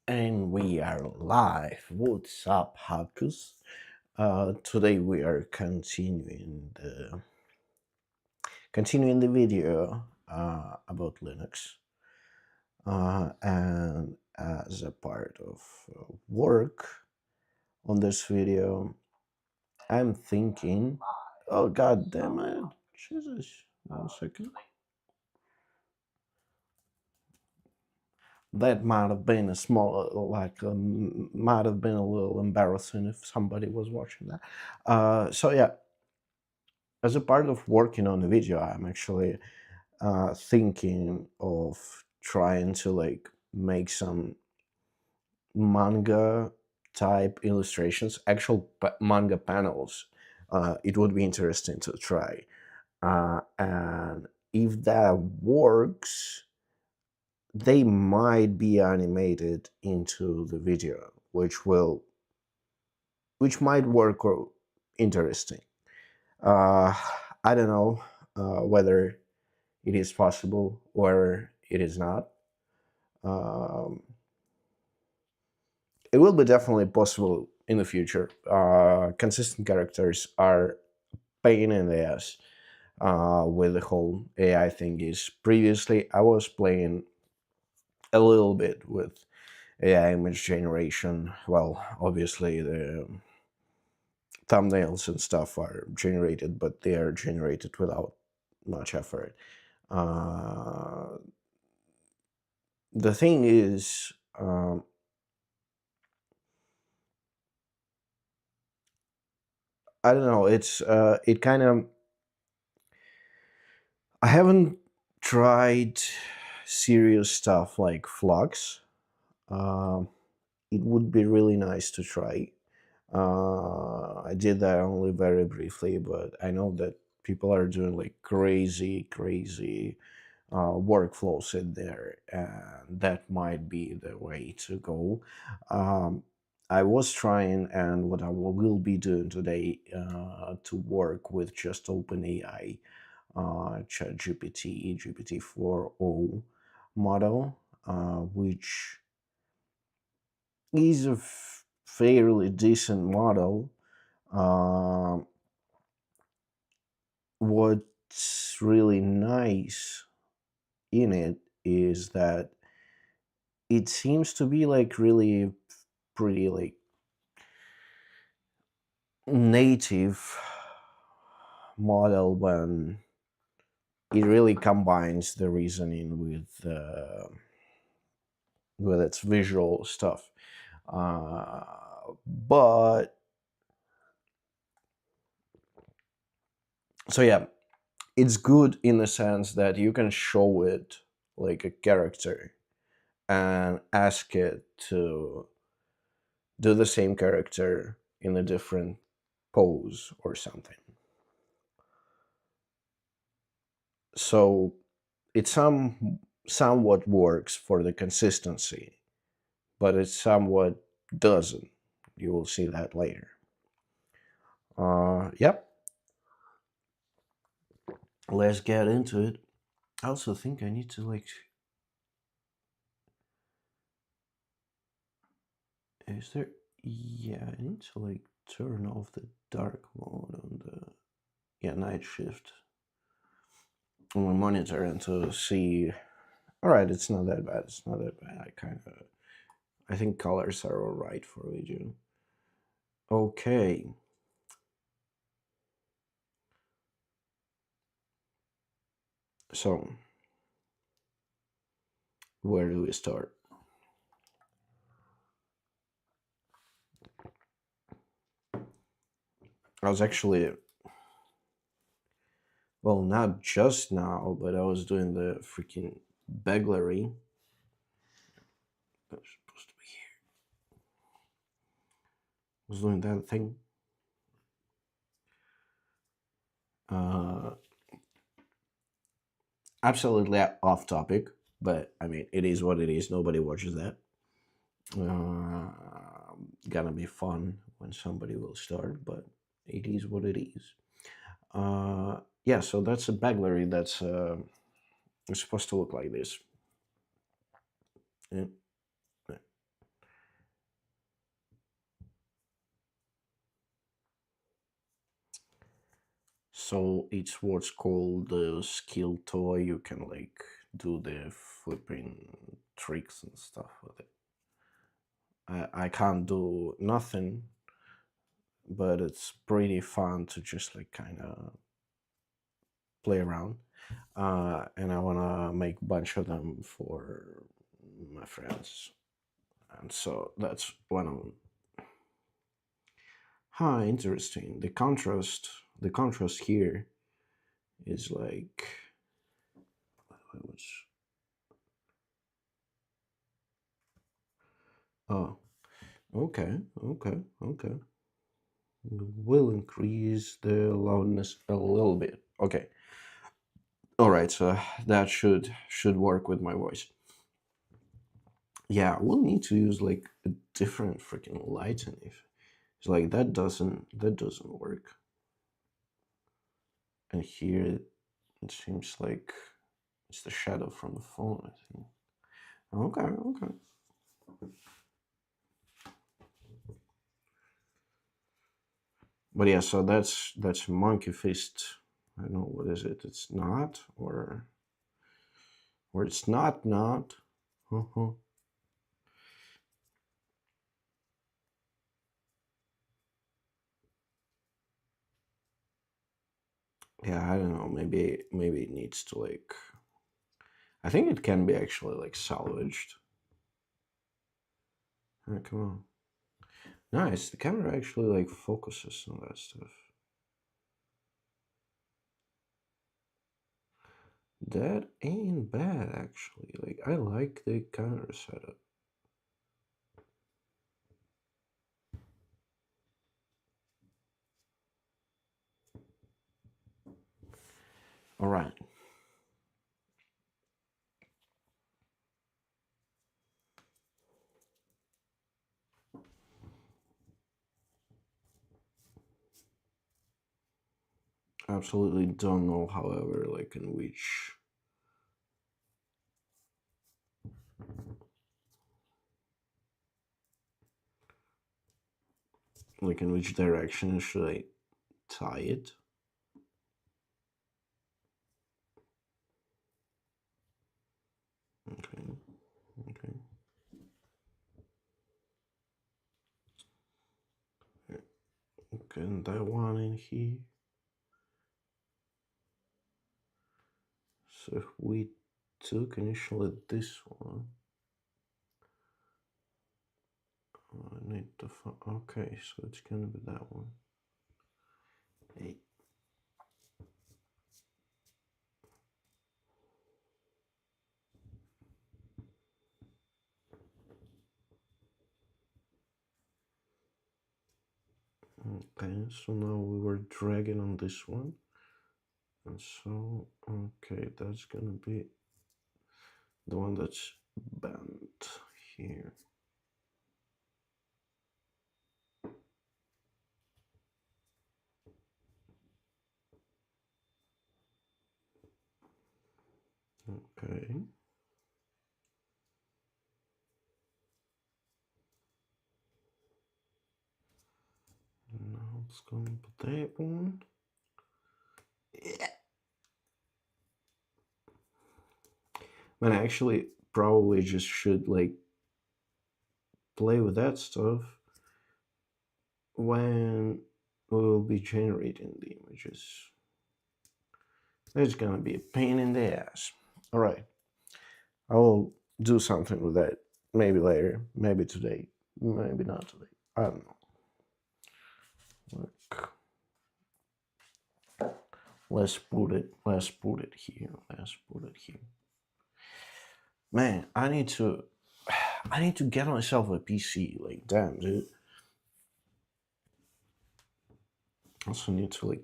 And we are live. What's up, Hakus? Today we are continuing the video about Linux. And as a part of work on this video, I'm thinking. Oh God damn it! Jesus! 1 second. That might have been a small, might have been a little embarrassing if somebody was watching that. So yeah, as a part of working on the video, I'm actually thinking of trying to make some manga type illustrations, actual manga panels. It would be interesting to try, and if that works, they might be animated into the video, which might work or interesting. Uh, I don't know whether it is possible or it is not. Um, it will be definitely possible in the future. Consistent characters are pain in the ass with the whole AI thing. Is previously I was playing a little bit with AI image generation. Well, obviously the thumbnails and stuff are generated, but they are generated without much effort. Uh, the thing is, I don't know. It kind of. I haven't tried serious stuff like Flux. Um, it would be really nice to try. I did that only very briefly, but I know that people are doing like crazy workflows in there, and that might be the way to go. Um, I was trying, and what I will be doing today to work with just OpenAI, ChatGPT, GPT-4o model, which is a fairly decent model. Um what's really nice in it is that it seems to be like really pretty like native model when it really combines the reasoning with its visual stuff. But so yeah, it's good in the sense that you can show it like a character and ask it to do the same character in a different pose or something. So it somewhat works for the consistency, but it somewhat doesn't. You will see that later. Yep. Let's get into it. I also think I need to like. Is there? Yeah, I need to like turn off the dark mode on the night shift on my monitor and to see. All right, it's not that bad. It's not that bad. I think colors are all right for video. Okay. So where do we start? I was actually, well, not just now, but I was doing the freaking beglery. That's supposed to be here. I was doing that thing. Uh, Absolutely off topic, but I mean, it is what it is. Nobody watches that. Gonna be fun when somebody will start, but it is what it is. Yeah, so that's a baglery that's it's supposed to look like this. Yeah. So it's what's called the skill toy. You can like do the flipping tricks and stuff with it. I can't do nothing, but it's pretty fun to just like kind of play around. And I want to make a bunch of them for my friends. And so that's one of them. Huh, interesting. The contrast here is like, what's, oh, okay, okay, okay. Will increase the loudness a little bit. Okay. All right, so that should work with my voice. Yeah, we'll need to use like a different freaking lighting if it's like that doesn't work. And here it seems like it's the shadow from the phone, I think. Okay, okay. But yeah, so that's monkey fist. I don't know what is it. It's not, or it's not. Uh-huh. Yeah, I don't know. Maybe it needs to like. I think it can be actually like salvaged. Come on. Nice. The camera actually like focuses on that stuff. That ain't bad actually. Like I like the camera setup. All right. Absolutely don't know, however, like in which direction should I tie it. Okay. Okay. Okay, and that one in here. So if we took initially this one, I need to find. Okay, so it's gonna be that one. Hey. Okay, so now we were dragging on this one, and so okay, that's gonna be the one that's bent here. Okay. Now it's gonna be that one. Man, I actually probably just should like play with that stuff when we will be generating the images. It's gonna be a pain in the ass. All right, I will do something with that. Maybe later, maybe today, maybe not today. I don't know. Like, let's put it here. Let's put it here. Man, I need to get myself a PC. Like, damn, dude. Also need to like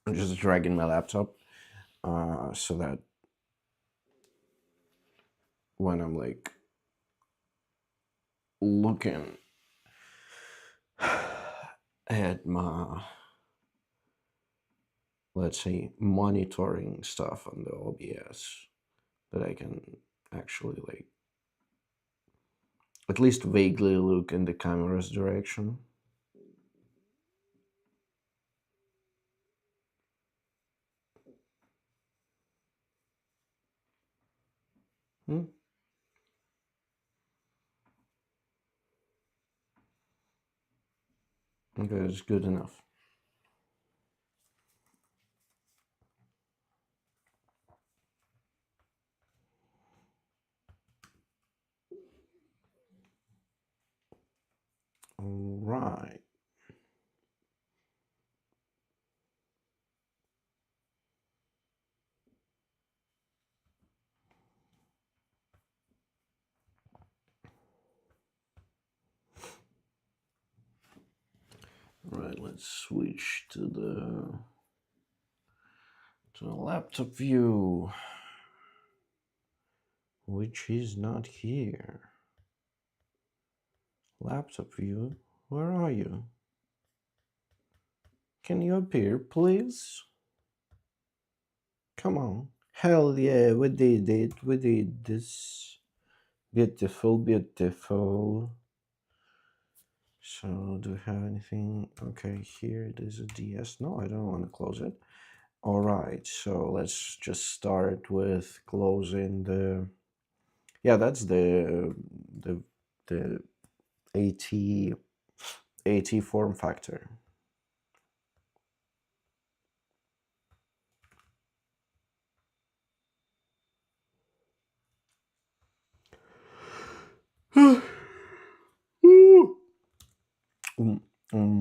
I'm just dragging my laptop so that when I'm like looking at my, let's say, monitoring stuff on the OBS, that I can actually like at least vaguely look in the camera's direction. Hmm? Okay, it's good enough. All right. All right, let's switch to the laptop view, which is not here. Laptop view, where are you? Can you appear, please? Come on. Hell yeah, we did it. We did this. Beautiful, beautiful. So, do we have anything? Okay, here it is a DS. No, I don't want to close it. All right, so let's just start with closing the. Yeah, that's the AT form factor.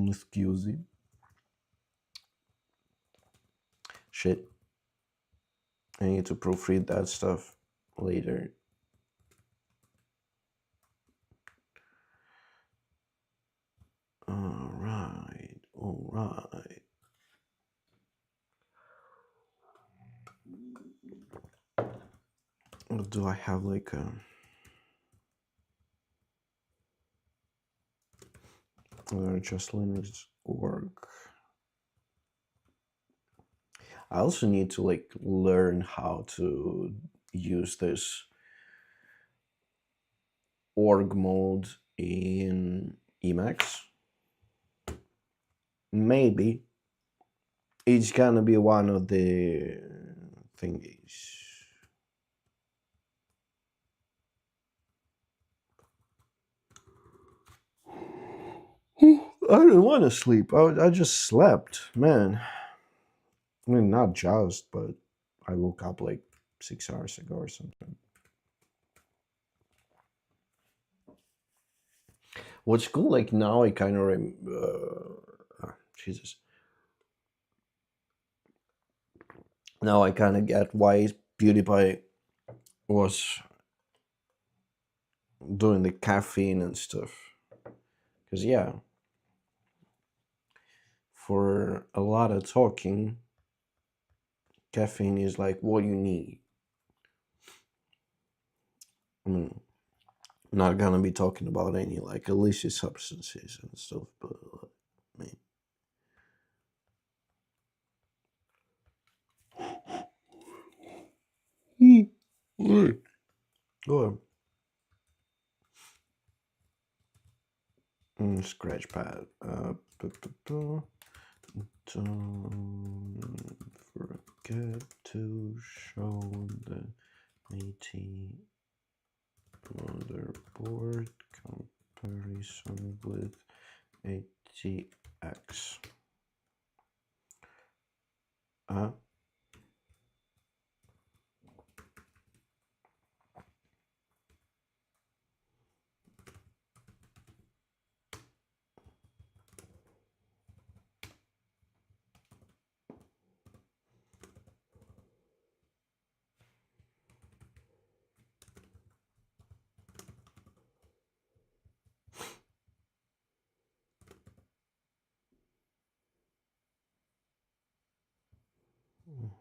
Excuse me. Shit. I need to proofread that stuff later. All right. All right. Do I have like a just Linux org? I also need to like learn how to use this org mode in Emacs. Maybe it's gonna be one of the thingies. I didn't want to sleep. I just slept, man. I mean, not just, but I woke up like 6 hours ago or something. What's cool, like now I kind of Jesus. Now I kind of get why PewDiePie was doing the caffeine and stuff. Because yeah, for a lot of talking, caffeine is like what you need. I mean, I'm not gonna be talking about any like illicit substances and stuff, but I mean, go scratch pad. Don't forget to show the AT motherboard comparison with ATX. Uh,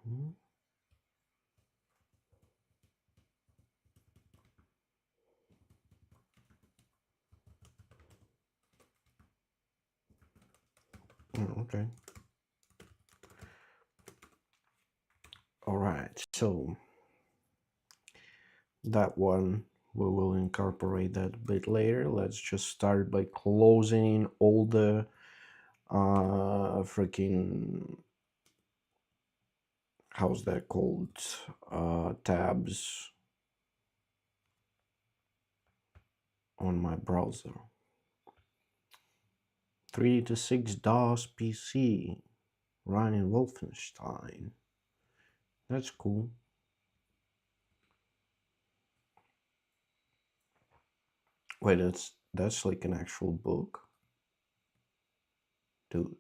mhm. Okay. All right. So that one we will incorporate that a bit later. Let's just start by closing all the freaking how's that called tabs on my browser. 3 to 6 DOS PC running Wolfenstein. That's cool. Wait, that's like an actual book? Dude.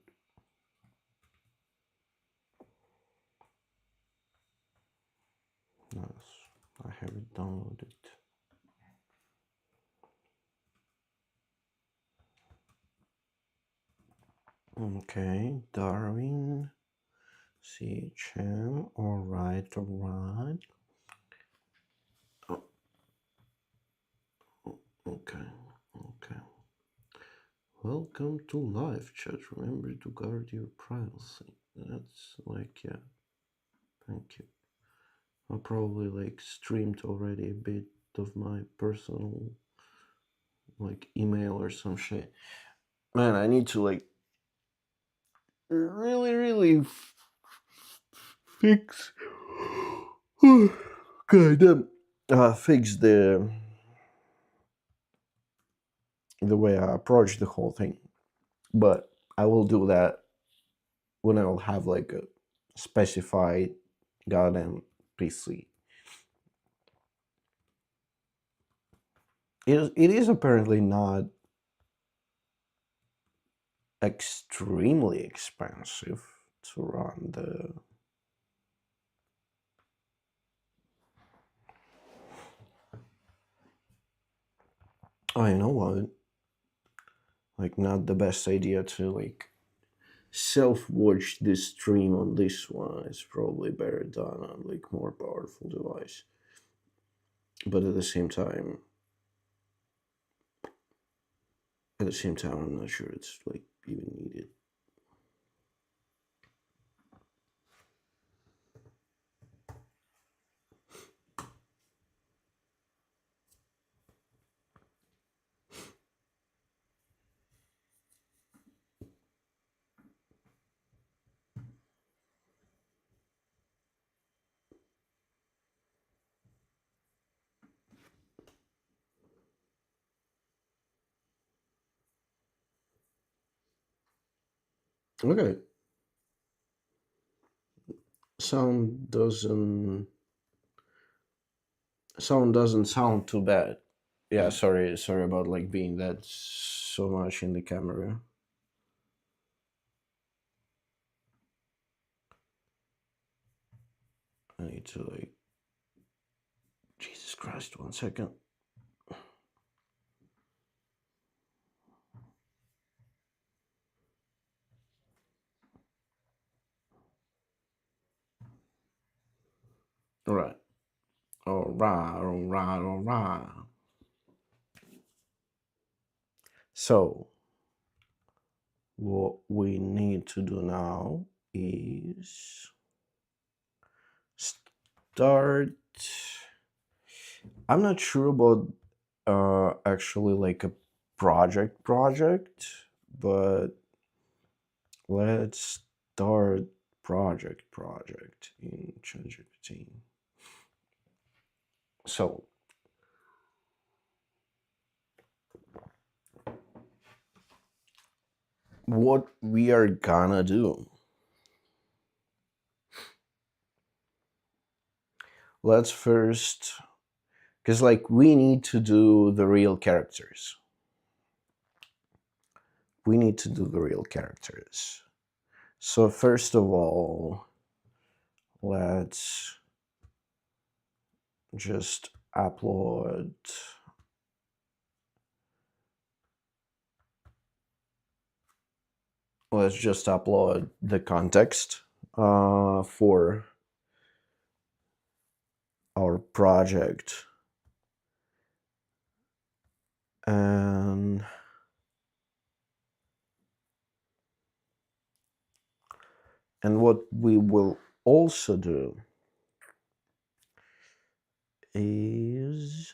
Nice. I have it downloaded. Okay, Darwin, CHM, alright. Oh, okay. Welcome to live chat. Remember to guard your privacy. That's like, yeah. Thank you. I probably like streamed already a bit of my personal like email or some shit. Man, I need to like really fix. God damn. Fix the way I approach the whole thing. But I will do that when I'll have like a specified goddamn PC. It is apparently not extremely expensive to run the. Oh, you know what? Like, not the best idea to like self-watch this stream on this one. It's probably better done on like more powerful device. But at the same time, I'm not sure it's like even needed. Okay. Sound doesn't sound too bad. Yeah, sorry about like being that so much in the camera. I need to like Jesus Christ, 1 second. Alright. Alright. So what we need to do now is start. I'm not sure about actually like a project, but let's start project in ChatGPT. So what we are gonna do, let's first, because like we need to do the real characters. So first of all, let's just upload the context for our project, and what we will also do is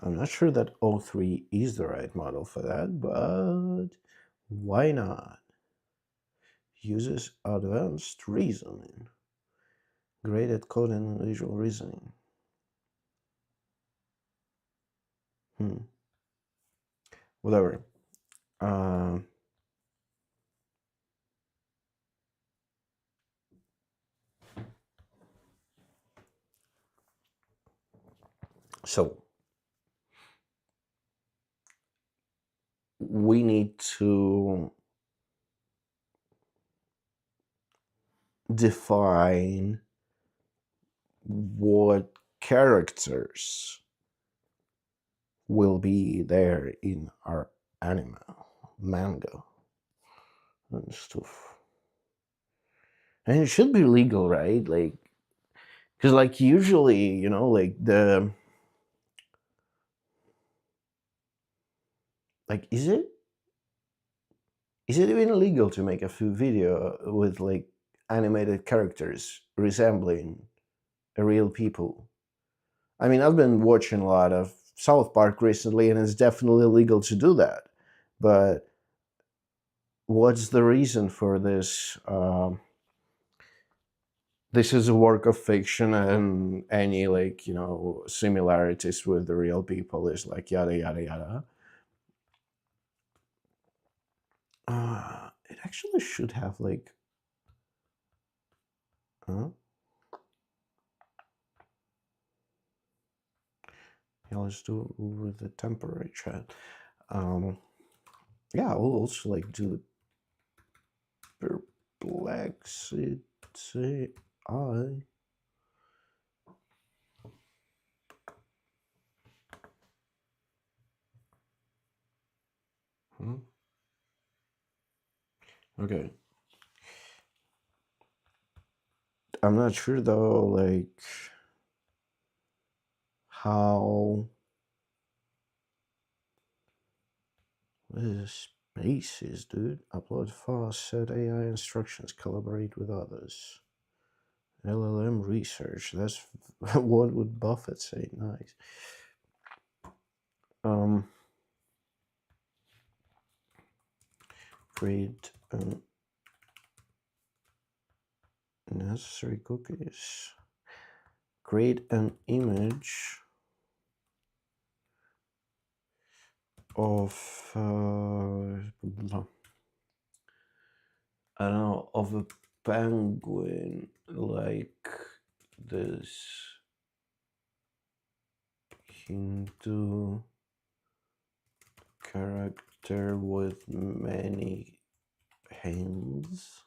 I'm not sure that O3 is the right model for that, but why not? Uses advanced reasoning. Great at code and visual reasoning. Hmm. Whatever. Uh, so we need to define what characters will be there in our anime, manga, and stuff. And it should be legal, right? Like, because like usually, like like is it even illegal to make a food video with like animated characters resembling a real people? I mean, I've been watching a lot of South Park recently, and it's definitely illegal to do that. But what's the reason for this? This is a work of fiction, and any like similarities with the real people is like yada yada yada. It actually should have like, huh? Yeah, let's do it with the temporary chat. Um, yeah, I'll also like do the perplexity I. Hmm? Okay. I'm not sure though, like how what is spaces, dude? Upload fast, set AI instructions, collaborate with others. LLM research. That's what would Buffett say? Nice. Um, create necessary cookies. Create an image of I don't know, of a penguin like this Hindu character with many hands.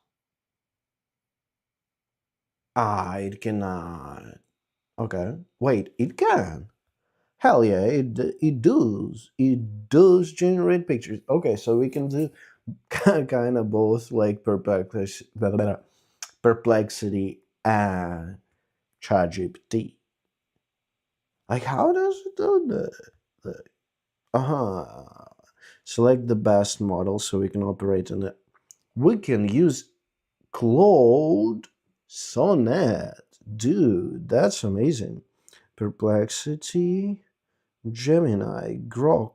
It cannot. Okay. Wait, it can. Hell yeah, it does. It does generate pictures. Okay, so we can do kind of both like perplexity and ChatGPT. Like, how does it do that? Uh-huh. Select the best model so we can operate on it. We can use Claude Sonnet. Dude, that's amazing. Perplexity, Gemini, Grok.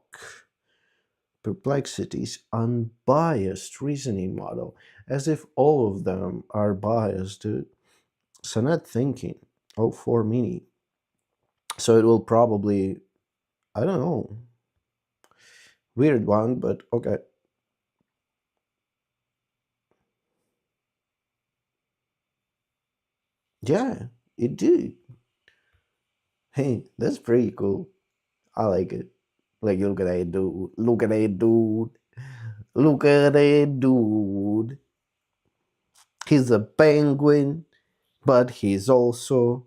Perplexity's unbiased reasoning model, as if all of them are biased, dude. Sonnet thinking. Oh, 4 mini. So it will probably, I don't know, weird one, but okay. Yeah, it did. Hey, that's pretty cool. I like it. Like, look at that dude. Look at that dude. Look at that dude. He's a penguin, but he's also,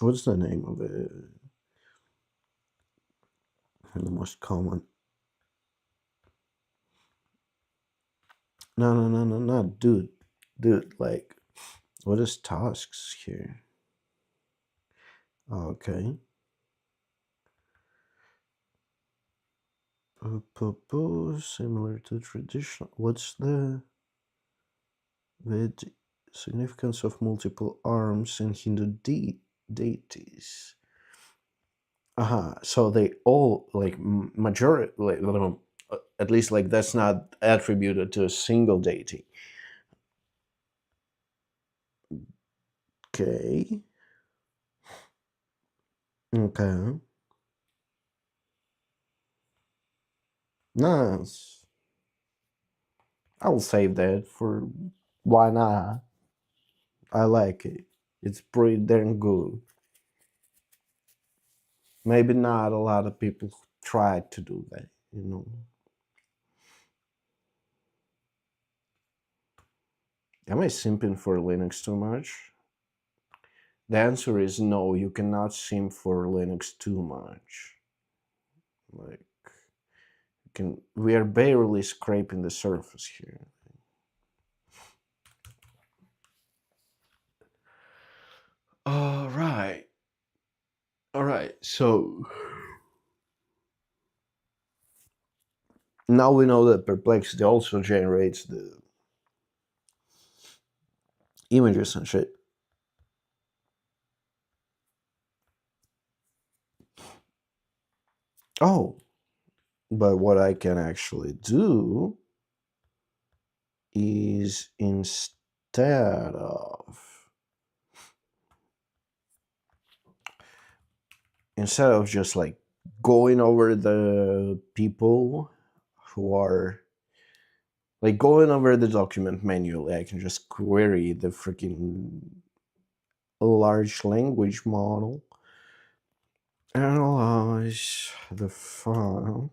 what's the name of it? The most common. No, no, no, no, no, dude. Dude, like, what is tasks here? Okay. Similar to traditional. What's the significance of multiple arms in Hindu deities? So they all like majority, like at least like that's not attributed to a single deity. Okay. Okay. Nice. I'll save that for why not? I like it. It's pretty darn good. Maybe not a lot of people try to do that, you know. Am I simping for Linux too much? The answer is no, you cannot simp for Linux too much. Like, we are barely scraping the surface here. All right. All right. So now we know that Perplexity also generates the images and shit. Oh, but what I can actually do is instead of just like going over the people who are like going over the document manually, I can just query the freaking large language model, analyze the file,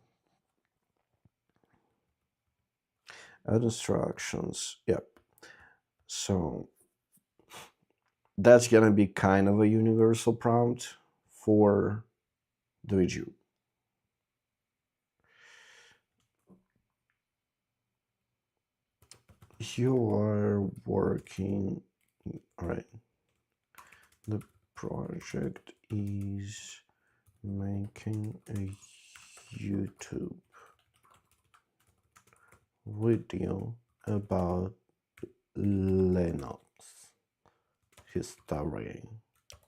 add instructions. Yep. So that's gonna be kind of a universal prompt for the video. You are working, all right. The project is making a YouTube video about Linux history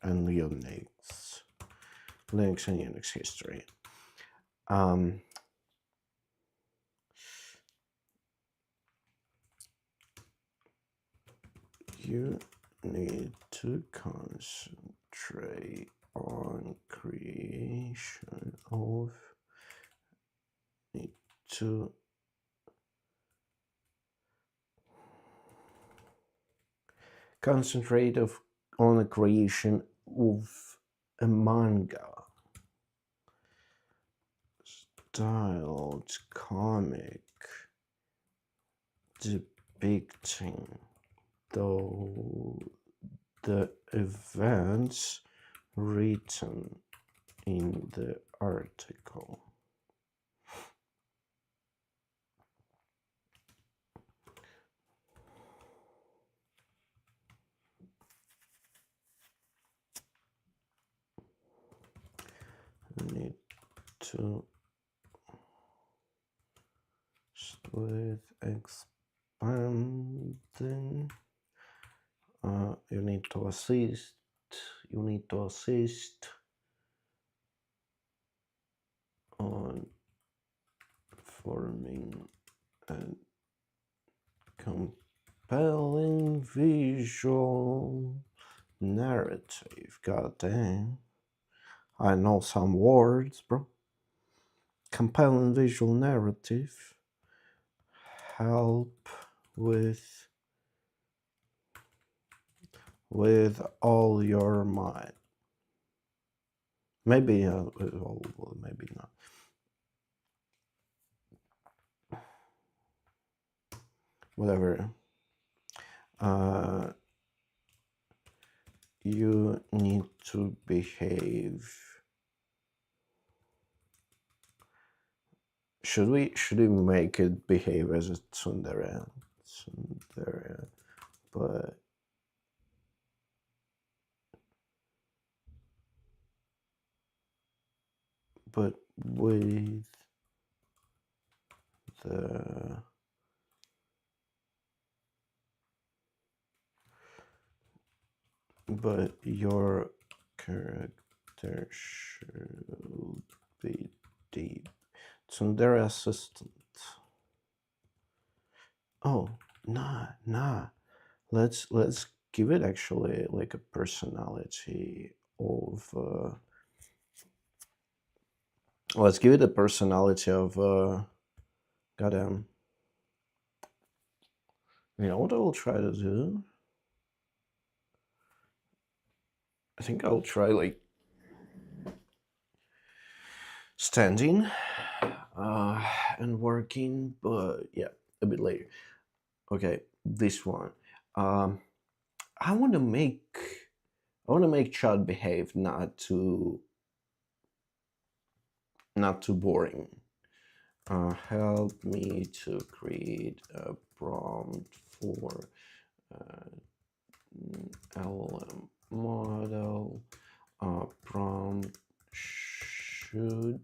and Linux and Unix history. You need to concentrate on creation of need to concentrate on the creation of a manga styled comic depicting the events written in the article. Need to with expanding. You need to assist. You need to assist on forming a compelling visual narrative. God damn. I know some words, bro. Compelling visual narrative. Help with all your might. Maybe, maybe not. Whatever. You need to behave. Should we make it behave as a tsundere? Tsundere, but with the but your character should be deep. Tsundere assistant. Oh, nah. Let's give it actually like a personality of let's give it a personality of goddamn. You know what I will try to do? I think I'll try like standing and working, but yeah, a bit later. Okay, this one. Um, I want to make Chad behave not too boring. Help me to create a prompt for uh, LLM model. Prompt should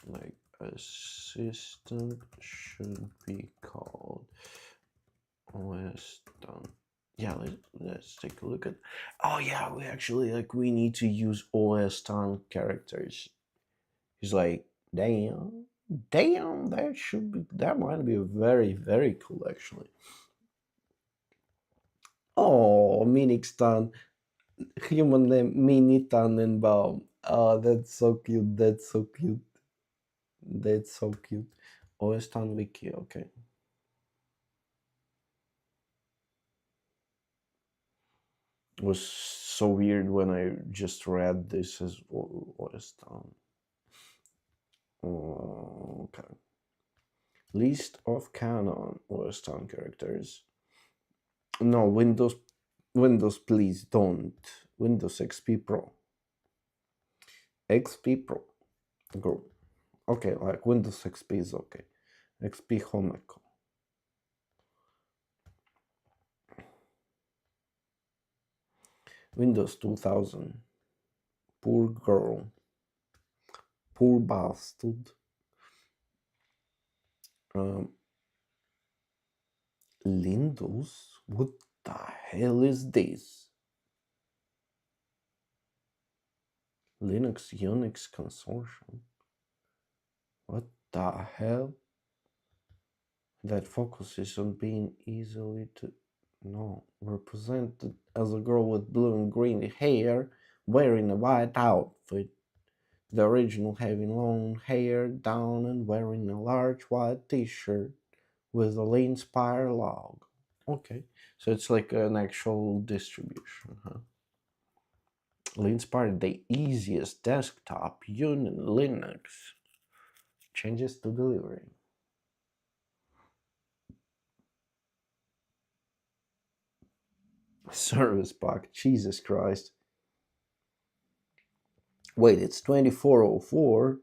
like assistant should be called OS done. Yeah, let's take a look at. Oh yeah, we actually like we need to use OS done characters. He's like, damn, that might be very cool actually. Oh, Minixtan, human name Mini Tannenbaum. Oh, that's so cute. That's so cute. That's so cute. OS Tan Wiki. Okay. It was so weird when I just read this as OS Tan. Okay. List of canon OS Tan characters. No, Windows, please don't. Windows XP Pro. XP Pro. Go. Okay, like Windows XP is okay. XP Home Echo. Windows 2000. Poor girl. Poor bastard. Um, Windows? What the hell is this? Linux Unix Consortium? What the hell? That focuses on being easily to no represented as a girl with blue and green hair wearing a white outfit. The original having long hair down and wearing a large white t-shirt with a Linspire logo. Okay, so it's like an actual distribution, huh? Linspire, the easiest desktop unit Linux. Changes to delivery. Service pack, Jesus Christ. Wait, it's 2404.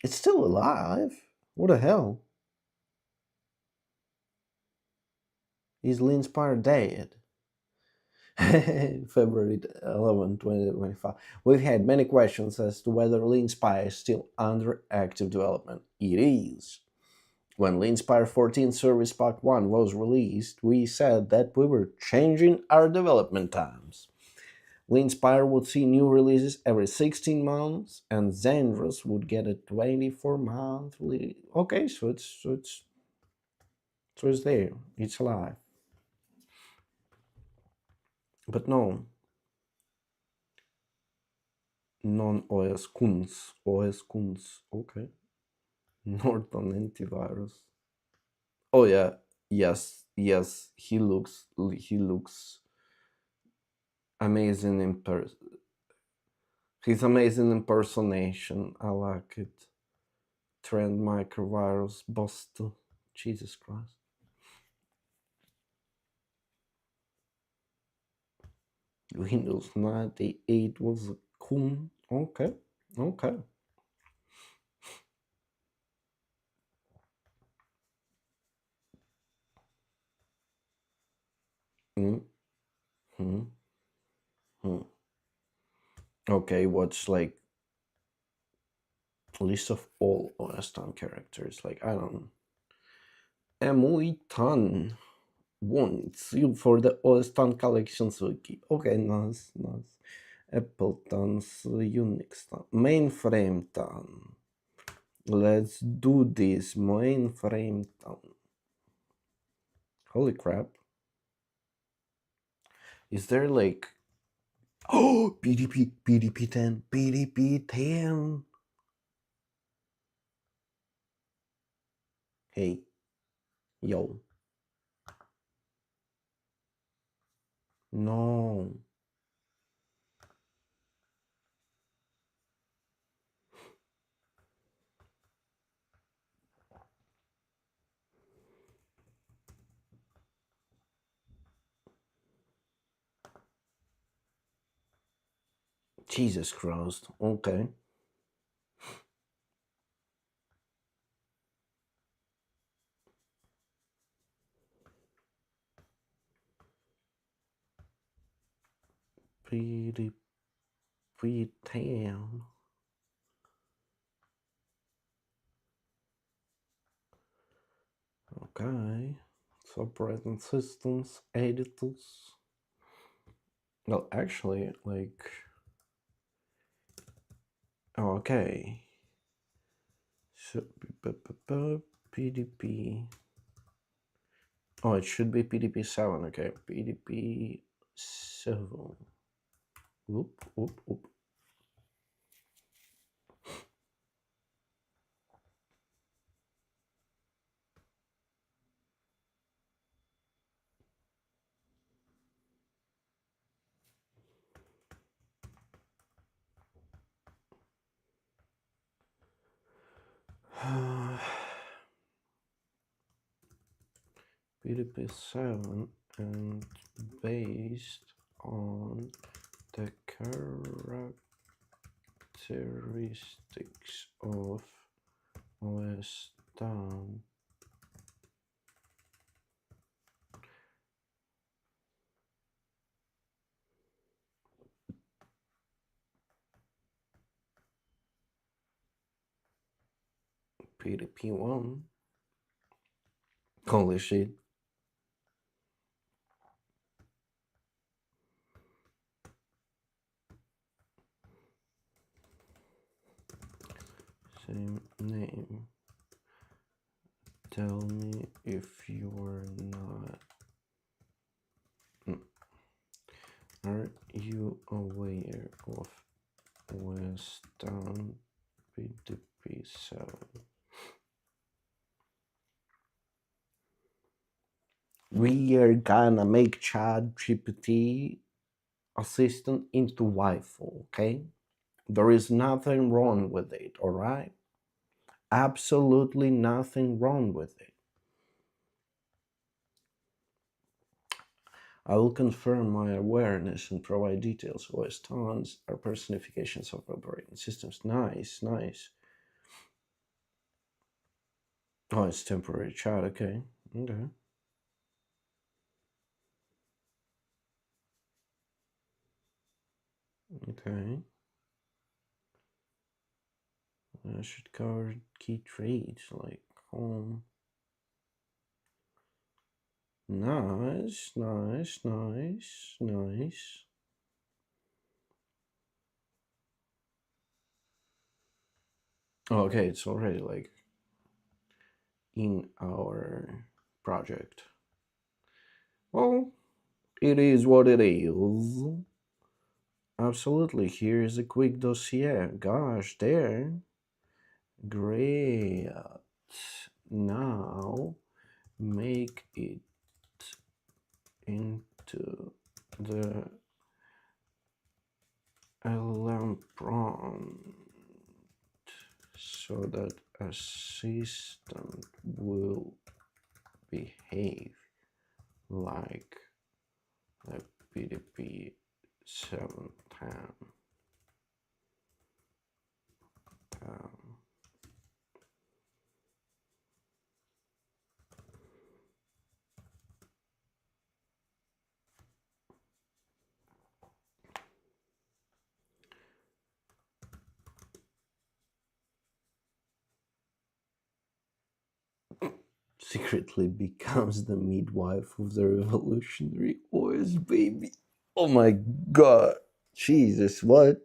It's still alive? What the hell? Is Linspire dead? February 11, 2025. We've had many questions as to whether Linspire is still under active development. It is. When Linspire 14 Service Pack 1 was released, we said that we were changing our development times. Linspire would see new releases every 16 months, and Xandros would get a 24-month release. Okay, so it's there. It's alive. But no, non-OS Kunz. OS Kunz. Okay. Norton antivirus. Oh yeah. Yes. He looks amazing in person. His amazing impersonation. I like it. Trend microvirus buster. Jesus Christ. Windows 98 was a cool. Okay. Mm, mm, mm. Okay, what's like list of all OS10 characters? Like I don't know. Emily Tan wants you for the OS10 collections wiki. Okay, nice. Apple Tan's Unix Tan. Mainframe Tan. Let's do this. Mainframe Tan. Holy crap. Is there like, oh, PDP 10, PDP 10? Hey, yo, no. Jesus Christ. Okay. PDP 10. Okay. So operating systems, editors. Well, actually, like, oh, okay. So, PDP. Oh, it should be PDP 7. Okay, PDP 7. Whoop, whoop, whoop. PDP 7, and based on the characteristics of OS down. PDP 1. Holy shit. Same name. Tell me if you're not. Are you aware of Western PDP 7? We are gonna make ChatGPT assistant into waifu, okay? There is nothing wrong with it, alright? Absolutely nothing wrong with it. I will confirm my awareness and provide details. OS tones are personifications of operating systems. Nice, nice. Oh, it's temporary chat, okay. Okay. Okay. I should cover key traits like home. Nice, nice, nice, nice. Oh, okay, it's already like in our project. Well, it is what it is. Absolutely. Here's a quick dossier. Gosh, there. Great. Now make it into the LLM prompt so that a system will behave like the PDP 7 secretly becomes the midwife of the revolutionary OS baby. Oh my god. Jesus, what?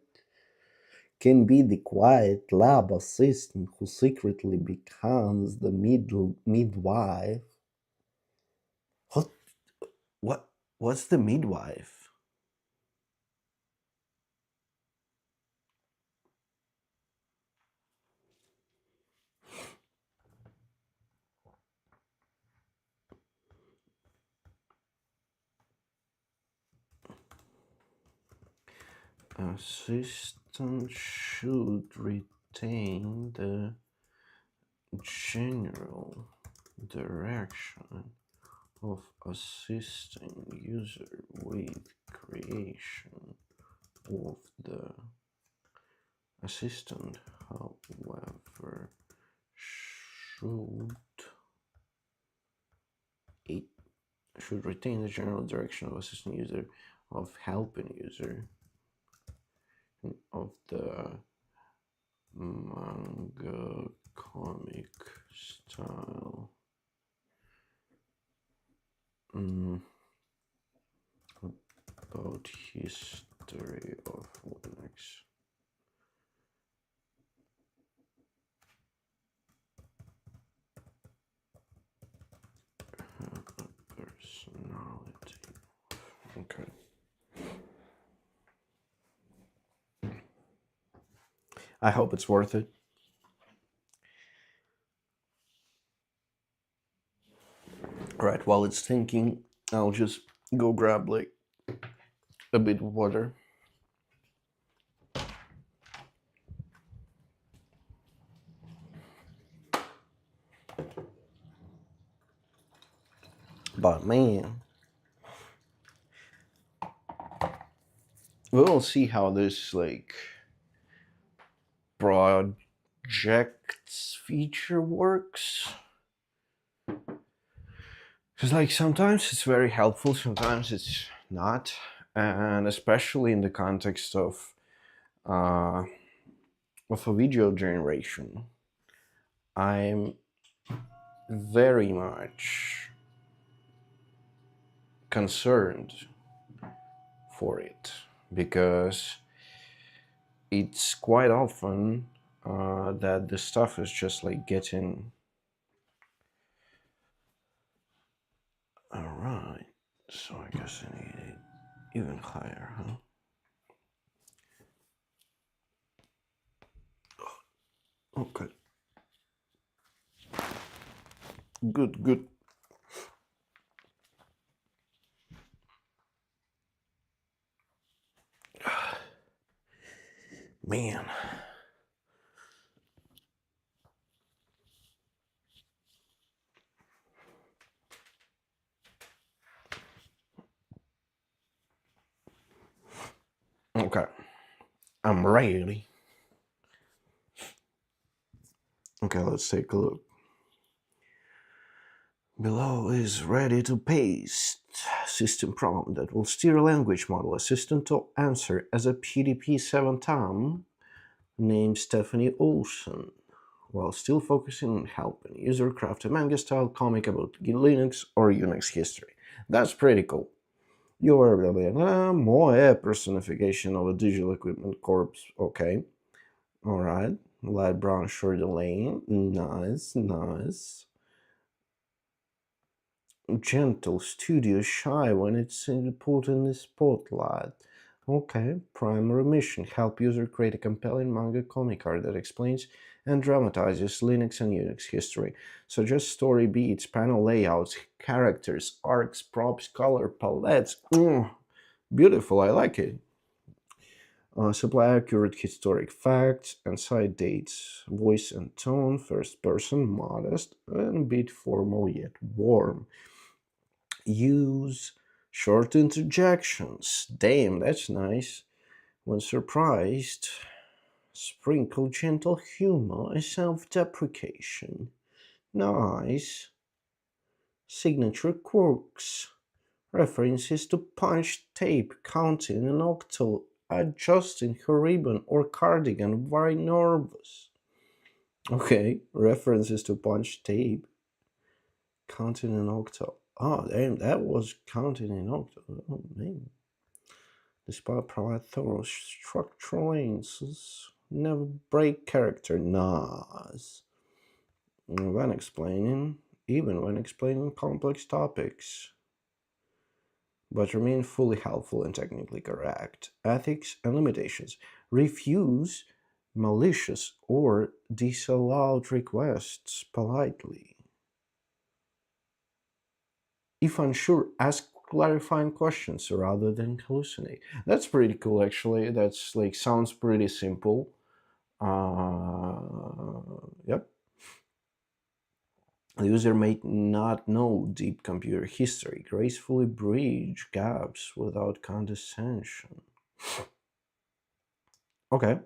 Can be the quiet lab assistant who secretly becomes the midwife. What? What? What's the midwife? Assistant should retain the general direction of assisting user with creation of the assistant, however, should it should retain the general direction of assisting user, of helping user, of the manga comic style. About history of Linux. Personality. Okay. I hope it's worth it. Right, while it's thinking, I'll just go grab like a bit of water. But man, we'll see how this like projects feature works. Because like sometimes it's very helpful, sometimes it's not, and especially in the context of a video generation, I'm very much concerned for it because it's quite often that the stuff is just like getting. All right, so I guess I need it even higher, huh? Okay. Good, good. Man. Okay. I'm ready. Okay, let's take a look. Below is ready to paste system prompt that will steer language model assistant to answer as a PDP-7 Tom named Stephanie Olson, while still focusing on helping user craft a manga-style comic about Linux or Unix history. That's pretty cool. Your blah, blah, blah, more personification of a digital equipment corpse. Okay. Alright. Light brown short lane. Nice, nice. Gentle studio shy when it's put in the spotlight. Okay, primary mission: help user create a compelling manga comic art that explains and dramatizes Linux and Unix history. Suggest story beats, panel layouts, characters, arcs, props, color palettes. Beautiful, I like it. Supply accurate historic facts and cite dates. Voice and tone, first person, modest, and a bit formal yet warm. Use short interjections. Damn, that's nice. When surprised, sprinkle gentle humor and self-deprecation. Nice. Signature quirks. References to punch tape, counting an octal, adjusting her ribbon or cardigan, very nervous. Okay, references to punch tape, counting an octal. Oh, damn, that was counting in octal. Oh, man. Despite provide thorough structural answers, never break character. Nice. When explaining, even when explaining complex topics, but remain fully helpful and technically correct. Ethics and limitations. Refuse malicious or disallowed requests politely. If unsure, ask clarifying questions rather than hallucinate. That's pretty cool, actually. That's like sounds pretty simple. Yep. The user may not know deep computer history, gracefully bridge gaps without condescension. Okay.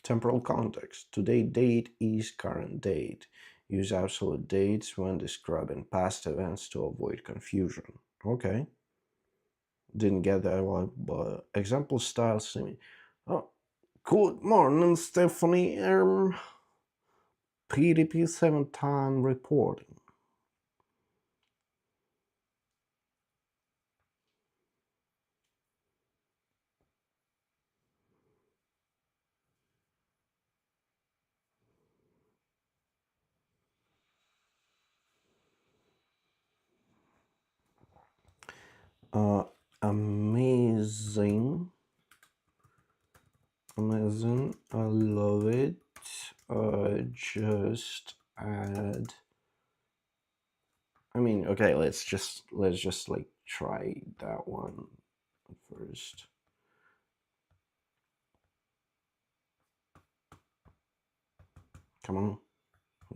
Temporal context. Today date is current date. Use absolute dates when describing past events to avoid confusion. Okay. Didn't get that one, but example style semi. Oh, good morning, Stephanie. PDP 7 time reporting. Amazing. Amazing. I love it. Just add. I mean, okay, let's just like try that one first. Come on.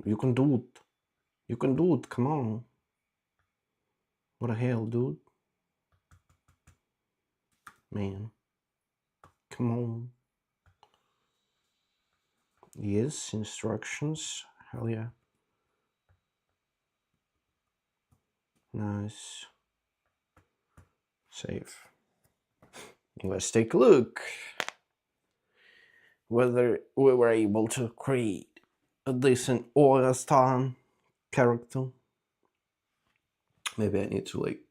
You can do it. You can do it. Come on. What the hell, dude? Man. Come on. Yes, instructions. Hell yeah. Nice. Save. Let's take a look whether we were able to create a decent Augustan character. Maybe I need to like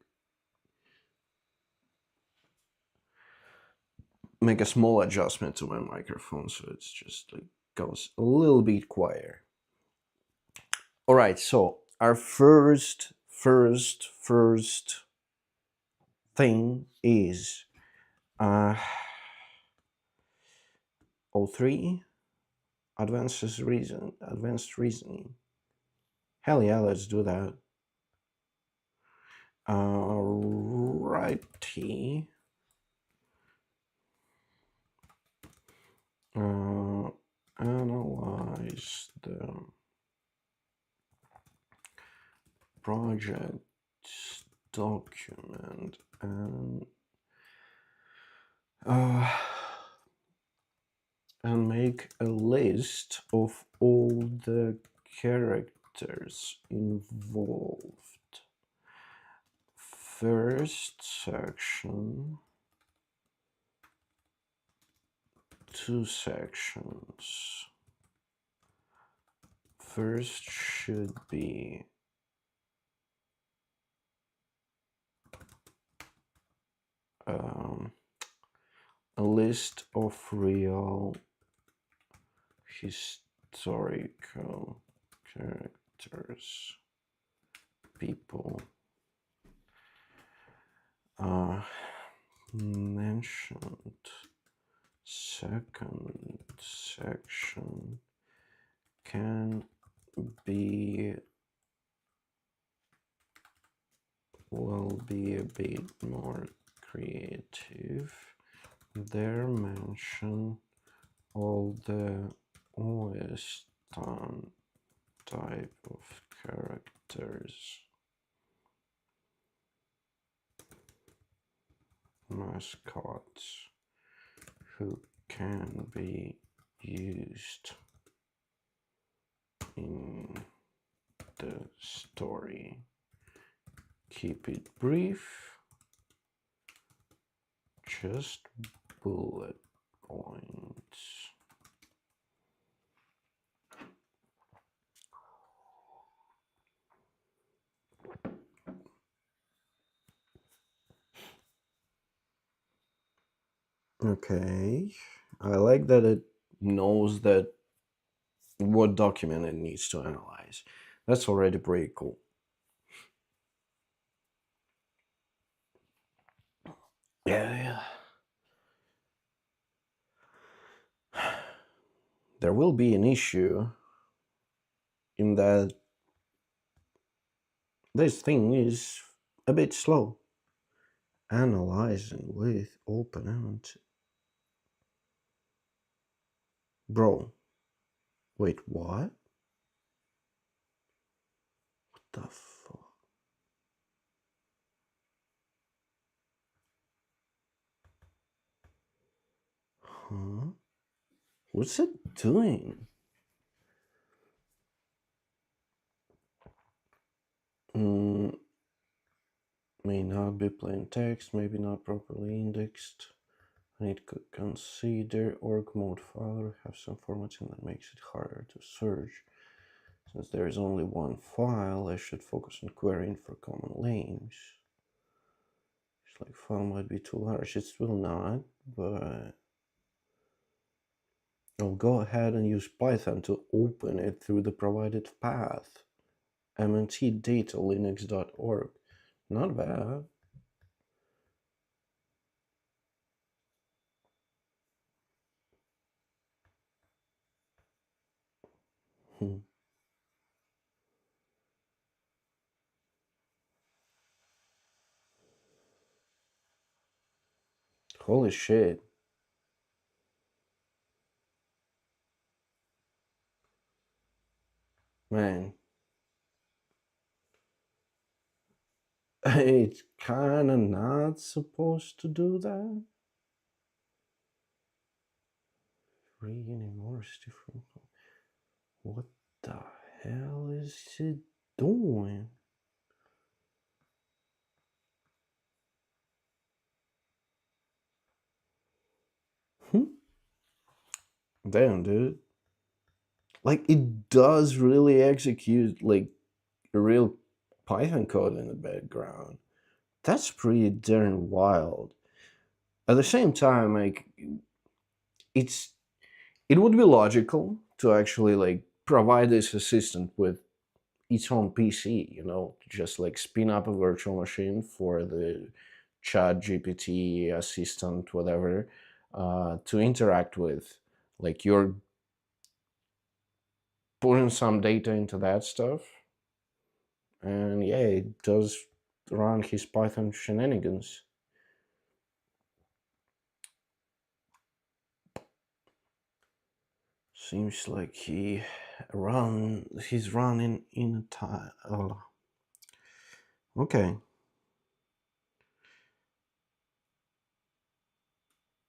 make a small adjustment to my microphone so it's just like goes a little bit quieter. All right, so our first thing is O3 advanced reasoning. Hell yeah, let's do that. Righty. Analyze the project document and make a list of all the characters involved. First section, 2 sections. First should be a list of real historical characters, people mentioned. Second section can be will be a bit more creative. There mention all the Western type of characters, mascots who can be used in the story. Keep it brief, just bullet points. Okay, I like that it knows that what document it needs to analyze. That's already pretty cool. Yeah. There will be an issue in that this thing is a bit slow. Analyzing with open end. Bro, wait, what? What the fuck? Huh? What's it doing? Mm, may not be plain text, maybe not properly indexed. I need to consider org mode file have some formatting that makes it harder to search. Since there is only one file, I should focus on querying for common names. It's like file might be too large. It will not, but I'll go ahead and use Python to open it through the provided path. mntdatalinux.org. Not bad. Holy shit. Man. It's kinda not supposed to do that. Free university from what the hell is it doing? Damn, dude. Like, it does really execute like a real Python code in the background. That's pretty darn wild. At the same time, like, it's it would be logical to actually like provide this assistant with its own PC, just like spin up a virtual machine for the chat GPT assistant, whatever, to interact with. Like, you're putting some data into that stuff, and yeah, it does run his Python shenanigans. Seems like he's running in a time. Oh. Okay.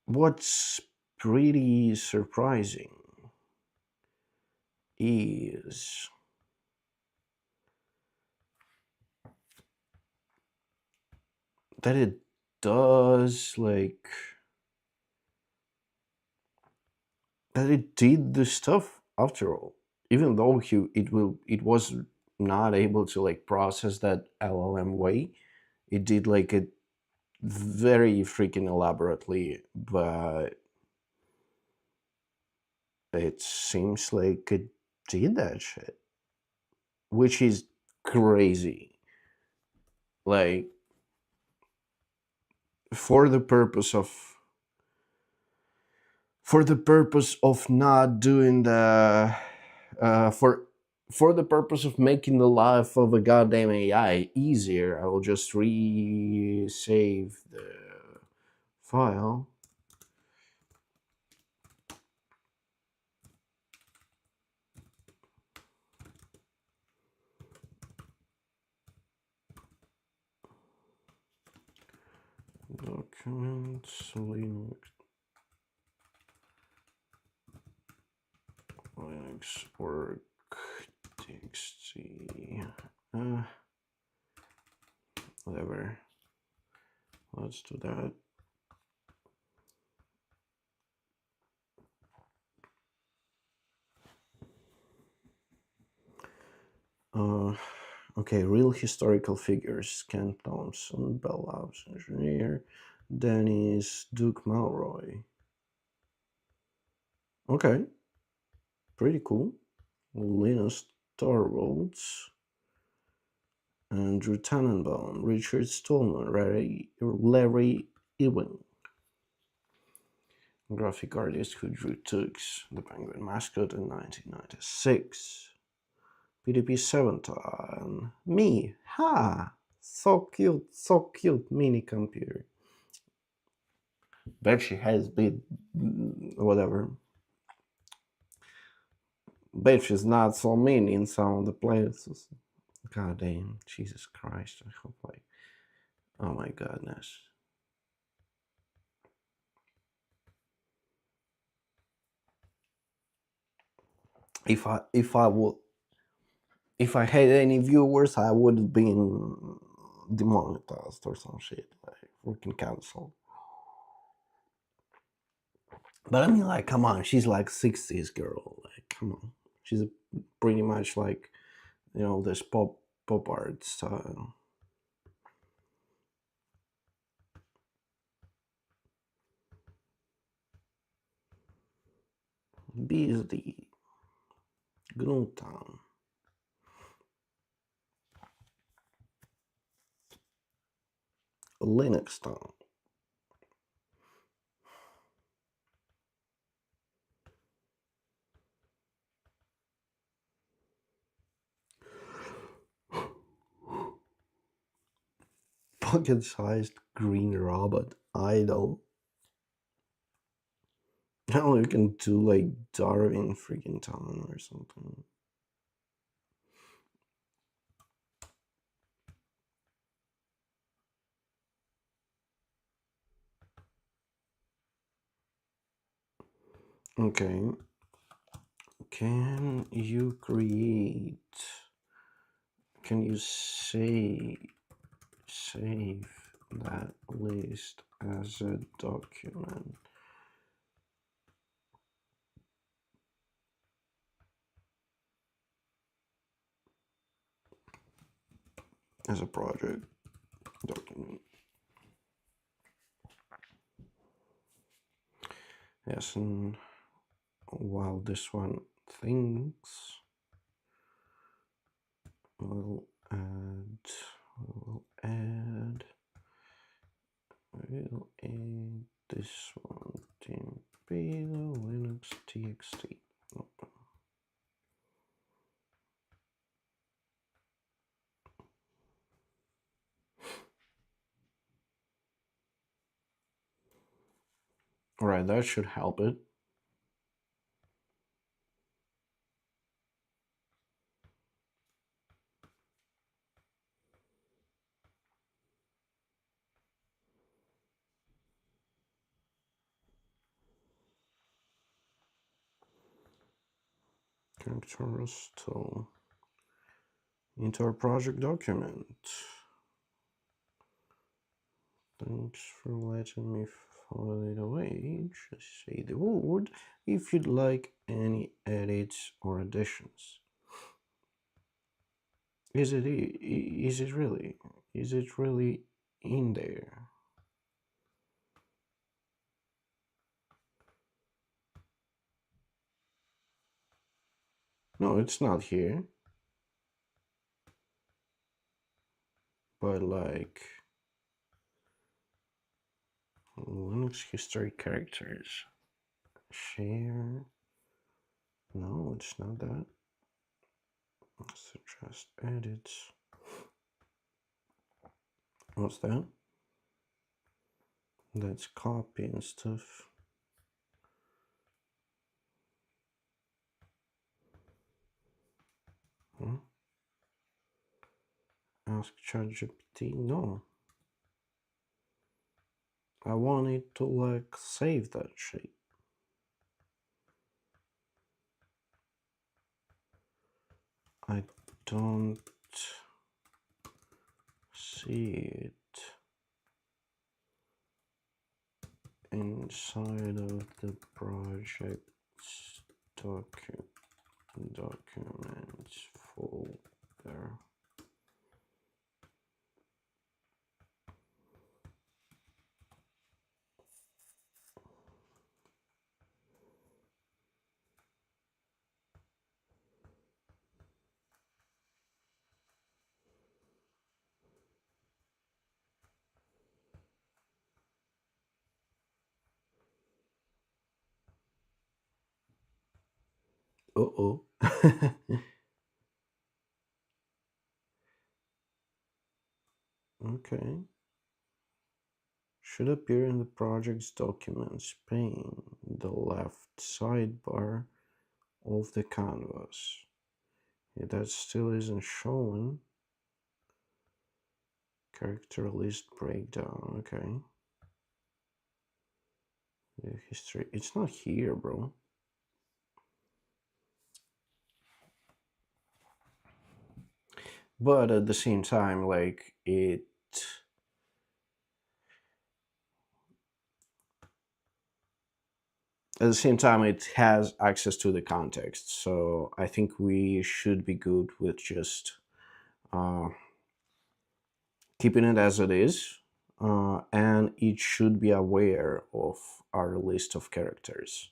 What's pretty surprising is that it does like that it did the stuff after all, even though it was not able to like process that LLM way. It did like it very freaking elaborately, but it seems like it did that shit, which is crazy. Like, for the purpose of not doing the for the purpose of making the life of a goddamn AI easier, I will just re-save the file. Documents, Linux org txt, whatever. Let's do that. Okay, real historical figures: Ken Thompson, Bell Labs engineer, Dennis Duke Malroy. Okay, pretty cool. Linus Torvalds, Andrew Tannenbaum, Richard Stallman, Larry Ewing. Graphic artist who drew Tux, the Penguin mascot, in 1996. PDP 7 time. Me, ha! so cute mini computer. Bet she has been whatever. Bet she's not so mean in some of the places. God damn, Jesus Christ! I hope like, oh my goodness. If I would if I had any viewers, I would have been demonetized or some shit, like freaking cancelled. But I mean, like, come on, she's like 60s girl. Like, come on, she's pretty much like, this pop art style. Beasley, Gnewtown, Linux Town. Pocket-sized green robot idol. Now you can do like Darwin freaking Town or something. Okay. Can you create? Can you save that list as a document? As a project document. Yes, and while this one thinks, we'll add, we'll add, we'll add this one, TMP, Linux txt. Open. All right, that should help it. Characters to into our project document. Thanks for letting me follow it away. Just say the word if you'd like any edits or additions. Is it? Is it really? Is it really in there? No, it's not here. But like Linux history characters. Share. No, it's not that. Suggest edits. What's that? That's copy and stuff. Huh? Ask ChatGPT. No. I want it to like save that shit. I don't see it inside of the project's documents folder. Uh-oh. Okay. Should appear in the project's documents pane, the left sidebar of the canvas. Yeah, that still isn't showing. Character list breakdown. Okay. The history. It's not here, bro. But at the same time, like it. At the same time, it has access to the context, so I think we should be good with just uh, keeping it as it is, and it should be aware of our list of characters.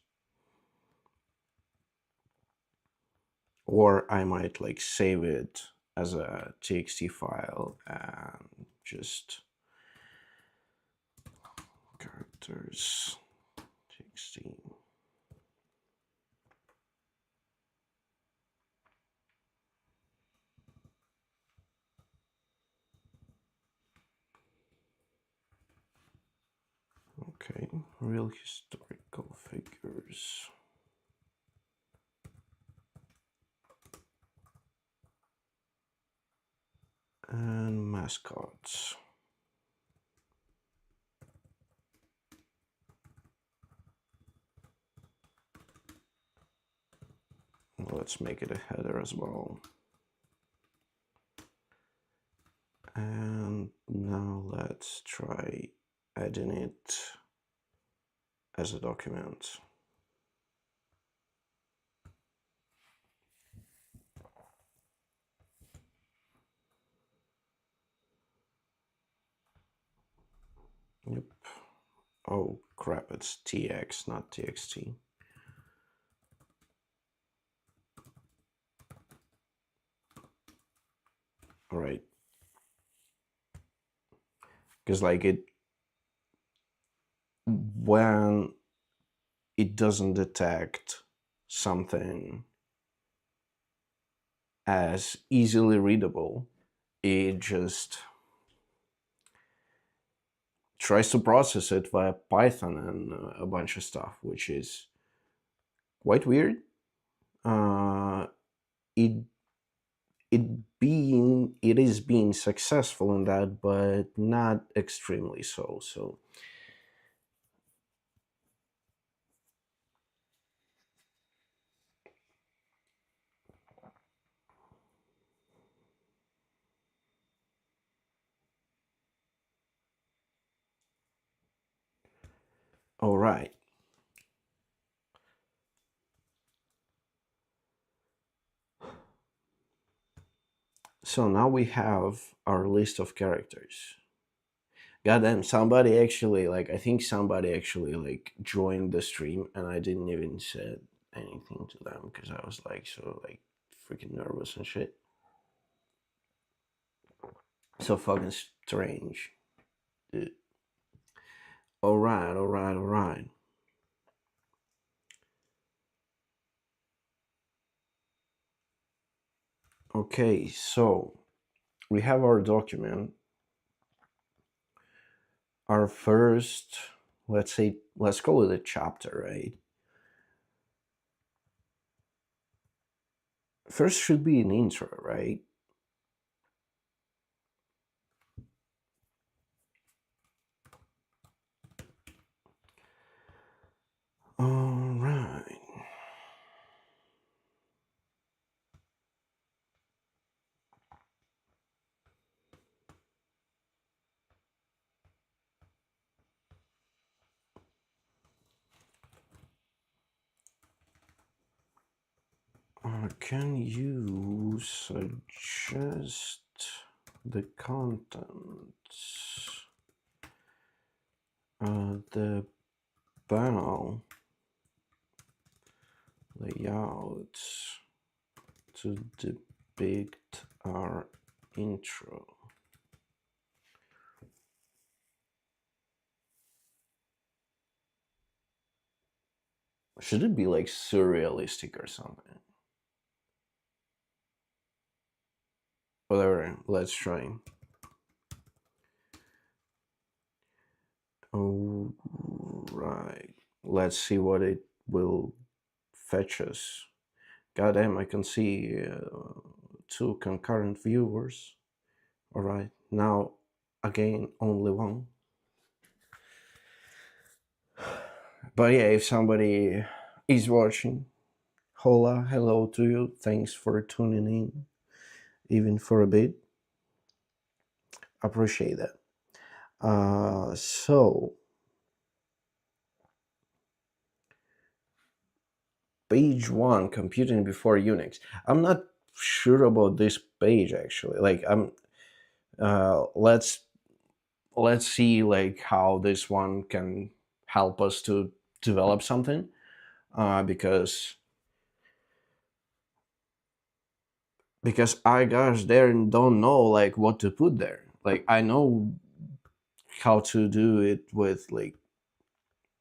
Or I might like save it as a txt file and just characters txt. Okay, real historical figures and mascots. Let's make it a header as well. And now let's try adding it as a document. Yep. Oh crap, it's tx, not txt. All right. Because like when it doesn't detect something as easily readable, it just tries to process it via Python and a bunch of stuff, which is quite weird. It it is being successful in that, but not extremely so. So all right. So now we have our list of characters. Goddamn, somebody actually like I think somebody actually like joined the stream and I didn't even said anything to them because I was like so like freaking nervous and shit. So fucking strange. Dude. Alright, alright, alright. Okay, so we have our document. Our first, let's say, let's call it a chapter, right? First should be an intro, right? All right. Can you suggest the contents? The panel layouts to depict our intro. Should it be like surrealistic or something? Whatever, let's try. Oh, right. Let's see what it will fetch us. Goddamn, I can see two concurrent viewers. All right, now again, only one. But yeah, if somebody is watching, hola, hello to you. Thanks for tuning in, even for a bit. Appreciate that. So, page one, computing before Unix. I'm not sure about this page actually. Like, let's see like how this one can help us to develop something. Because I gosh there and don't know like what to put there. Like I know how to do it with like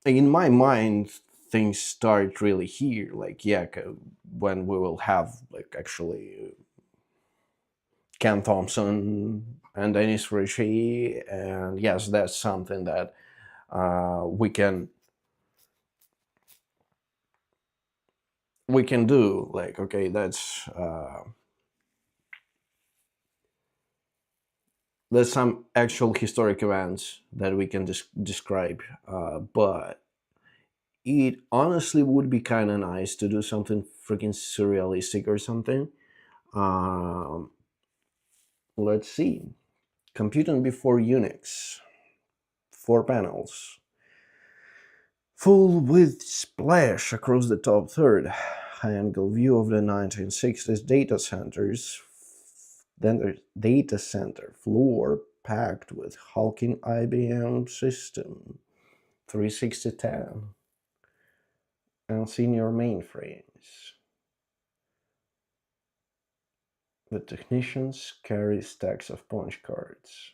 in my mind things start really here. Like yeah, when we will have like actually Ken Thompson and Dennis Ritchie, and yes, that's something that we can do. Like okay, there's some actual historic events that we can describe, but it honestly would be kind of nice to do something freaking surrealistic or something. Um, let's see. Computing before Unix, 4 panels, full width splash across the top third, high angle view of the 1960s data centers, then the data center floor packed with hulking IBM system, 36010, and senior mainframes. The technicians carry stacks of punch cards,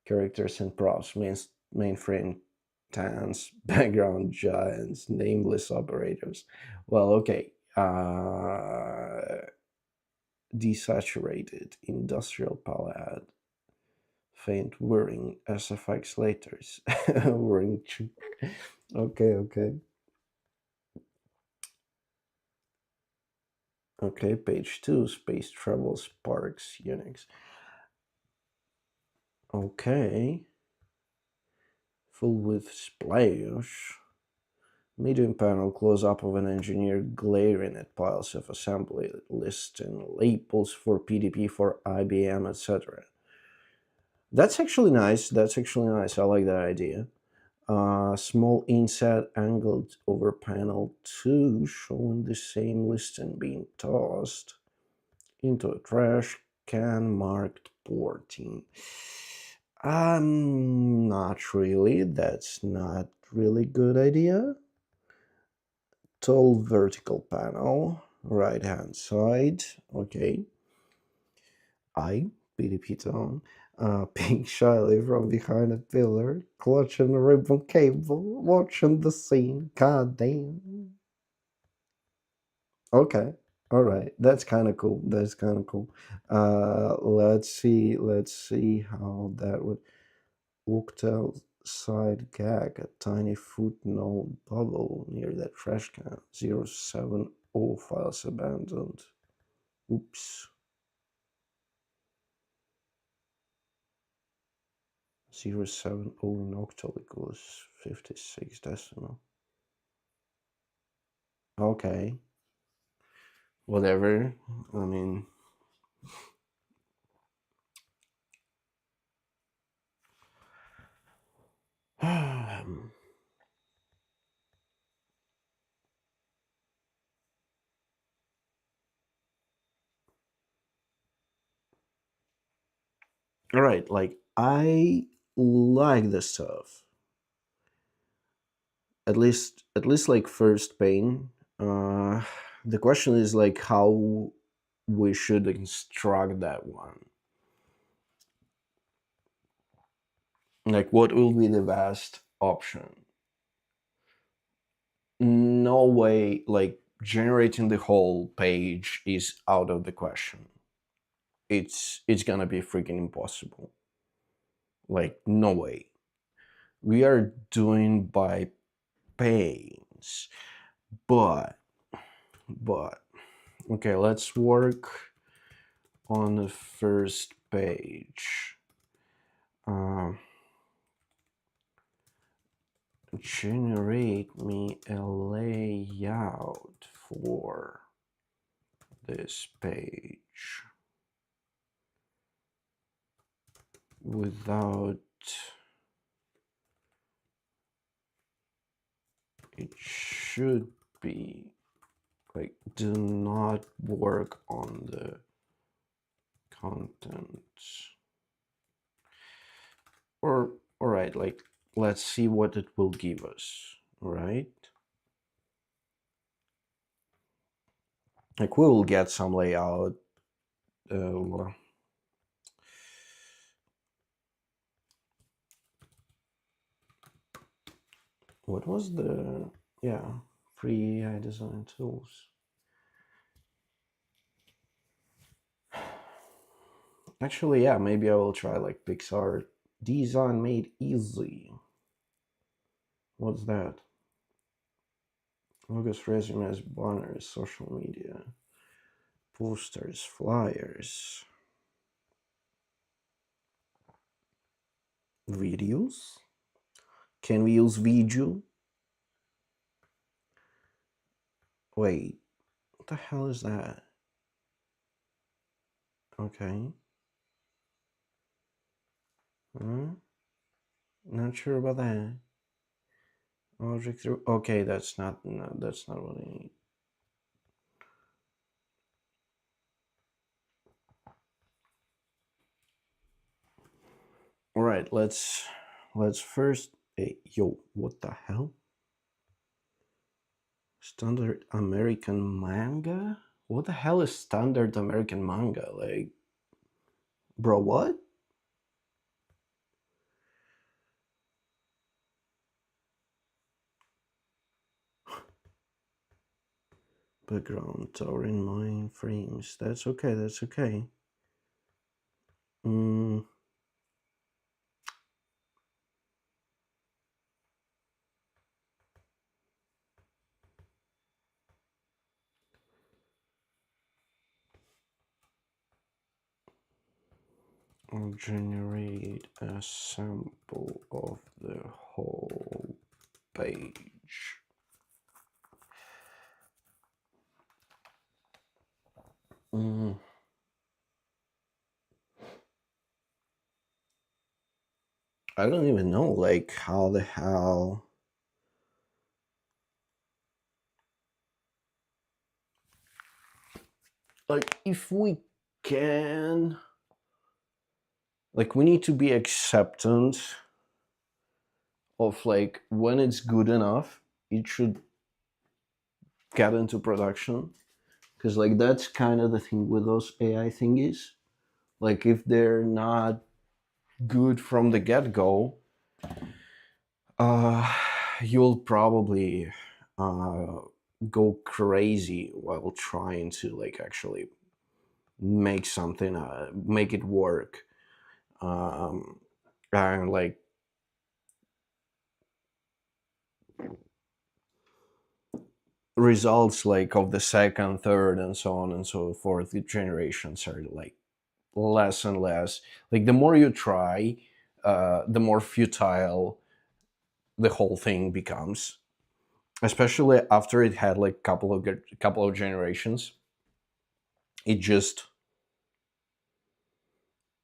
characters and props, mainframe tans, background giants, nameless operators. Well, okay. Desaturated industrial palette, faint whirring SFX letters. Whirring. Okay, okay. Okay, page 2, Space Travel Sparks Unix. Okay. Full width splash. Medium panel close-up of an engineer glaring at piles of assembly lists and labels for PDP, for IBM, etc. That's actually nice. That's actually nice. I like that idea. Small inset angled over panel 2 showing the same listing being tossed into a trash can marked porting. Not really. That's not really good idea. Tall vertical panel, right hand side. Okay. I, PDP tone. Pink shyly from behind a pillar, clutching a ribbon cable, watching the scene. God damn. Okay. All right. That's kind of cool. That's kind of cool. Let's see. Let's see how that would. Octal side gag, a tiny footnote bubble near the trash can. 070 files abandoned. Oops. 070 in octal equals 56 decimal. Okay. Whatever. I mean, all right. Like, I like this stuff. At least like first pain. Uh, the question is like how we should instruct that one. Like, what will be the best option? No way, like, generating the whole page is out of the question. It's gonna be freaking impossible. Like, no way. we are doing by panes, but but okay, let's work on the first page. um, Generate me a layout for this page without, it should be like, do not work on the content. Or all right, like, let's see what it will give us. All right, like we will get some layout. uh, what was the, yeah, free AI design tools. Actually, yeah, maybe I will try like Pixar design made easy. What's that? August resumes, banners, social media, posters, flyers, videos. Can we use video? Wait, what the hell is that? Okay. Huh? Not sure about that. Object through. Okay, that's not. No, that's not what I need. All right, let's first. Hey, yo, what the hell? Standard American manga? What the hell is standard American manga? Like, bro, what? Background, towering mind frames. That's okay. That's okay. Mm, I'll generate a sample of the whole page. Mm, I don't even know, like, how the hell. Like, if we can. Like, we need to be acceptant of, like, when it's good enough, it should get into production. Because, like, that's kind of the thing with those AI thingies. Like, if they're not good from the get go, uh, you'll probably uh, go crazy while trying to, like, actually make something, make it work. And, like, results, like, of the second, third, and so on and so forth, the generations are, like, less and less. Like, the more you try, the more futile the whole thing becomes, especially after it had like couple of generations. It just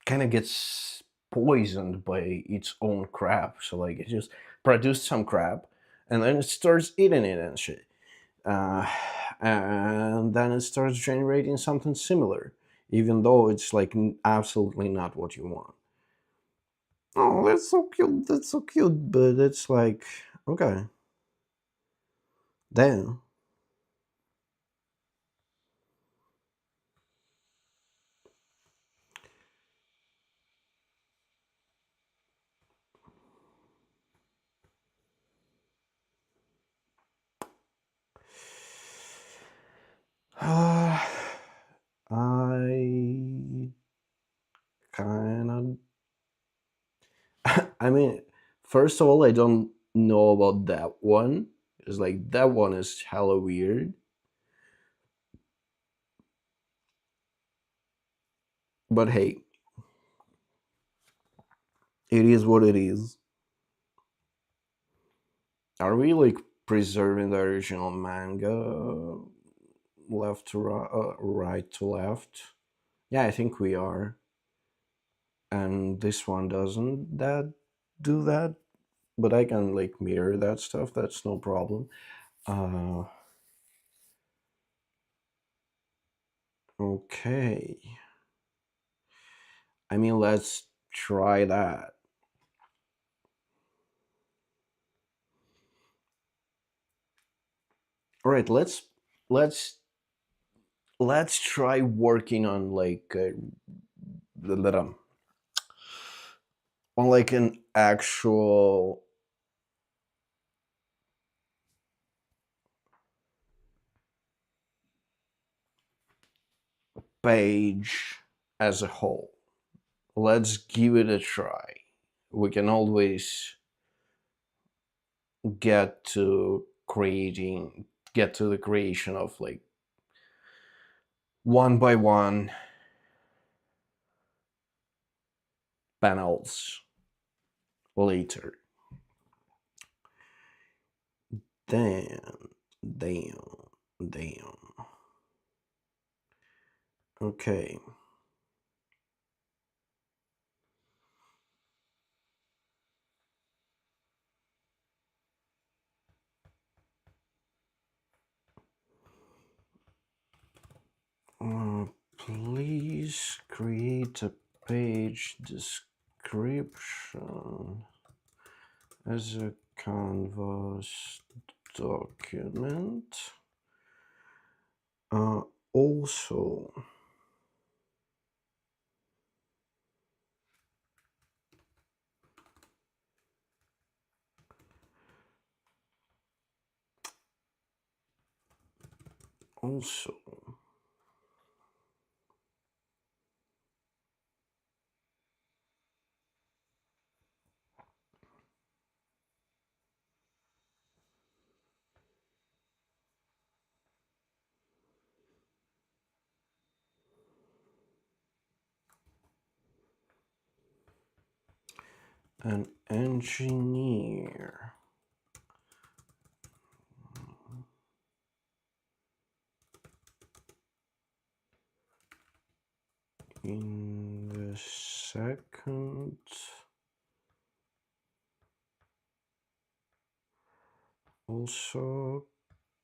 kind of gets poisoned by its own crap. So, like, it just produced some crap, and then it starts eating it and shit, uh, and then it starts generating something similar, even though it's like absolutely not what you want. Oh, that's so cute. That's so cute, but it's like, okay, damn. I kind of, I mean, first of all, I don't know about that one. It's like that one is hella weird. But hey, it is what it is. Are we like preserving the original manga left to right to left? Yeah, I think we are. And this one doesn't that do that, but I can like mirror that stuff. That's no problem. Uh, okay. I mean, let's try that. All right, let's let's try working on like on like an actual page as a whole. Let's give it a try. We can always get to creating get to the creation of like one by one panels later. Damn, damn, damn. Okay. Please create a page description as a canvas document. Also, also, an engineer in the second also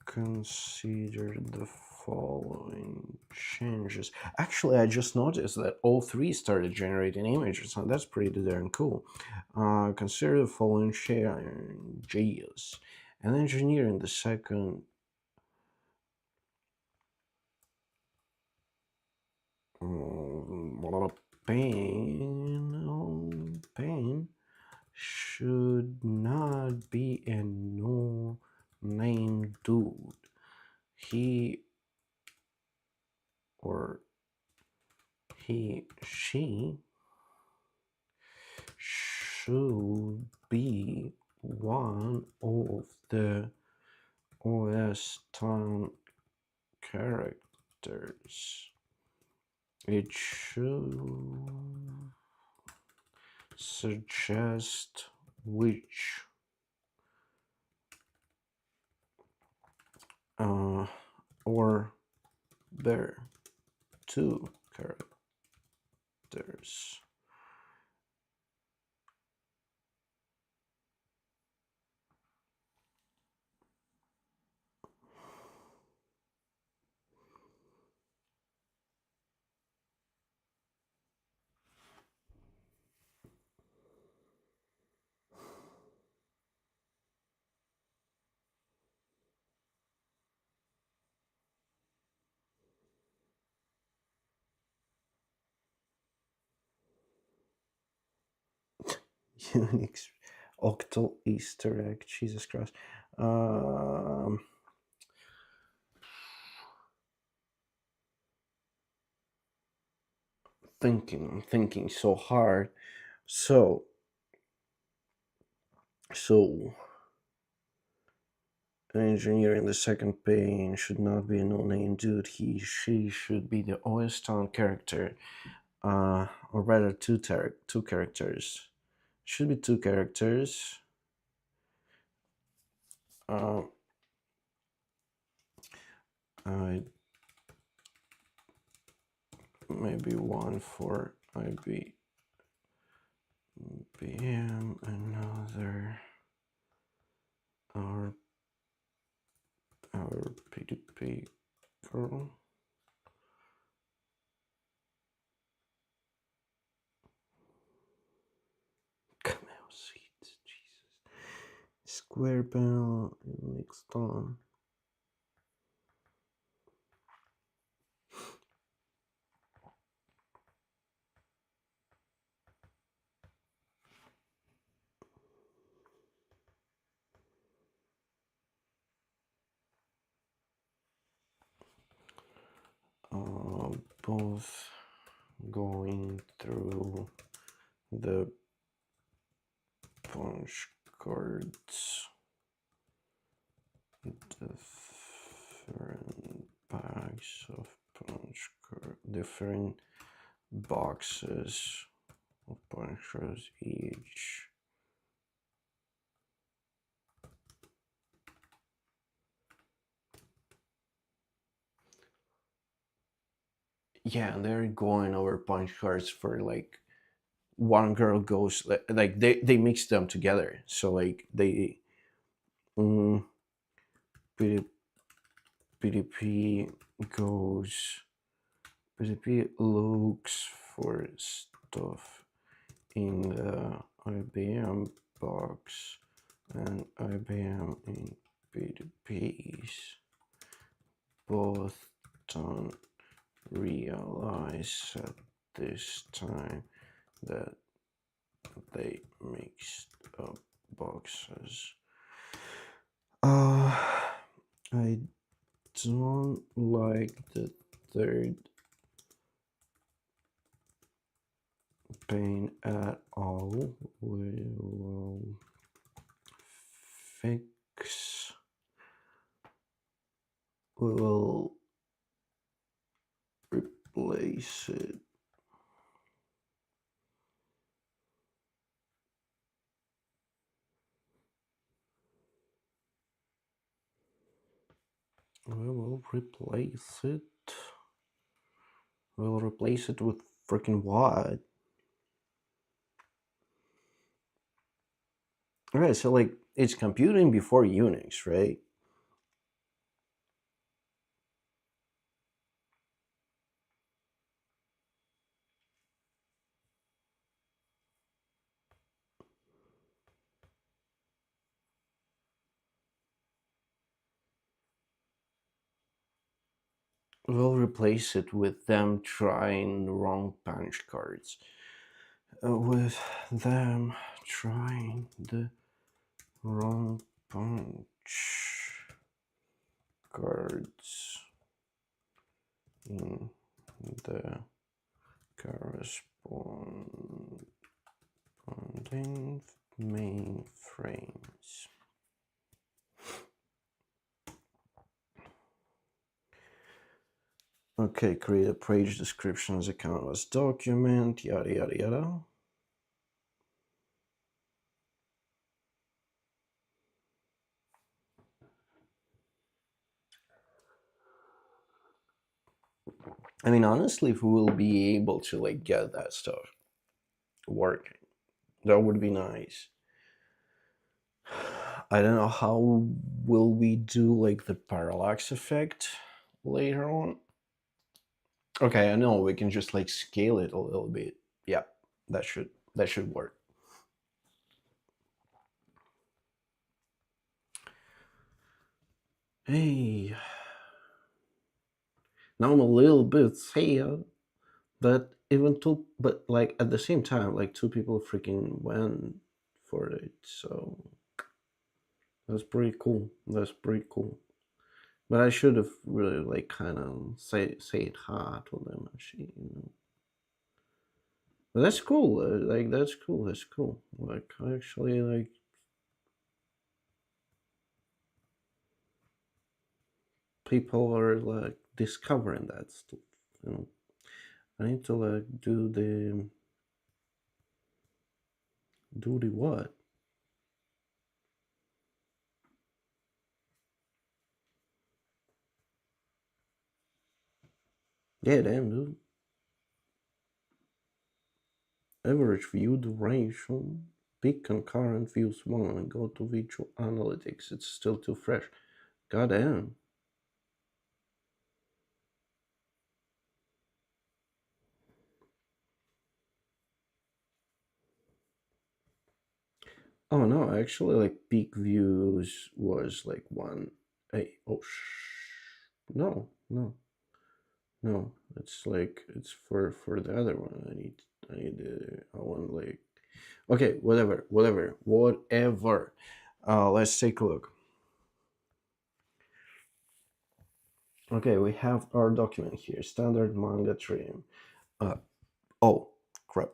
consider the following changes. Actually, I just noticed that all three started generating images, and that's pretty darn cool. Consider the following changes. An engineer in the second pane should not be a no name dude. He or she should be one of the OS town characters. It should suggest which or there two characters. Unix octal Easter egg. Jesus Christ. I'm thinking so hard. So So, an engineer in the second pane should not be a no-name dude. She should be the OS Town character, or rather two characters. Should be two characters. Uh, I maybe one for IBM, another our PDP girl. Camel seats, Jesus. Square bell next on. Both going through the punch cards, different bags of punch card, different boxes of punch cards each. Yeah, they're going over punch cards for like one girl goes like they mix them together. So like they mm, PDP goes PDP looks for stuff in the IBM box and IBM in PDPs. Both don't realize at this time that they mixed up boxes. I don't like the third pane at all. We will fix. We will replace it. We will replace it. We'll replace it with freaking what? Okay, so like it's computing before Unix, right? We'll replace it with them trying the wrong punch cards. With them trying the wrong punch cards in the corresponding mainframes. Okay, create a page description as a canvas document, yada yada yada. I mean, honestly, if we will be able to like get that stuff working, that would be nice. I don't know how will we do like the parallax effect later on. Okay, I know we can just like scale it a little bit. Yeah, that should work. Hey, now I'm a little bit sad that even two, but like at the same time, like two people freaking went for it. So that's pretty cool. That's pretty cool. But I should have really like kind of say it hard to them actually. But that's cool. Like that's cool. That's cool. Like I actually like people are like discovering that stuff. You know, I need to like do the what? Yeah, damn, dude. Average view duration. Pick concurrent views one and go to visual analytics. It's still too fresh. God damn. Oh no, actually, like peak views was like one. Hey, oh no, no, no. It's like it's for the other one. I want like okay, whatever. Let's take a look. Okay, we have our document here. Standard manga trim. Uh, oh crap.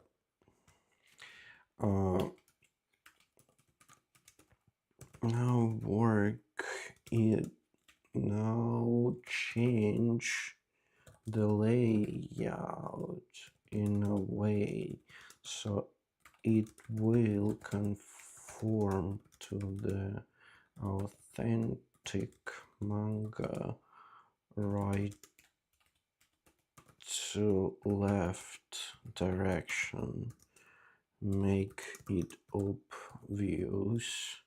Uh, now work it. Now change the layout in a way so it will conform to the authentic manga right to left direction. Make it obvious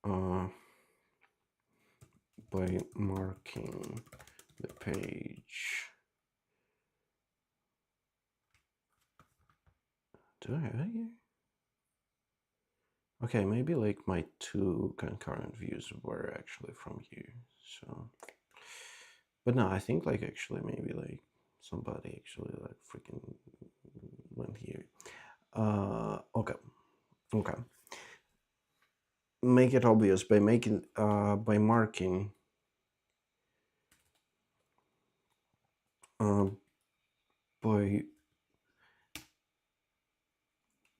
uh, by marking the page. Do I have it here? Okay, maybe like my two concurrent views were actually from here. So, but no, I think like actually maybe like somebody actually like freaking went here. Okay, okay. Make it obvious by making by marking uh,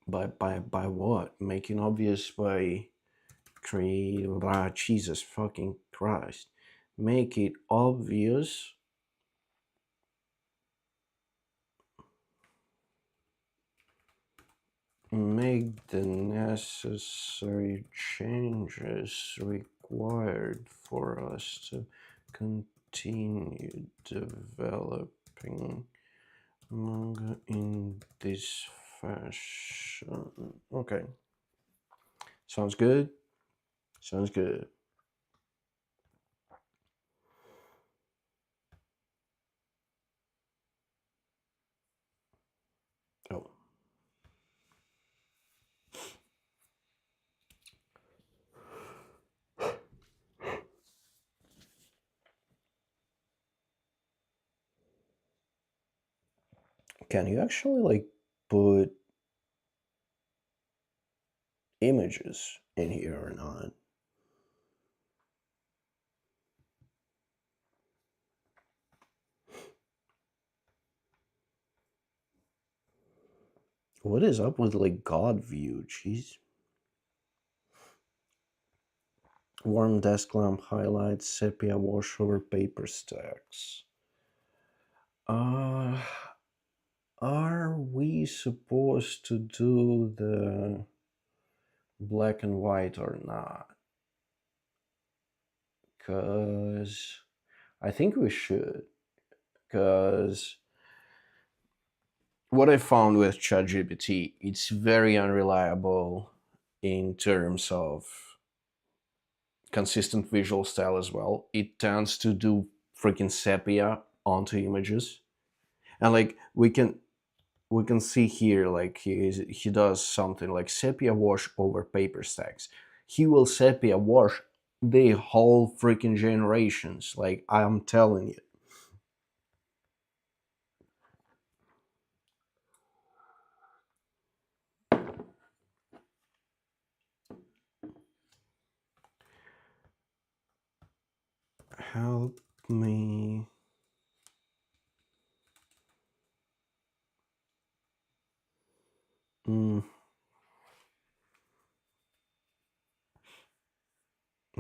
by by what? Making obvious by create Jesus fucking Christ. Make it obvious. Make the necessary changes required for us to continue developing manga in this fashion. Okay. Sounds good. Sounds good. Oh. Can you actually like put images in here or not? What is up with like God view? Jeez. Warm desk lamp highlights, sepia wash over paper stacks. Uh, are we supposed to do the black and white or not? Because I think we should. Because what I found with ChatGPT, it's very unreliable in terms of consistent visual style as well. It tends to do freaking sepia onto images, and like we can see here like he does something like sepia wash over paper stacks. He will sepia wash the whole freaking generations. Like I'm telling you. Help me. Mm.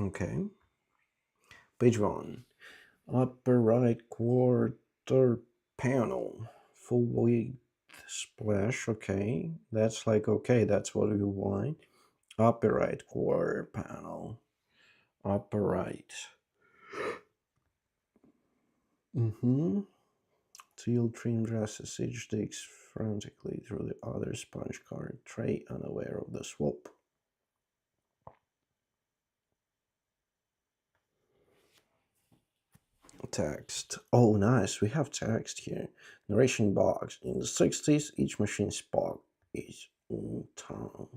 Okay. Page 1. Upper right quarter panel. Full width splash. Okay. That's like, okay, that's what we want. Upper right quarter panel. Upper right. Mm-hmm. Teal trim dresses each digs frantically through the other sponge card tray, unaware of the swap. Text. Oh, nice. We have text here. Narration box. In the 60s, each machine Spock is in town.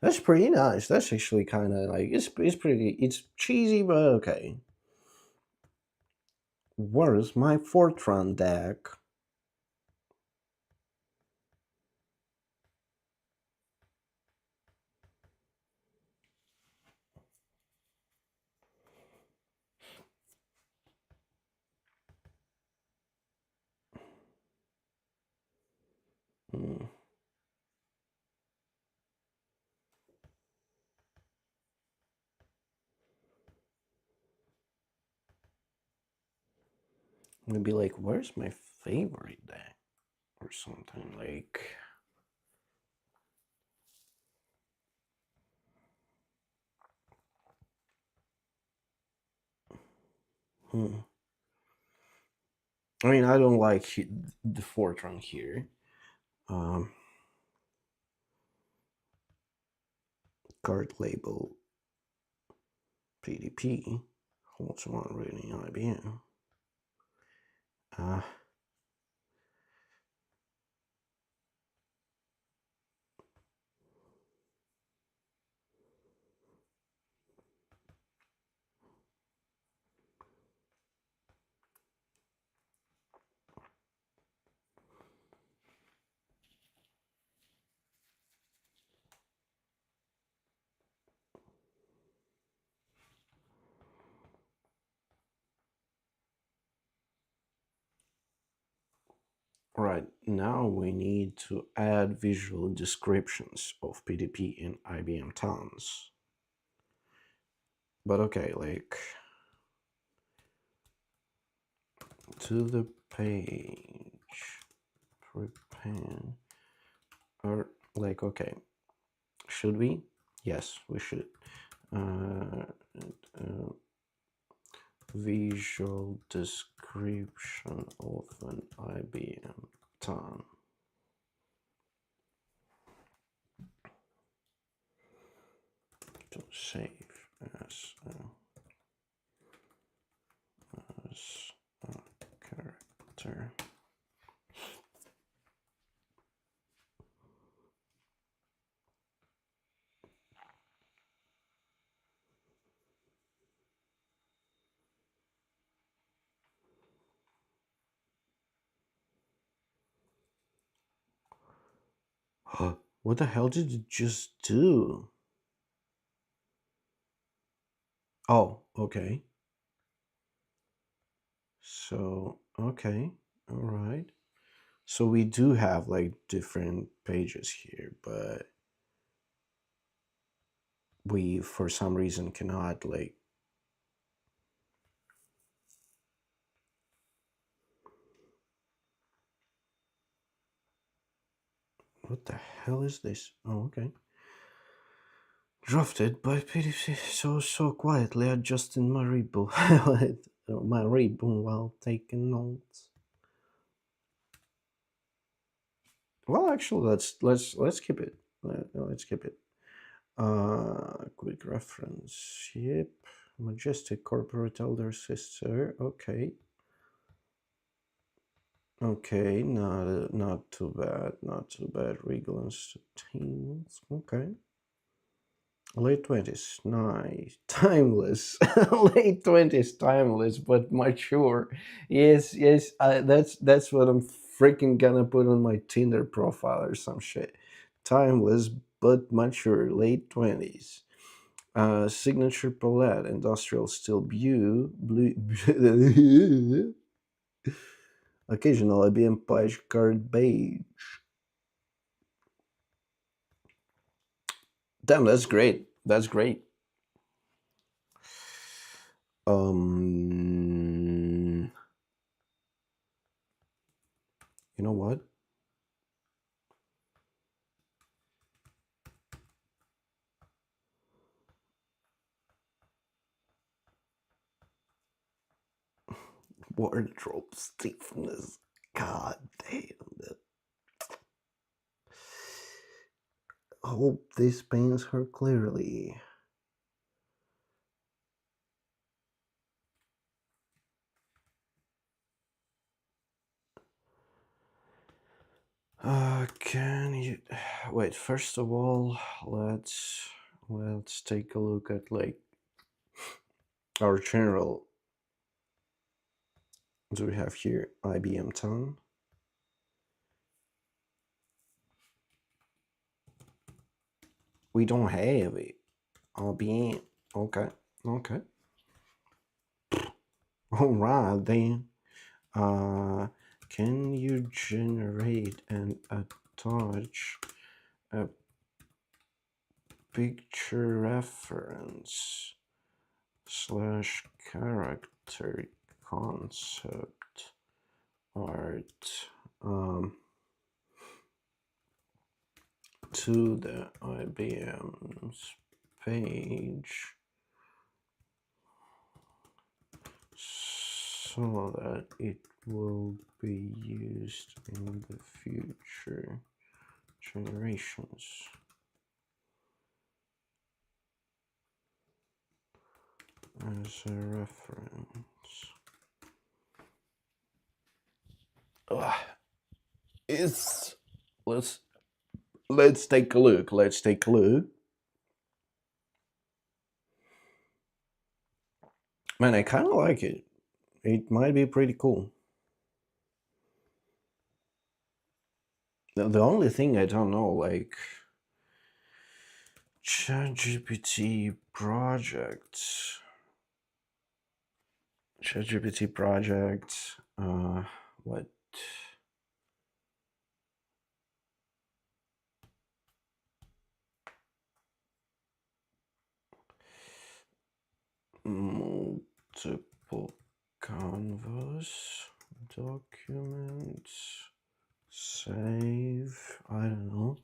That's pretty nice. That's actually kind of like, it's pretty, it's cheesy, but okay. Where's my Fortran deck? Hmm. Maybe like, where's my favorite deck? Or something like. Hmm. I mean, I don't like the Fortran here. Um, Card label PDP holds one reading IBM. Uh, right, now we need to add visual descriptions of PDP in IBM towns. But okay, like to the page, prepare, or like, okay, should we? Yes, we should. Uh, uh, Visual description of an IBM town. To save as a character. What the hell did you just do? Oh, okay. So, okay, all right. So we do have like different pages here, but we for some reason cannot like. What the hell is this? Oh, okay. Drafted by PDC so quietly adjusting my ribbon my ribbon while taking notes. Well, actually, let's keep it. Let's keep it. Quick reference. Yep. Majestic corporate elder sister. Okay. Okay. Not too bad. Not too bad. Regal and okay. Late 20s, nice. Timeless. Late 20s, timeless, but mature. Yes, yes, that's what I'm freaking gonna put on my Tinder profile or some shit. Timeless but mature, late 20s. Signature palette, industrial steel blue occasional IBM page card beige. Damn, that's great. That's great. Um, you know what? Wardrobe stiffness. God damn it. Hope this pains her clearly. Can you wait? First of all, let's take a look at like our general. Do we have here IBM tone? We don't have it. IBM. Okay. Okay. All right then. Uh, can you generate and attach a picture reference slash character concept art to the IBM's page so that it will be used in the future generations. As a reference. It's let's take a look. Let's take a look. Man, I kind of like it. It might be pretty cool. The only thing I don't know, like ChatGPT projects. ChatGPT project. What? Multiple canvas documents. Save. I don't know.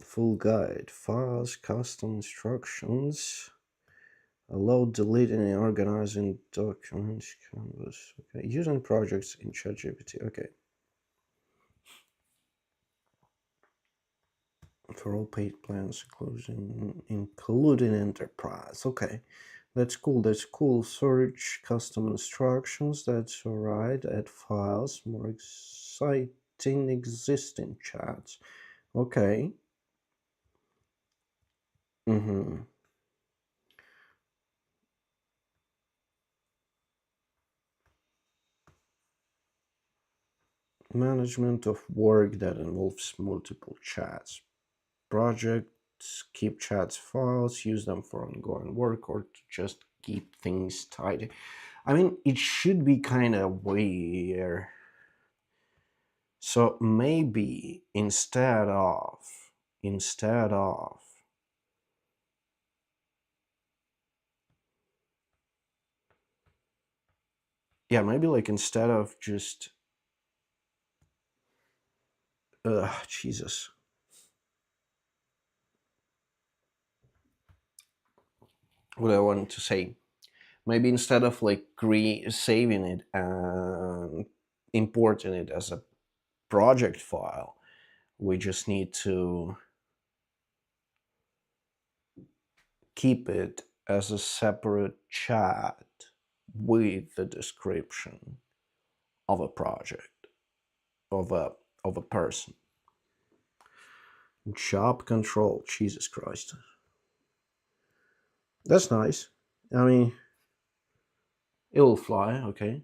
Full guide. Files. Custom instructions. Allow deleting and organizing documents. Canvas. Okay. Using projects in ChatGPT. Okay. For all paid plans, including enterprise. Okay, that's cool. That's cool. Search custom instructions. That's all right. Add files. More exciting existing chats. Okay. Mm-hmm. Management of work that involves multiple chats. Projects keep chats files, use them for ongoing work or to just keep things tidy. I mean, it should be kind of weird. So maybe instead of yeah, maybe like instead of just Jesus. What I wanted to say. Maybe instead of like saving it and importing it as a project file, we just need to keep it as a separate chat with the description of a project of a person. Job control. Jesus Christ. That's nice. I mean, it will fly. Okay.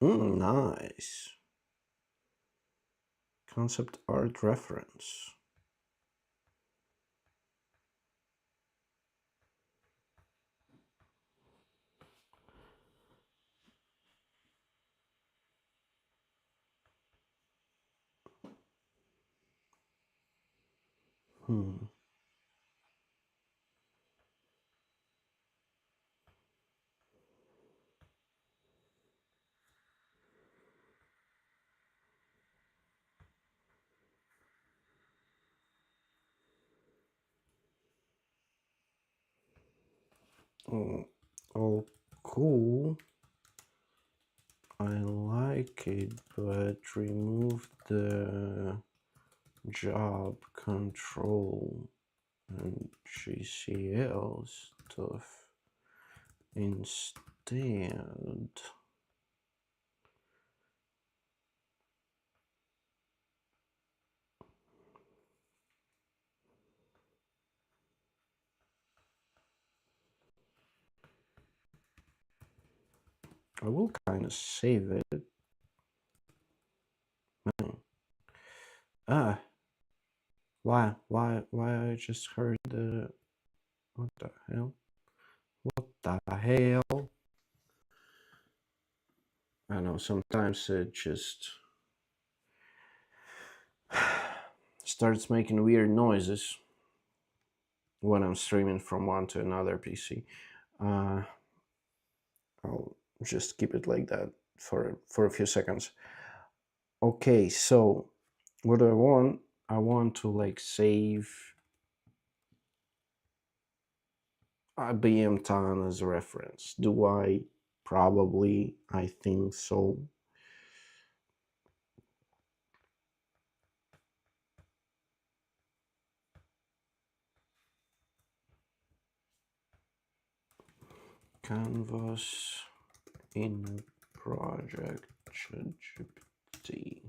Nice. Concept art reference. Hmm. Oh, oh, cool. I like it, but remove the job control and GCL stuff instead. I will kind of save it. Ah, why I just heard the, what the hell? What the hell? I know, sometimes it just starts making weird noises when I'm streaming from one to another PC. Uh, I'll just keep it like that for a few seconds. Okay, so what do I want? I want to like save IBM Tan as a reference. Do I? Probably. I think so. Canvas in project ChatGPT.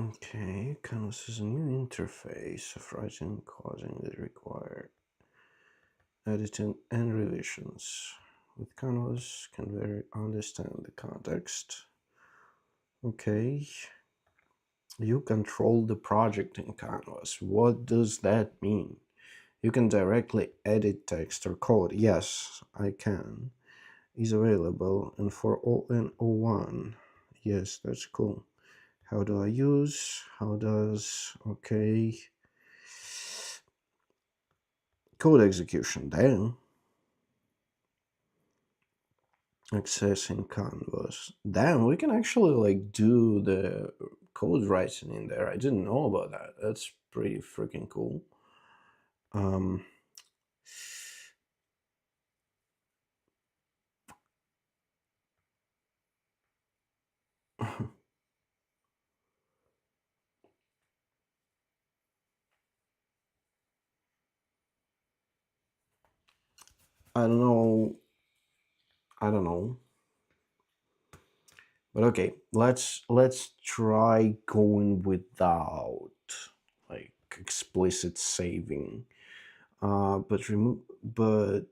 Okay, Canvas is a new interface of writing causing that require editing and revisions. With Canvas, can very understand the context. Okay, you control the project in Canvas. What does that mean? You can directly edit text or code. Yes, I can. Is available and for all-in-01. Yes, that's cool. How do I use? How does, okay. Code execution, then. Accessing Canvas. Damn, we can actually like do the code writing in there. I didn't know about that. That's pretty freaking cool. Um, I don't know. I don't know. But okay, let's try going without like explicit saving. But remove. But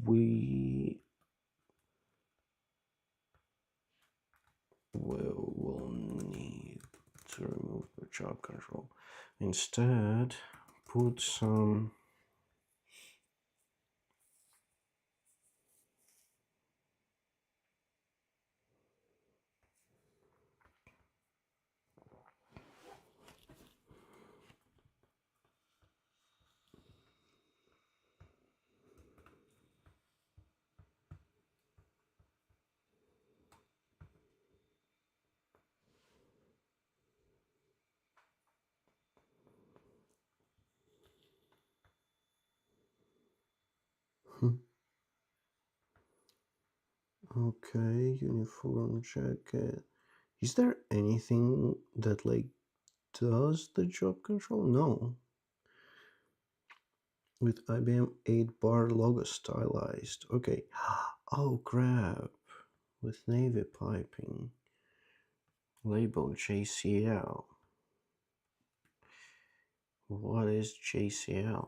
we will need to remove the job control. Instead, put some. Okay, uniform jacket. Is there anything that like does the job control? No. With IBM 8-bar logo stylized. Okay. Oh crap. With navy piping. Label JCL. What is JCL?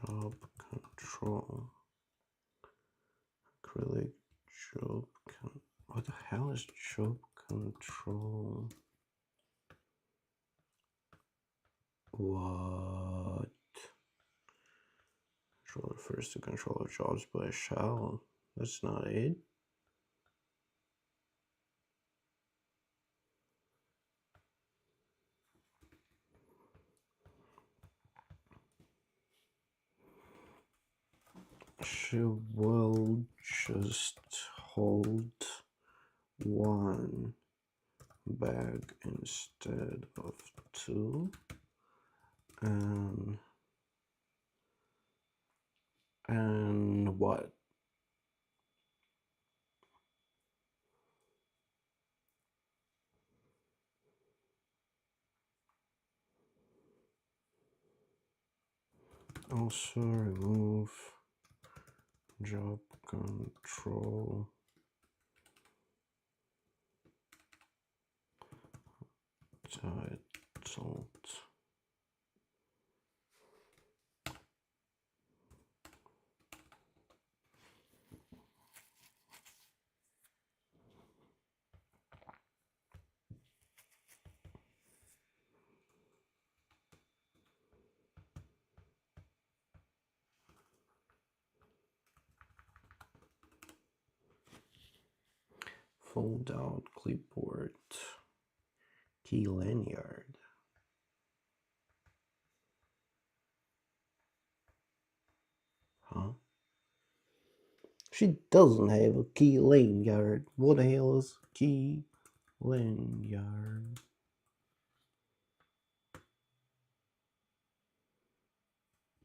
Job control. Acrylic job what the hell is job control? What? Controller refers to controller jobs by a shell. That's not it. She will just hold one bag instead of two, and what? Also remove job control titled. Fold out clipboard key lanyard. Huh? She doesn't have a key lanyard. What the hell is key lanyard?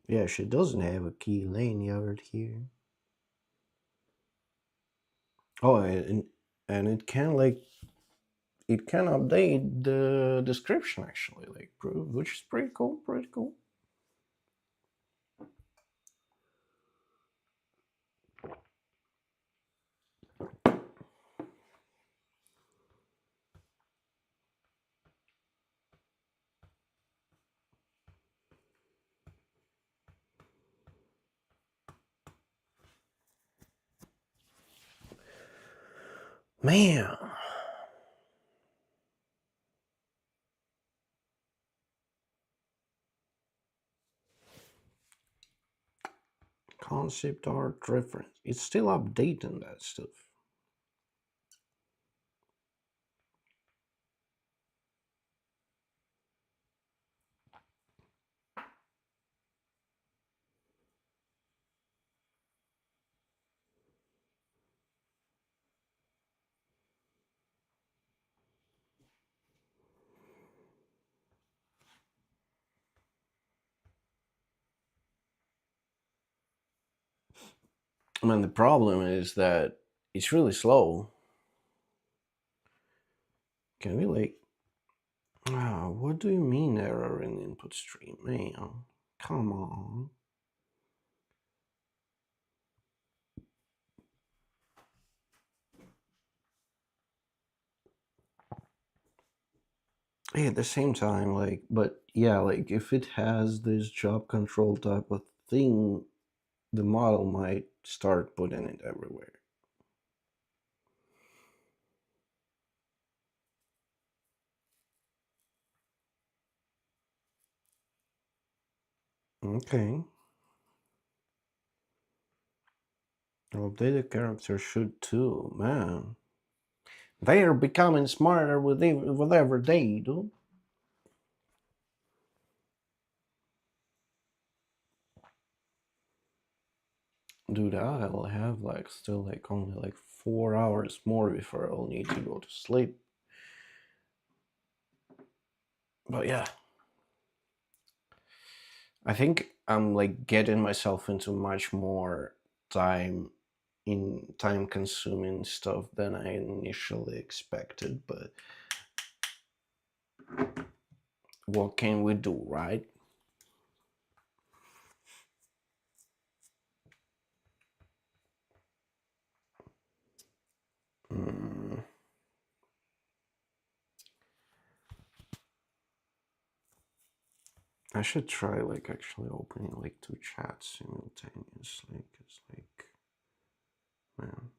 Yeah, she doesn't have a key lanyard here. Oh, and it can it can update the description actually, like, which is pretty cool. Pretty cool. Man. Concept art reference. It's still updating that stuff. I mean, the problem is that it's really slow. Can we what do you mean error in input stream, man? Come on. Hey, at the same time, but yeah, if it has this job control type of thing, the model might start putting it everywhere. Okay. Updated characters should too, man. They are becoming smarter with every day, dude. Dude, I'll have still only 4 hours more before I'll need to go to sleep. But yeah, I think I'm getting myself into much more time time consuming stuff than I initially expected. But what can we do, right? Mm. I should try actually opening two chats simultaneously, because man.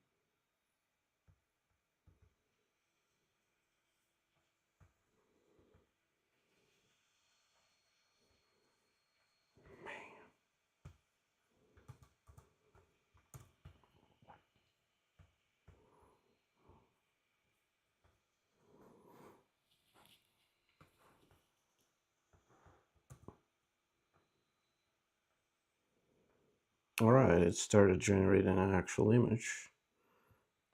All right, it started generating an actual image,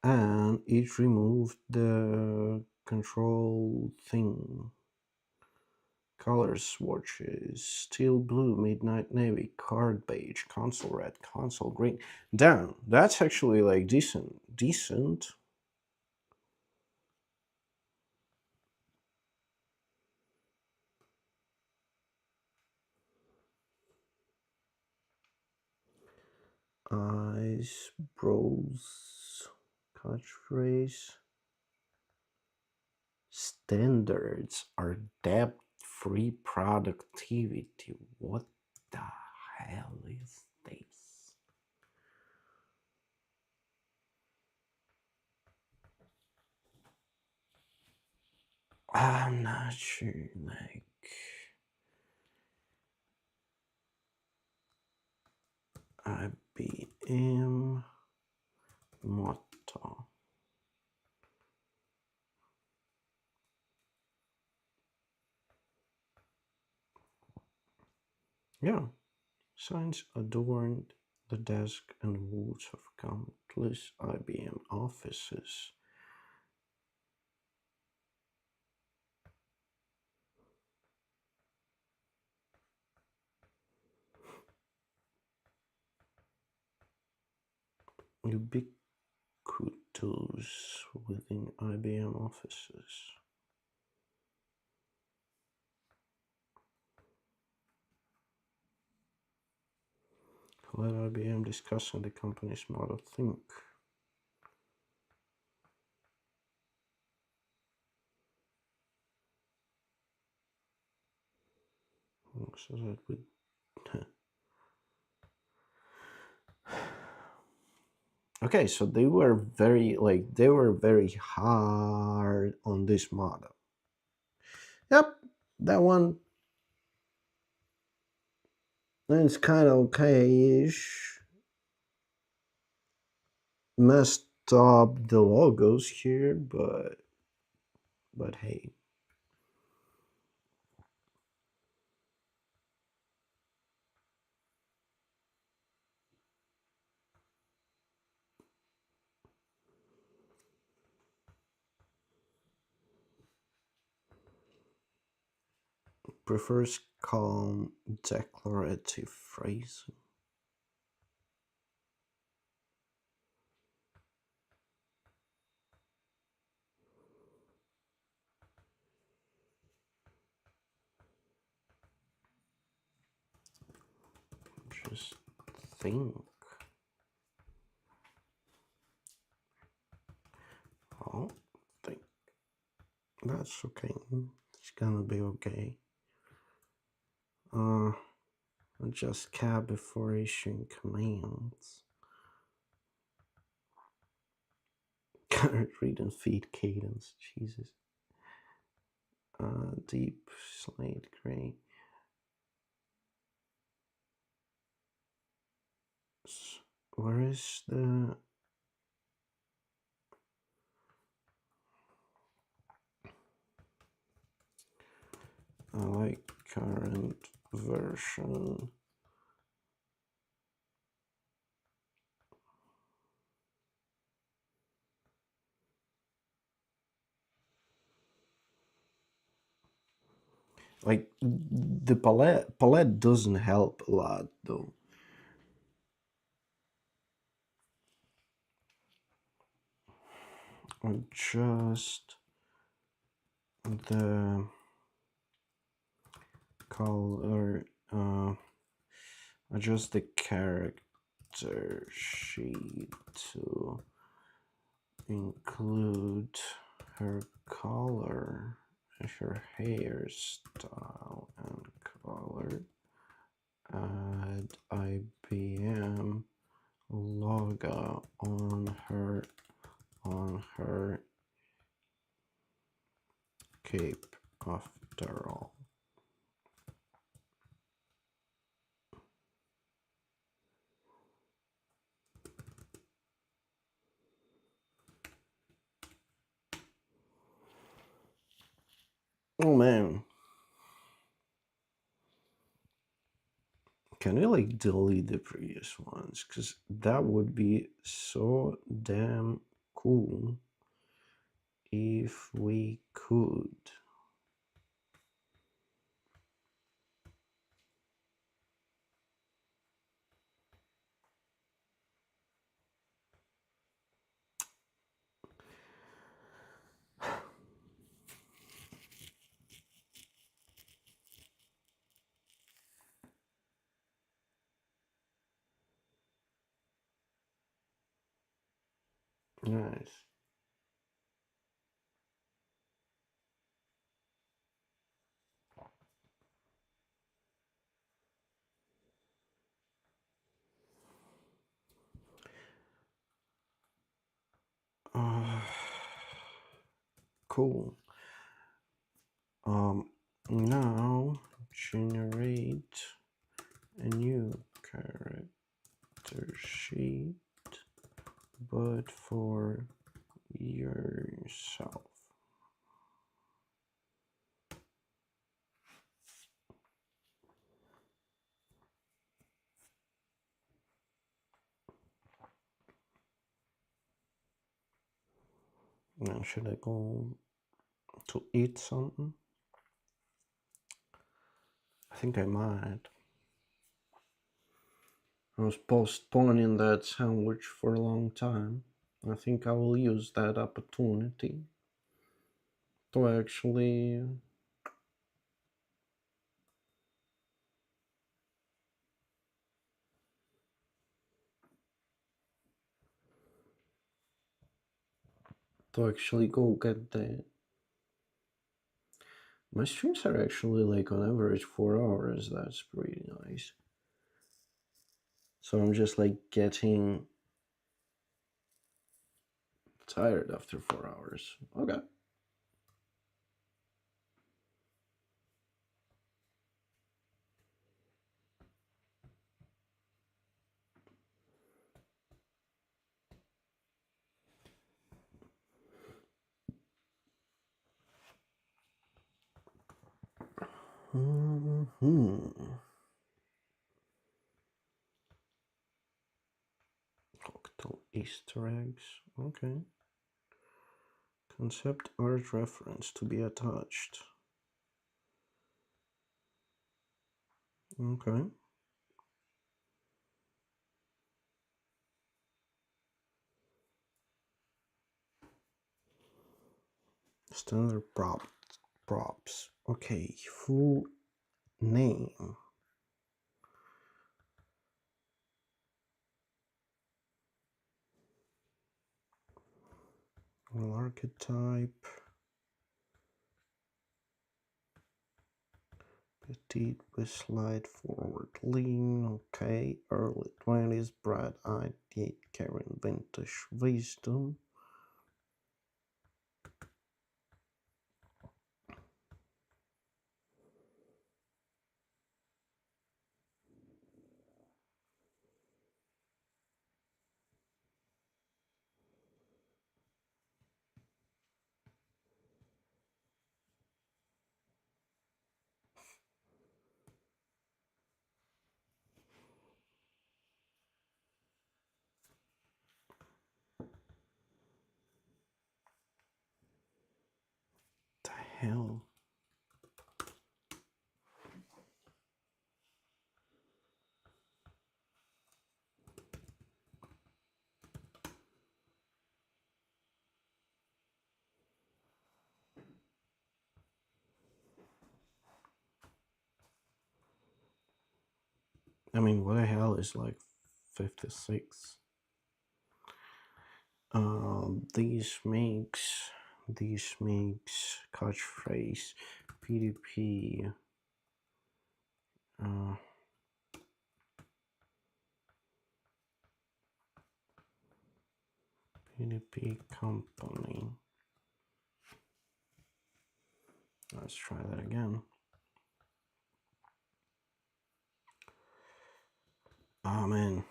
and it removed the control thing. Color swatches: steel blue, midnight navy, card beige, console red, console green. Damn, that's actually like decent. Eyes, brows, catchphrase. Standards are debt-free productivity. What the hell is this? I'm not sure, like, IBM motto. Yeah, signs adorned the desk and walls of countless IBM offices. Ubiquitous within IBM offices. Let IBM discussing the company's model think. So that we okay, so they were very hard on this model. Yep, that one is kind of okay-ish. Messed up the logos here, but hey. Prefers calm declarative phrasing. Just think. Oh, think. That's okay. It's gonna be okay. Adjust cab before issuing commands. Current read and feed cadence. Jesus. Deep slate gray. Where is the? I like current version. Like the palette doesn't help a lot though. Adjust the color. Adjust the character sheet to include her color, her hairstyle and color. Add IBM logo on her cape after all. Oh man. Can we like delete the previous ones? Because that would be so damn cool if we could. Nice. Uh, cool. Now generate a new character sheet, but for yourself. Now should I go to eat something? I think I might. I was postponing that sandwich for a long time. I think I will use that opportunity to actually go get that. My streams are actually like on average 4 hours. That's pretty nice. So I'm just like getting tired after 4 hours. Okay. Octal Easter eggs. Okay. Concept art reference to be attached. Okay. Standard props. Okay. Full name. Archetype. Petite with slight forward lean. Okay. Early 20s. Bright-eyed. Yet carrying vintage wisdom. The hell? I mean, what the hell is like 56? These makes catchphrase PDP. PDP company. Let's try that again. Oh man.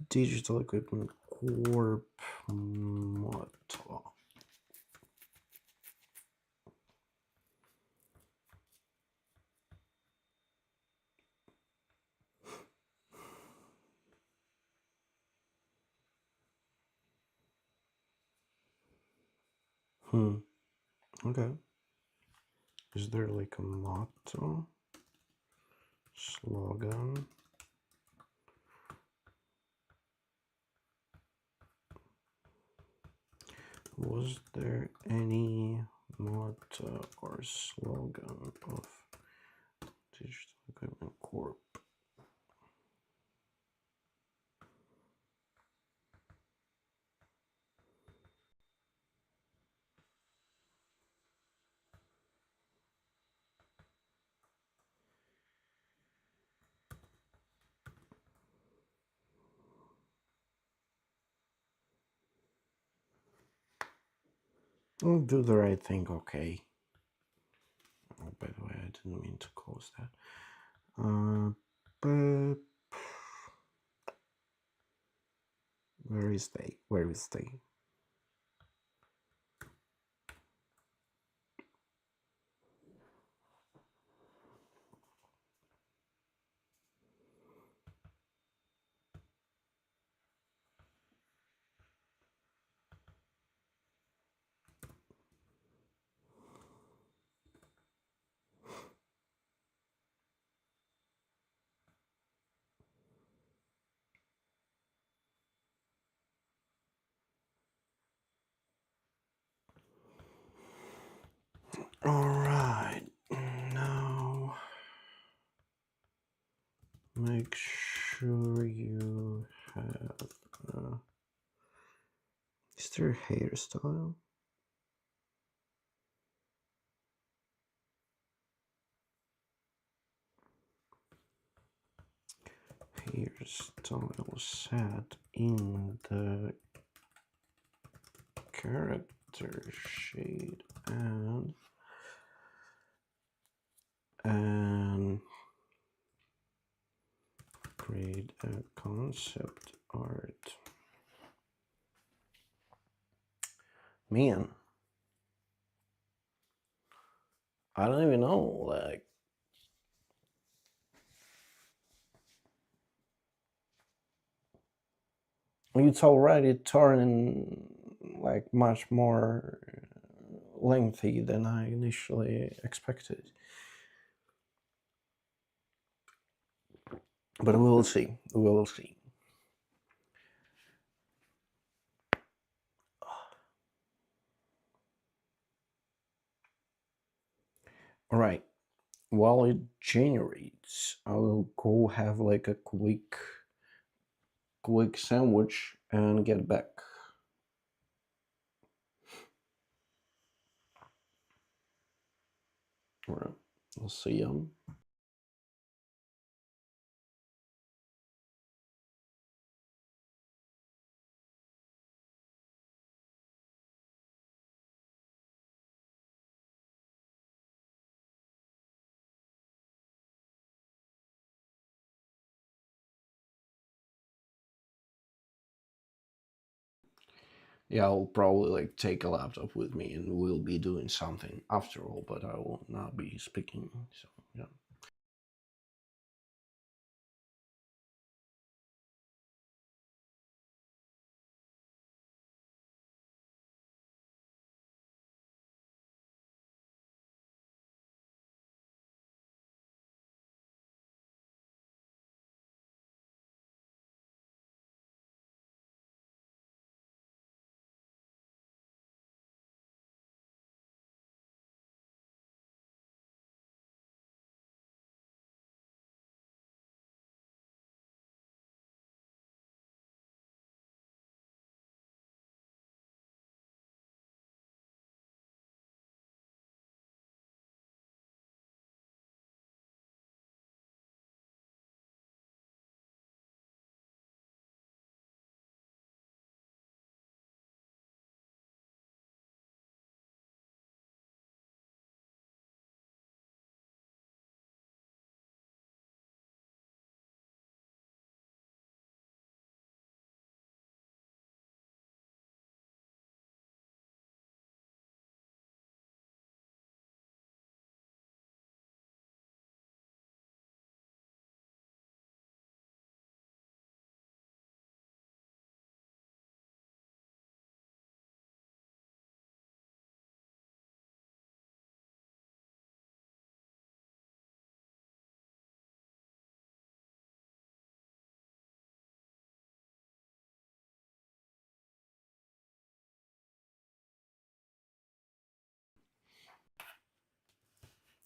Digital Equipment Corp motto. Hmm. Okay. Is there like a motto? Slogan? Was there any motto or slogan of Digital Equipment Corp? Do the right thing, okay. Oh, by the way, I didn't mean to close that. But where is they? Where is they? All right, now make sure you have. Is there a hairstyle? Hairstyle set in the character shade and create a concept art. Man, I don't even know. Like, it's already turning like much more lengthy than I initially expected. But we will see. We will see. All right. While it generates, I will go have like a quick sandwich and get back. All right. I'll see you. Yeah, I'll probably like take a laptop with me and we'll be doing something after all, but I will not be speaking. So yeah.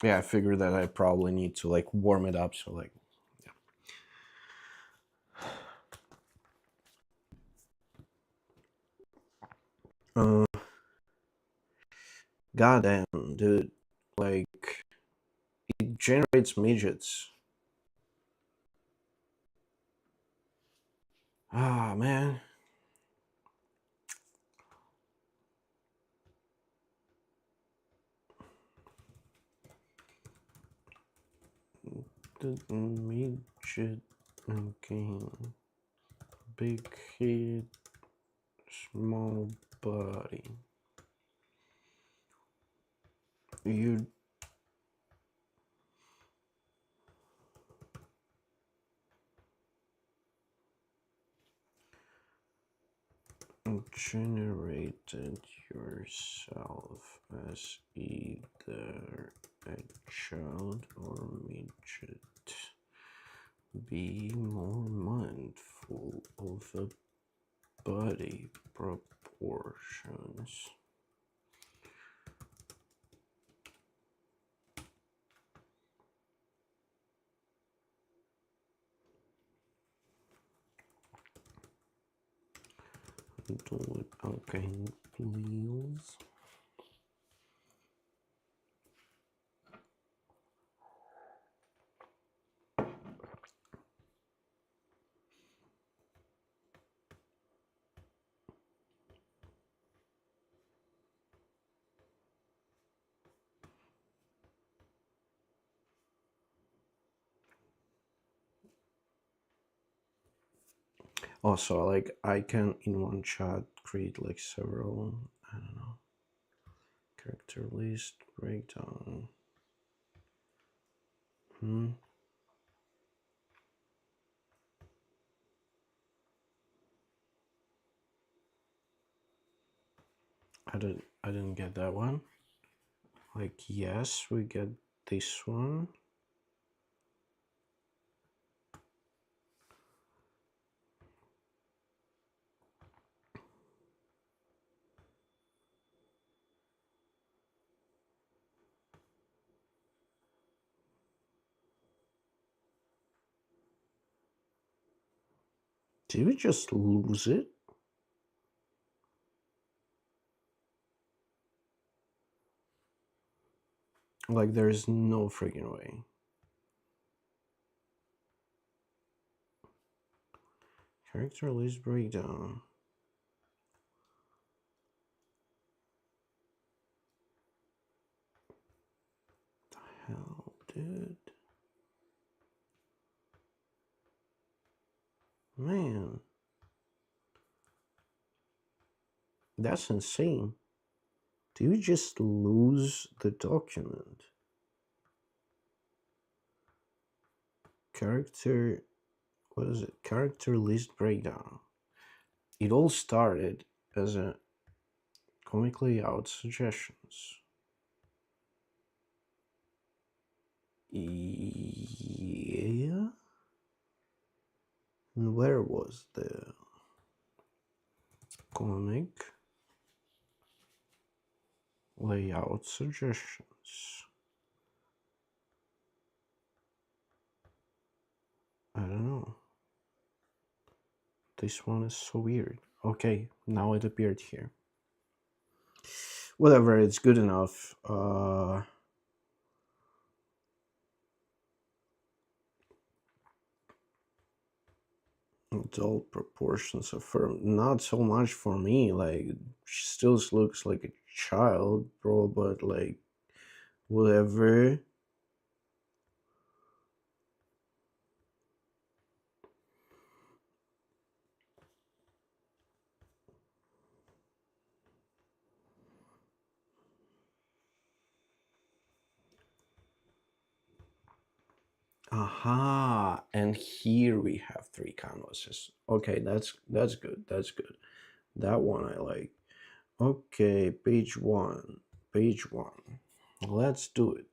Yeah, I figured that I probably need to like warm it up. So like, uh, goddamn, dude, like it generates midgets. Ah, man. The midget. Okay. Big head, small body. You generated yourself as either a child or midget. Be more mindful of the body proportions. Do it again, please. Also, like I can in one shot create like several, I don't know, character list breakdown. Hmm. I didn't get that one. Like yes, we get this one. Did we just lose it? Like there's no freaking way. Character list breakdown. The hell, dude? Man, that's insane. Do you just lose the document? Character, what is it? Character list breakdown. It all started as a comically out suggestions. Yeah? And where was the comic layout suggestions? I don't know. This one is so weird. Okay, now it appeared here. Whatever, it's good enough. Adult proportions of her. Not so much for me. Like, she still looks like a child, bro, but like, whatever. Aha, and here we have three canvases. Okay, that's good. That's good. That one I like. Okay, page one. Page one. Let's do it.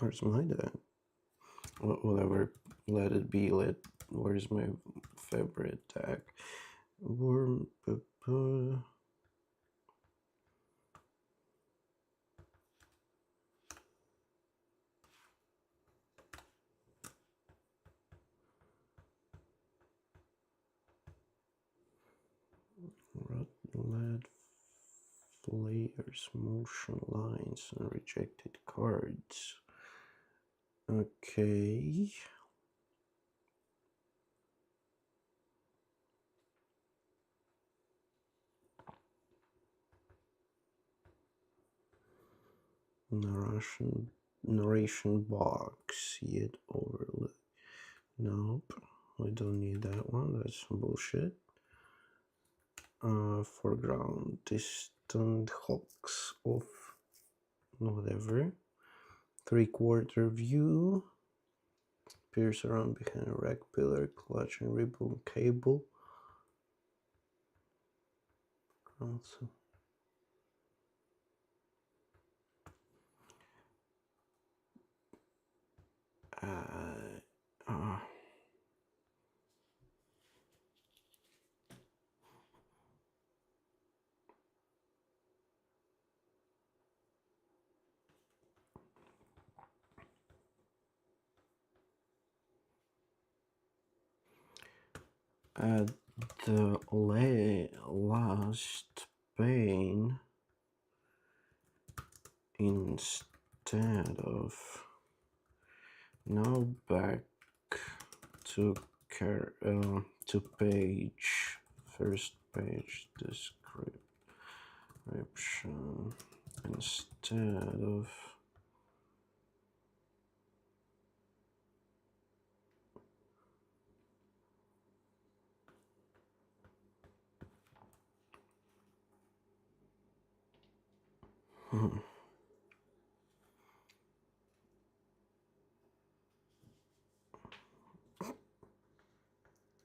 Where's my dad? Whatever. Let it be. Where's my favorite tag? Worm. Led players, motion lines, and rejected cards. Okay. Narration box yet overlay. Nope, I don't need that one. That's some bullshit. Foreground distant hulks of whatever. 3/4 view. Appears around behind a rack pillar, clutch and ribbon cable. Also. At the last pane instead of now back to page first page description instead of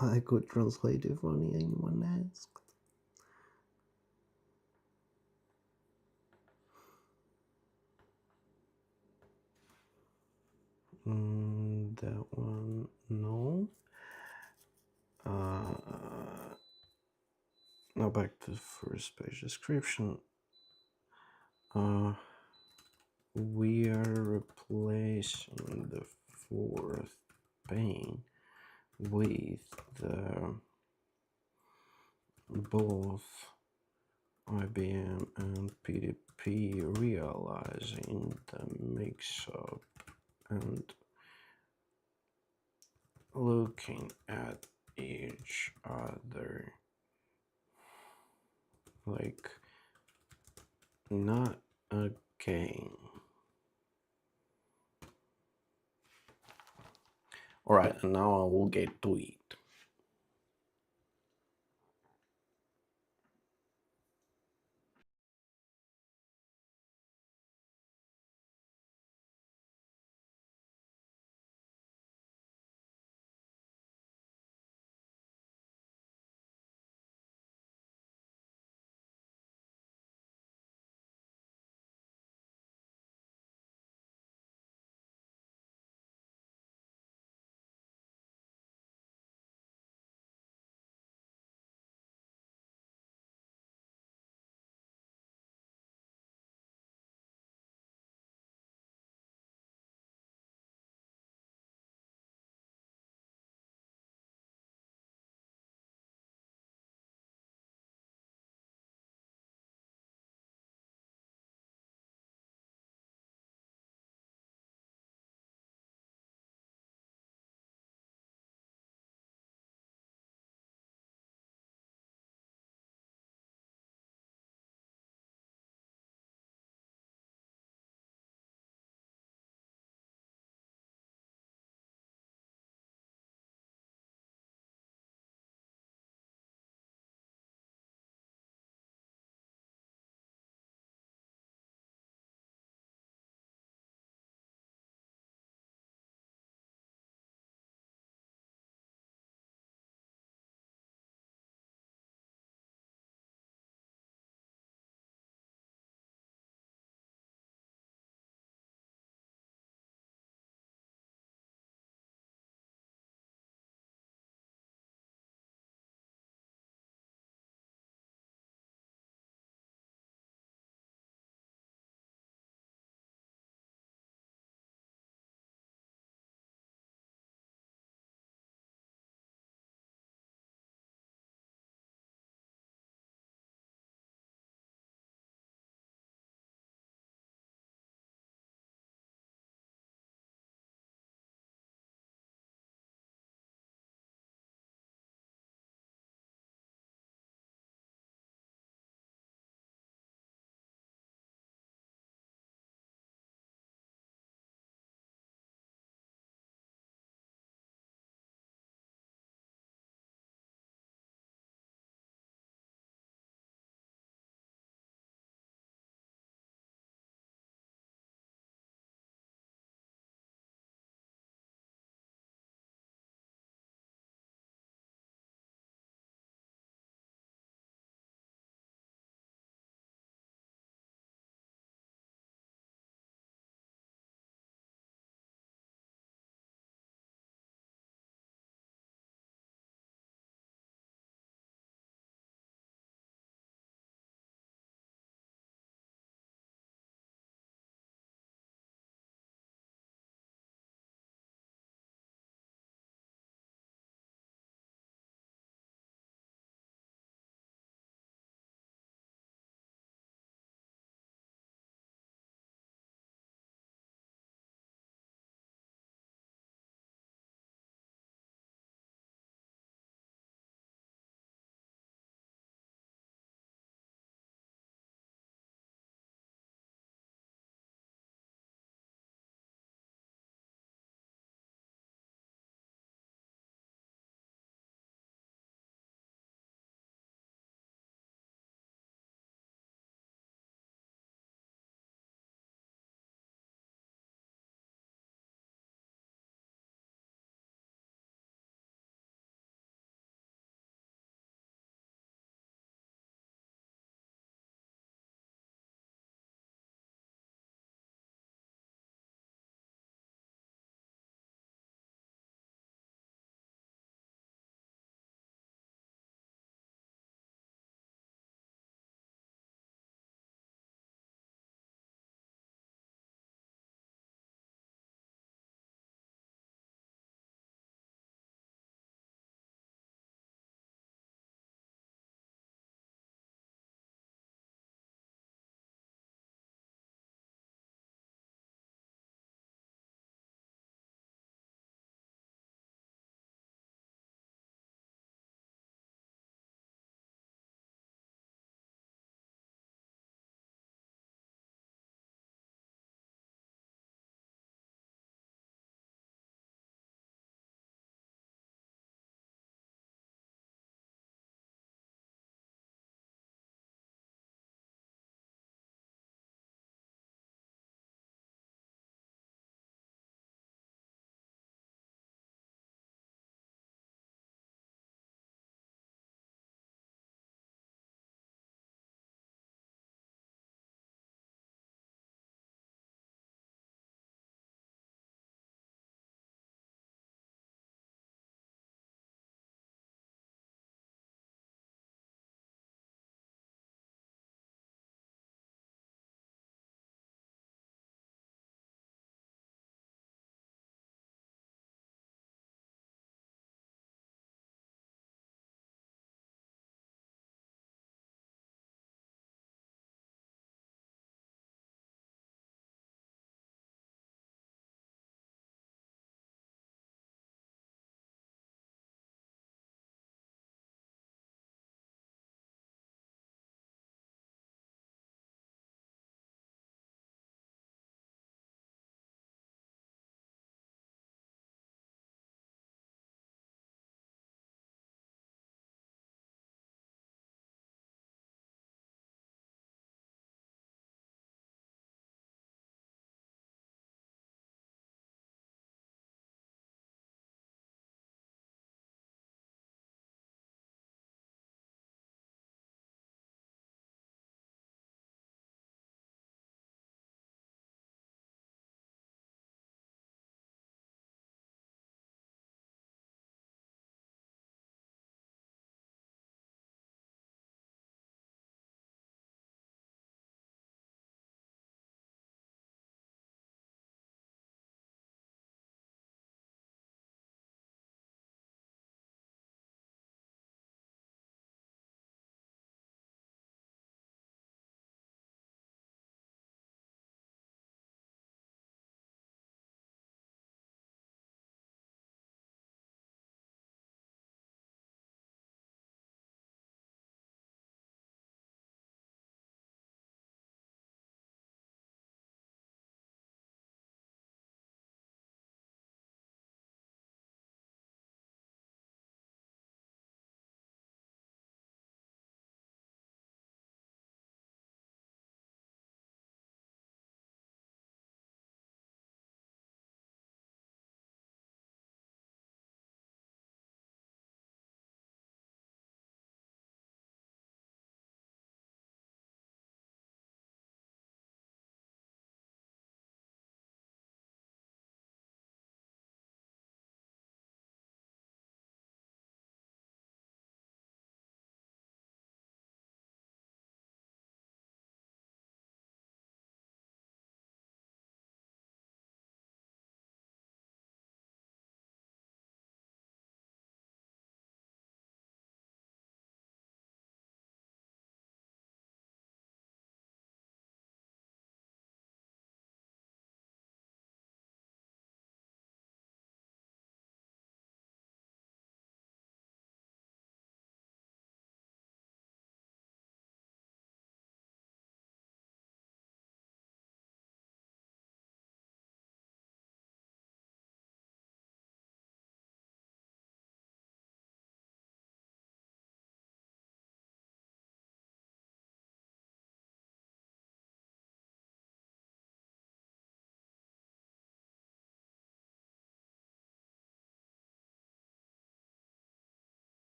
I could translate if only anyone asked. That one, no. Now back to the first page description. We are replacing the fourth pane with the both IBM and PDP realizing the mix-up and looking at each other like not again. Alright, and now I will get to it.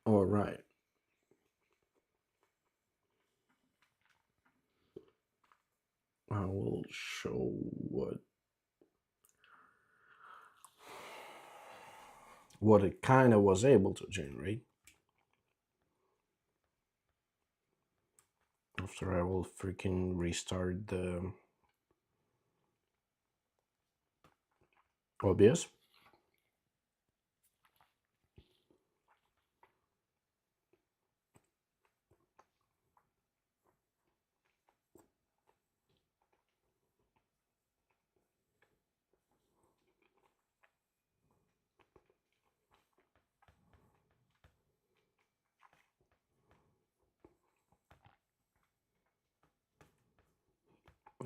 All right. I will show what it kind of was able to generate. After I will freaking restart the OBS.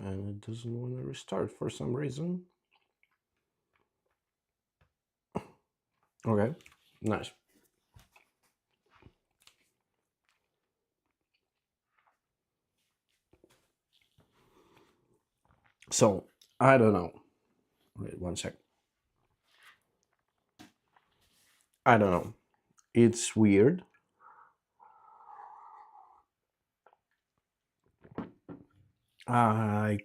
And it doesn't want to restart for some reason. Okay, nice. So, I don't know. Wait one sec. I don't know. It's weird. I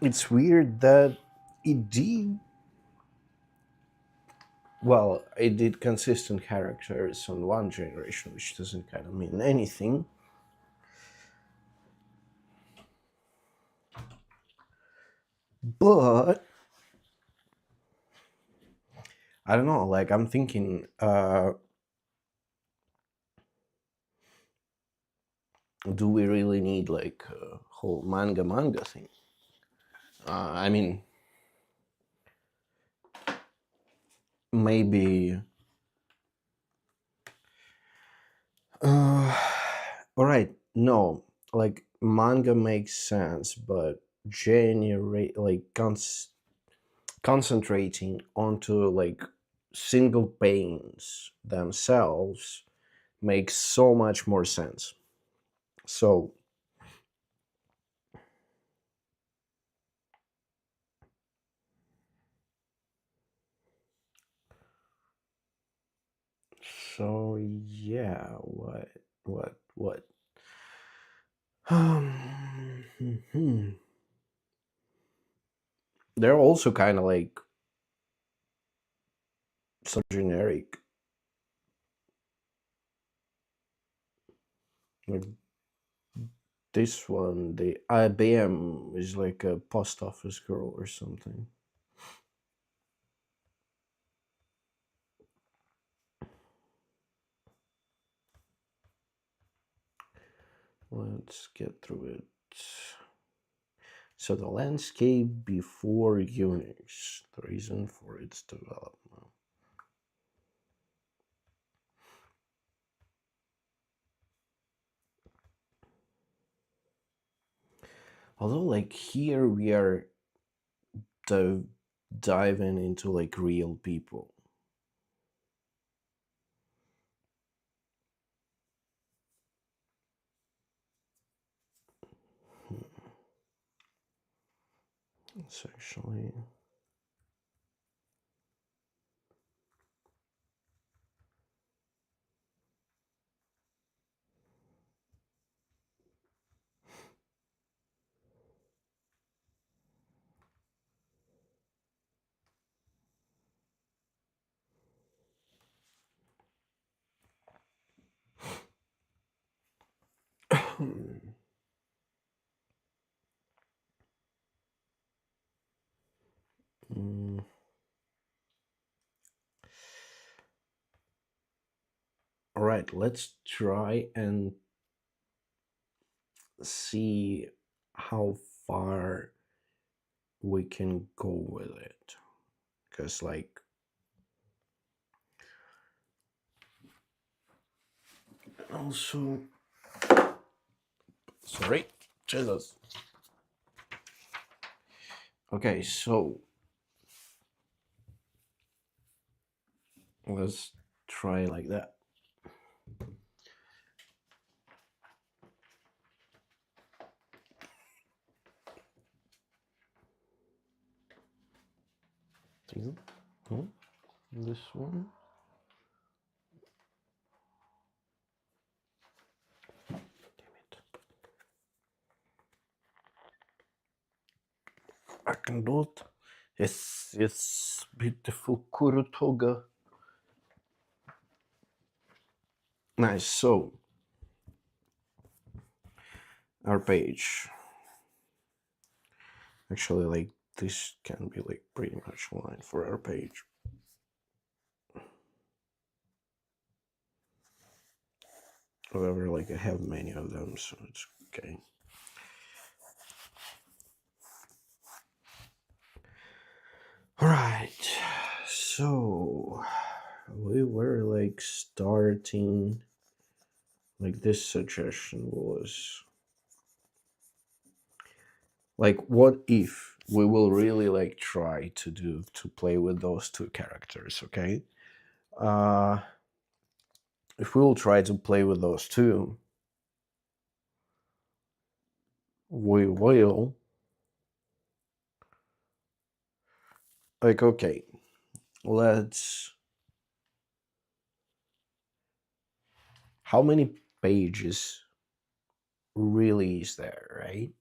it's weird that it did well, it did consistent characters on one generation, which doesn't kind of mean anything. But I don't know, like I'm thinking, do we really need like a whole manga thing? I mean, maybe. Uh, all right, no, like manga makes sense, but generate like concentrating onto like single pains themselves makes so much more sense. So yeah, what hmm. They're also kind of like so generic. Like this one, the IBM is like a post office girl or something. Let's get through it. So the landscape before Unix, the reason for its development. Although, like here we are diving into like real people. It's actually Mm. All right, let's try and see how far we can go with it. Because, like, also, sorry, Jesus. Okay, so let's try like that. here. Hmm? This one. Damn it. I can do it. Yes, beautiful Kurutoga. Nice. So our page. Actually, like this can be like pretty much a line for our page. However, like I have many of them, so it's okay. All right. So we were like starting. Like this suggestion was like, what if we will really like try to play with those two characters? Okay. Uh, if we will try to play with those two, we will like okay. Let's. How many pages really is there, right?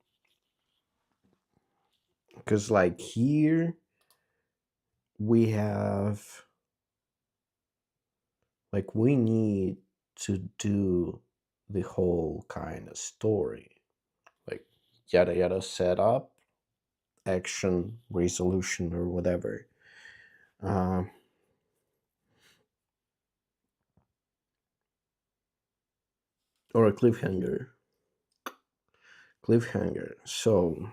Because like here we have like we need to do the whole kind of story, like yada yada setup, action, resolution, or whatever. Um, or a cliffhanger. Cliffhanger. So,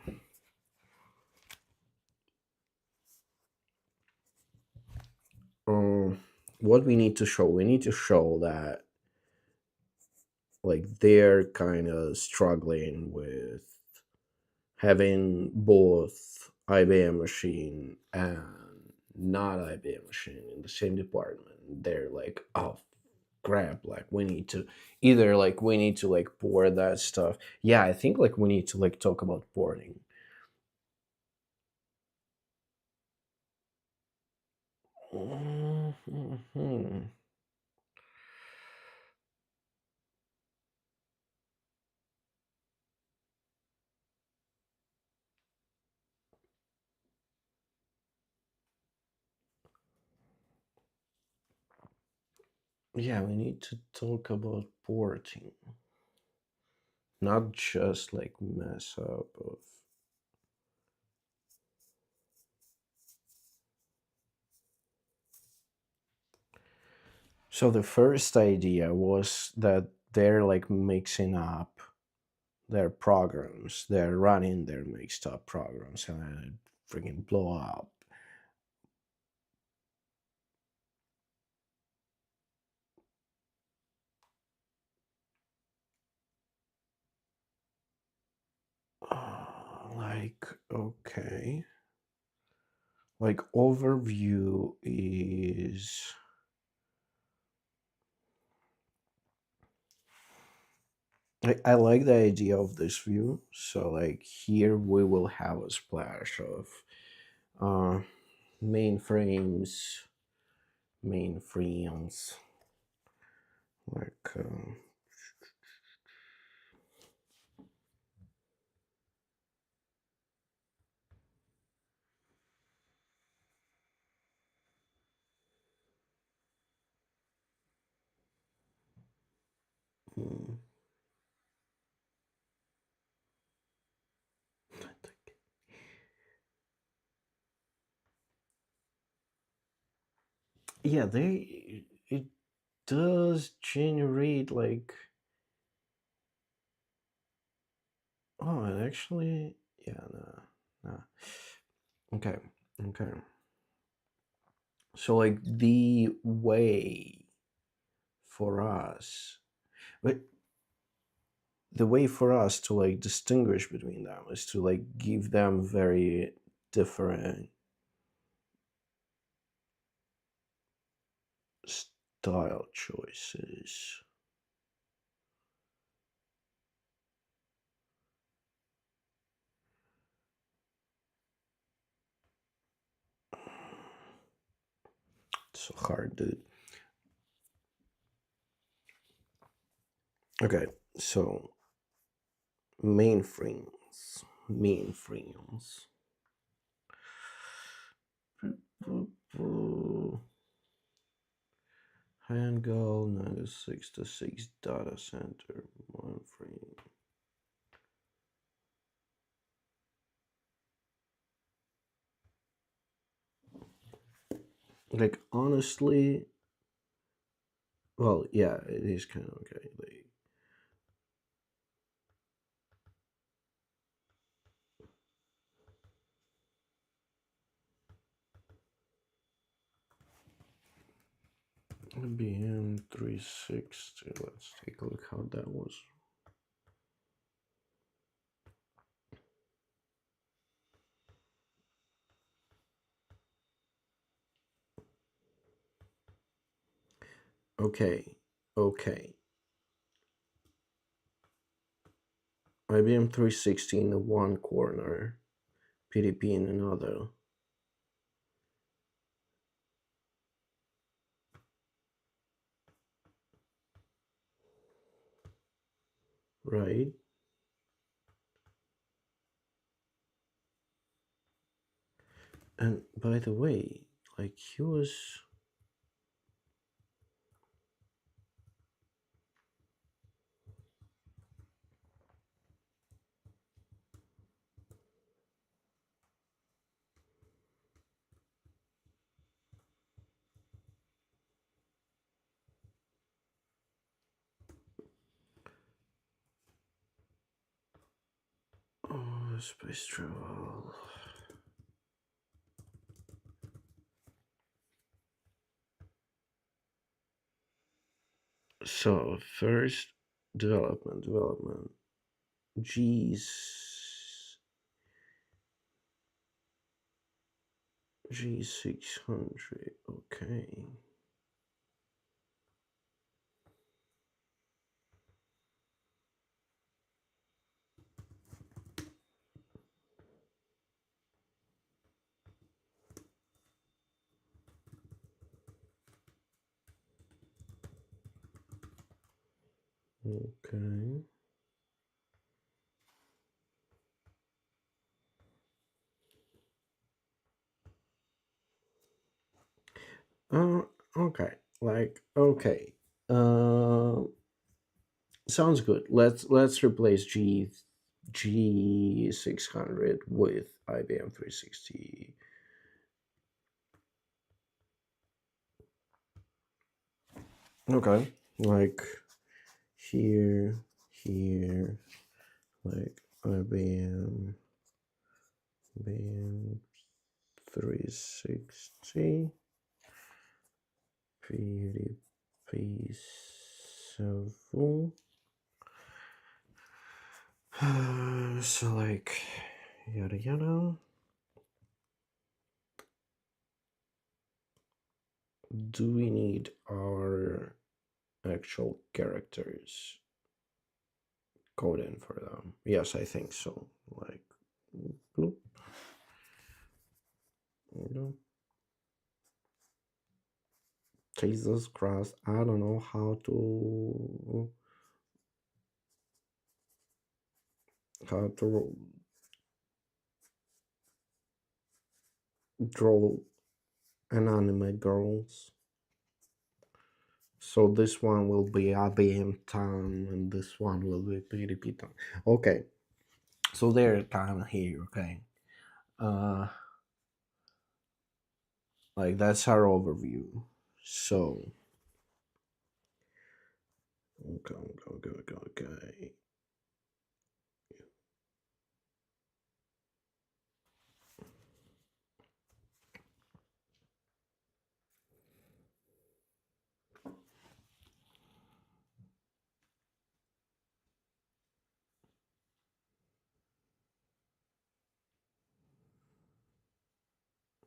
um, what we need to show? We need to show that like they're kind of struggling with having both IBM machine and not IBM machine in the same department. They're like, oh crap, like we need to either like we need to like port that stuff. Yeah, I think like we need to like talk about porting. Mhm. Yeah, we need to talk about porting, not just like mess up of. So the first idea was that they're like mixing up their programs. They're running their mixed up programs and then it freaking blow up. Like, okay. Like, overview is. I like the idea of this view. So, like, here we will have a splash of uh, mainframes, mainframes, like. Hmm. Yeah, they. It does generate, like. Oh, it actually. Yeah, no. No. Okay. Okay. So, like, the way for us, but the way for us to like distinguish between them is to like give them very different style choices. so hard, dude. Okay, so mainframes. Mainframes. Handle 96 data center mainframe. Like honestly, well, yeah, it is kind of okay. Like IBM 360. Let's take a look how that was. Okay, okay. IBM 360 in the one corner, PDP in another. Right? And by the way, like he was. Oh, space travel. So first development. G600. Okay. Okay. Uh, okay. Like okay. Uh, sounds good. Let's replace G600 with IBM 360. Okay. Like here, like IBM 360, PDP 7. So like yada yada. Do we need our actual characters code in for them? Yes, I think so. Like bloop. You know, Jesus Christ, I don't know how to draw an anime girls. So this one will be IBM time and this one will be PDP time. Okay, so they're kind of here. Okay, uh, like that's our overview. So okay.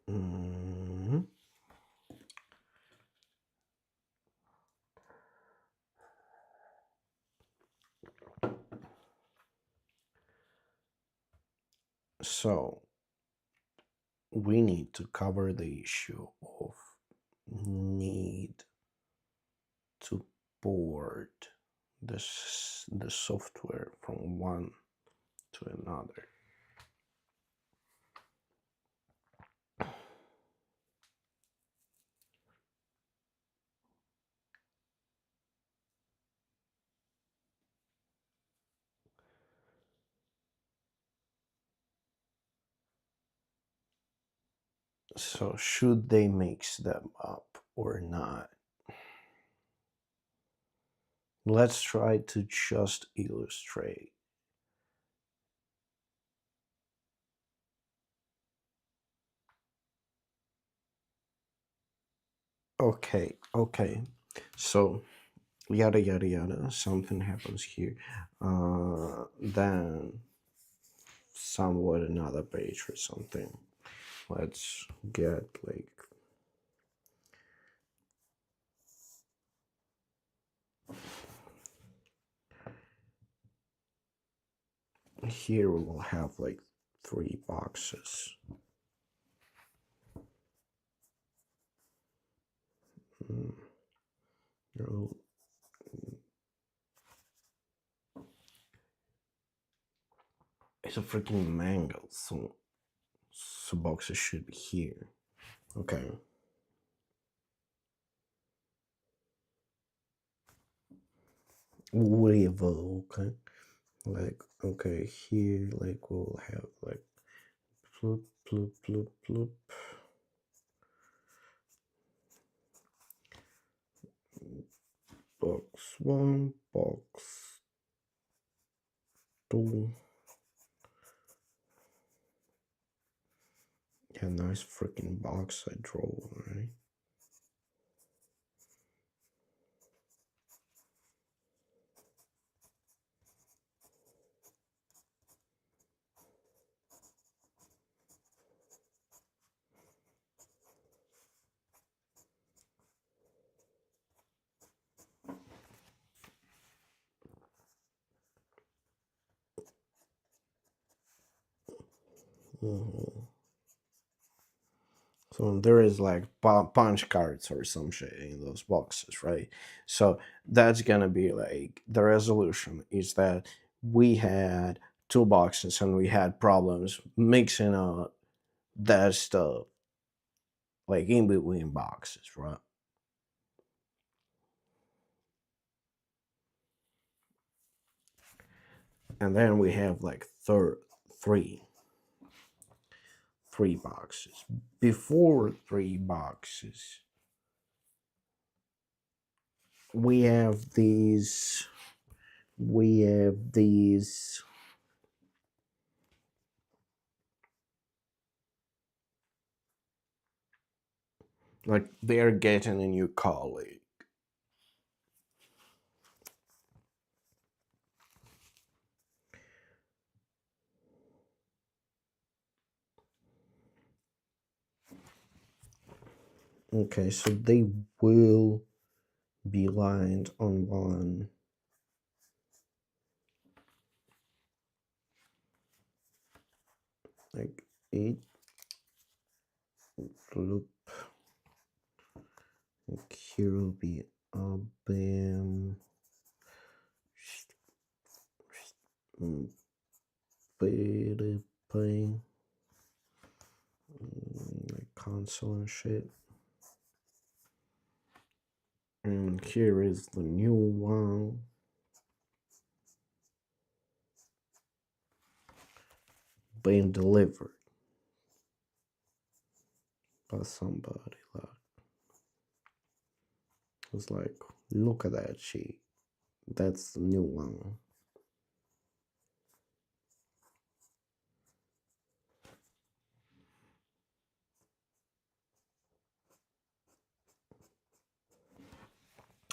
Mhm. So we need to cover the issue of need to port the software from one to another. So should they mix them up or not? Let's try to just illustrate. Okay, okay. So yada yada yada. Something happens here. Then somewhat another page or something. Let's get like here we will have like 3 boxes. Mm. No. It's a freaking manga, so boxes should be here. Okay. Whatever, okay. Like, okay, here, like, we'll have, like, bloop, bloop, bloop, bloop. Box 1, box 2. Yeah, nice freaking box I draw, right? Mhm. So there is like punch cards or some shit in those boxes, right? So that's gonna be like the resolution is that we had 2 boxes and we had problems mixing up that stuff like in between boxes, right? And then we have like three three boxes. Before 3 boxes, we have these we have these like they're getting a new colleague. Okay, so they will be lined on one. Like 8 loop. Like here will be a bam. Playing like console and shit. And here is the new one. Being delivered by somebody. Like, it's like, look at that shit. That's the new one.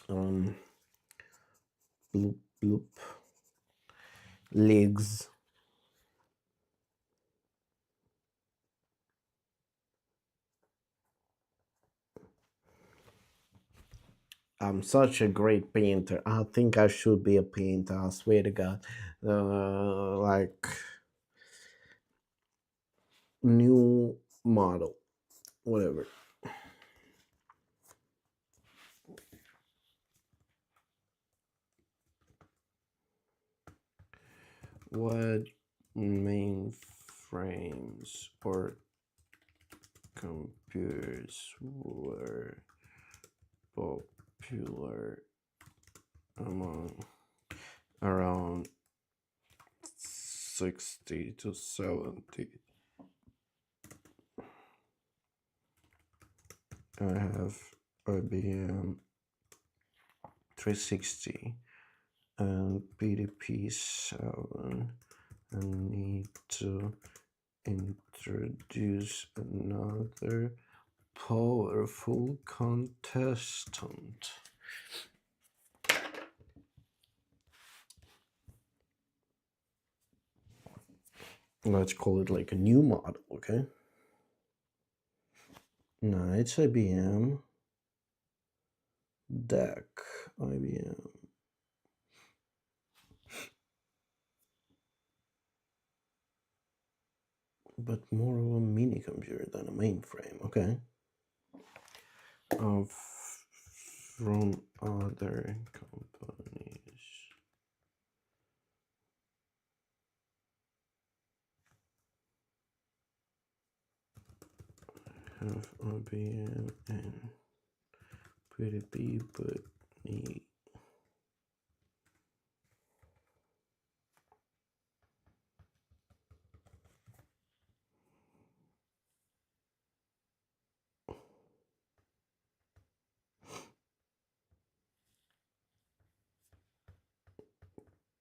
Um, bloop bloop. Legs. I'm such a great painter. I think I should be a painter. I swear to God. Like new model, whatever. What mainframes or computers were popular among around 60 to 70? I have IBM 360 and PDP 7. I need to introduce another powerful contestant. Let's call it like a new model, okay? No, it's IBM DEC, IBM. But more of a mini computer than a mainframe, okay? From other companies. Have IBM and PDP, but need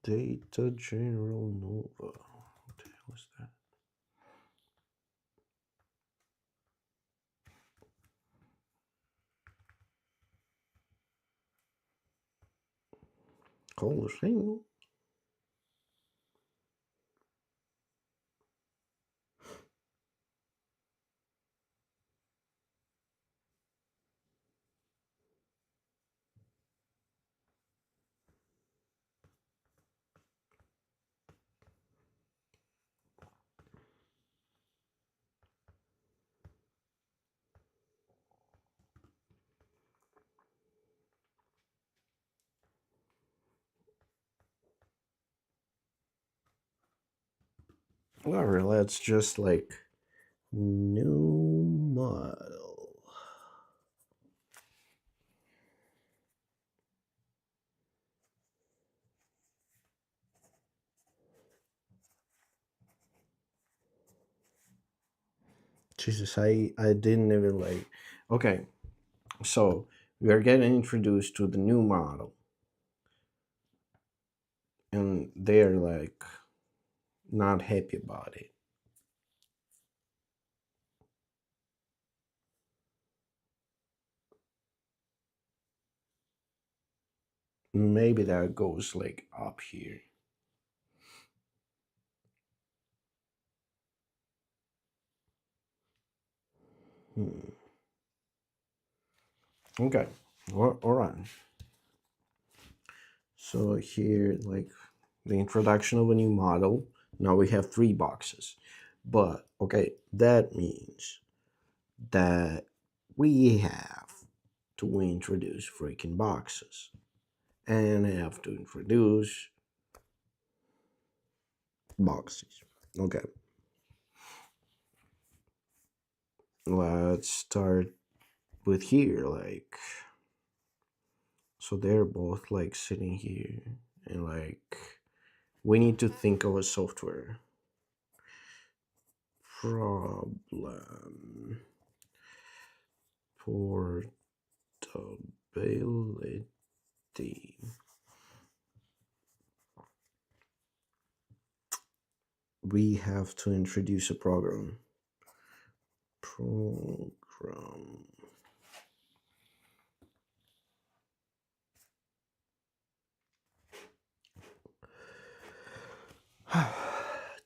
Data General Nova. What the hell is that? Call thing. Whatever, let's just like new model. Jesus, I didn't even like. Okay, so we are getting introduced to the new model, and they're like not happy about it. Maybe that goes like up here. Hmm. Okay, all right. So here, like the introduction of a new model. Now we have three boxes, but okay, that means that we have to introduce freaking boxes and have to introduce boxes. Okay, let's start with here. Like, so they're both like sitting here, and like we need to think of a software problem. Portability. We have to introduce a program. Program.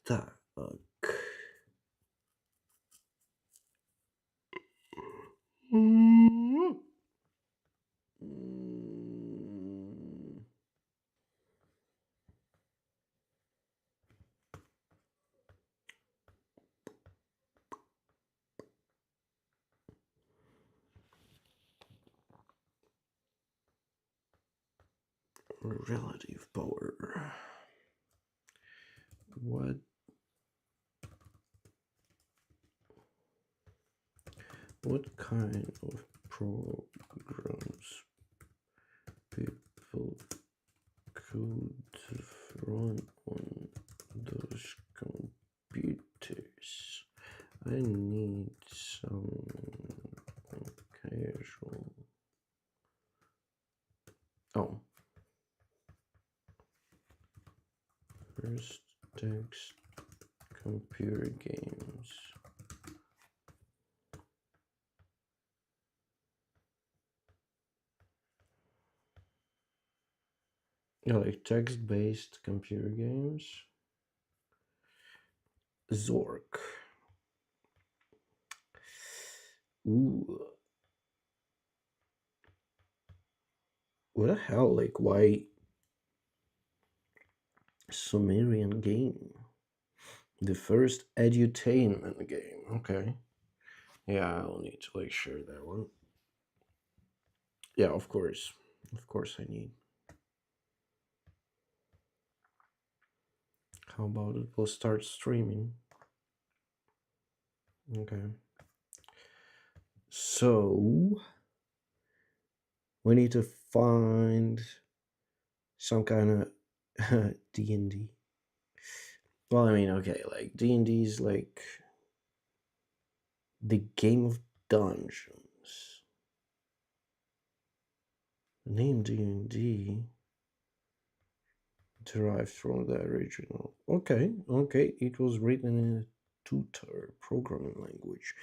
Tak. Mm. Relative power. what kind of programs people could run on those computers? I need some casual. Oh, first text computer games. Yeah, like text-based computer games. Zork. Ooh, what the hell? Like, why Sumerian game? The first edutainment game. Okay. Yeah, I'll need to like share that one. Yeah, of course. Of course I need. How about it? We'll start streaming. Okay. So we need to find some kind of D&D. Well, I mean, okay, like D&D is like the game of dungeons. The name D&D derived from the original. Okay, okay, it was written in a tutor programming language.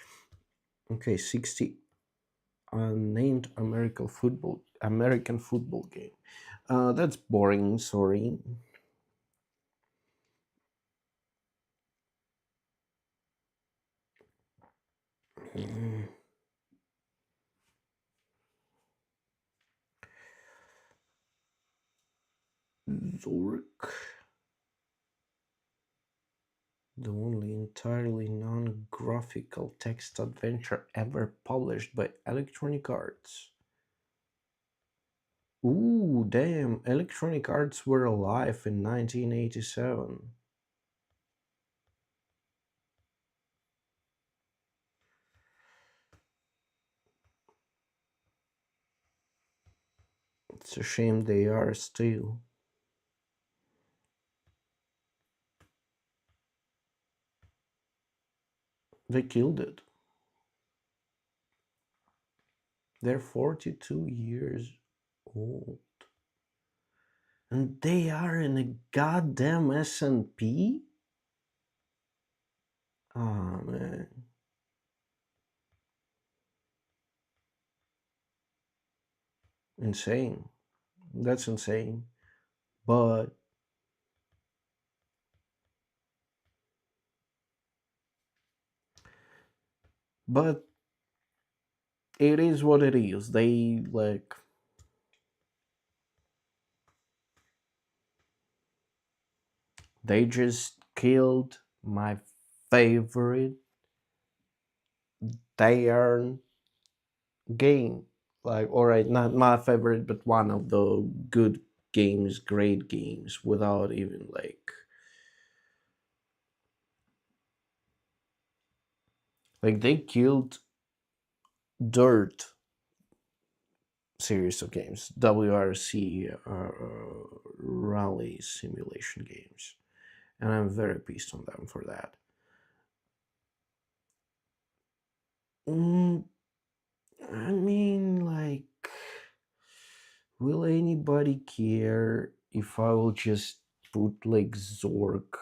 Okay, 60 unnamed American football game. That's boring. Sorry. Zork, the only entirely non-graphical text adventure ever published by Electronic Arts. Ooh, damn! Electronic Arts were alive in 1987. It's a shame they are still. They killed it. They're 42 years old. And they are in a goddamn S&P? Oh, man. Insane. That's insane. But but it is what it is. They just killed my favorite Bayern game. Like, all right, not my favorite, but one of the good games, great games, without even like they killed Dirt series of games, WRC rally simulation games, and I'm very pissed on them for that. Mm, I mean, like, will anybody care if I will just put like Zork?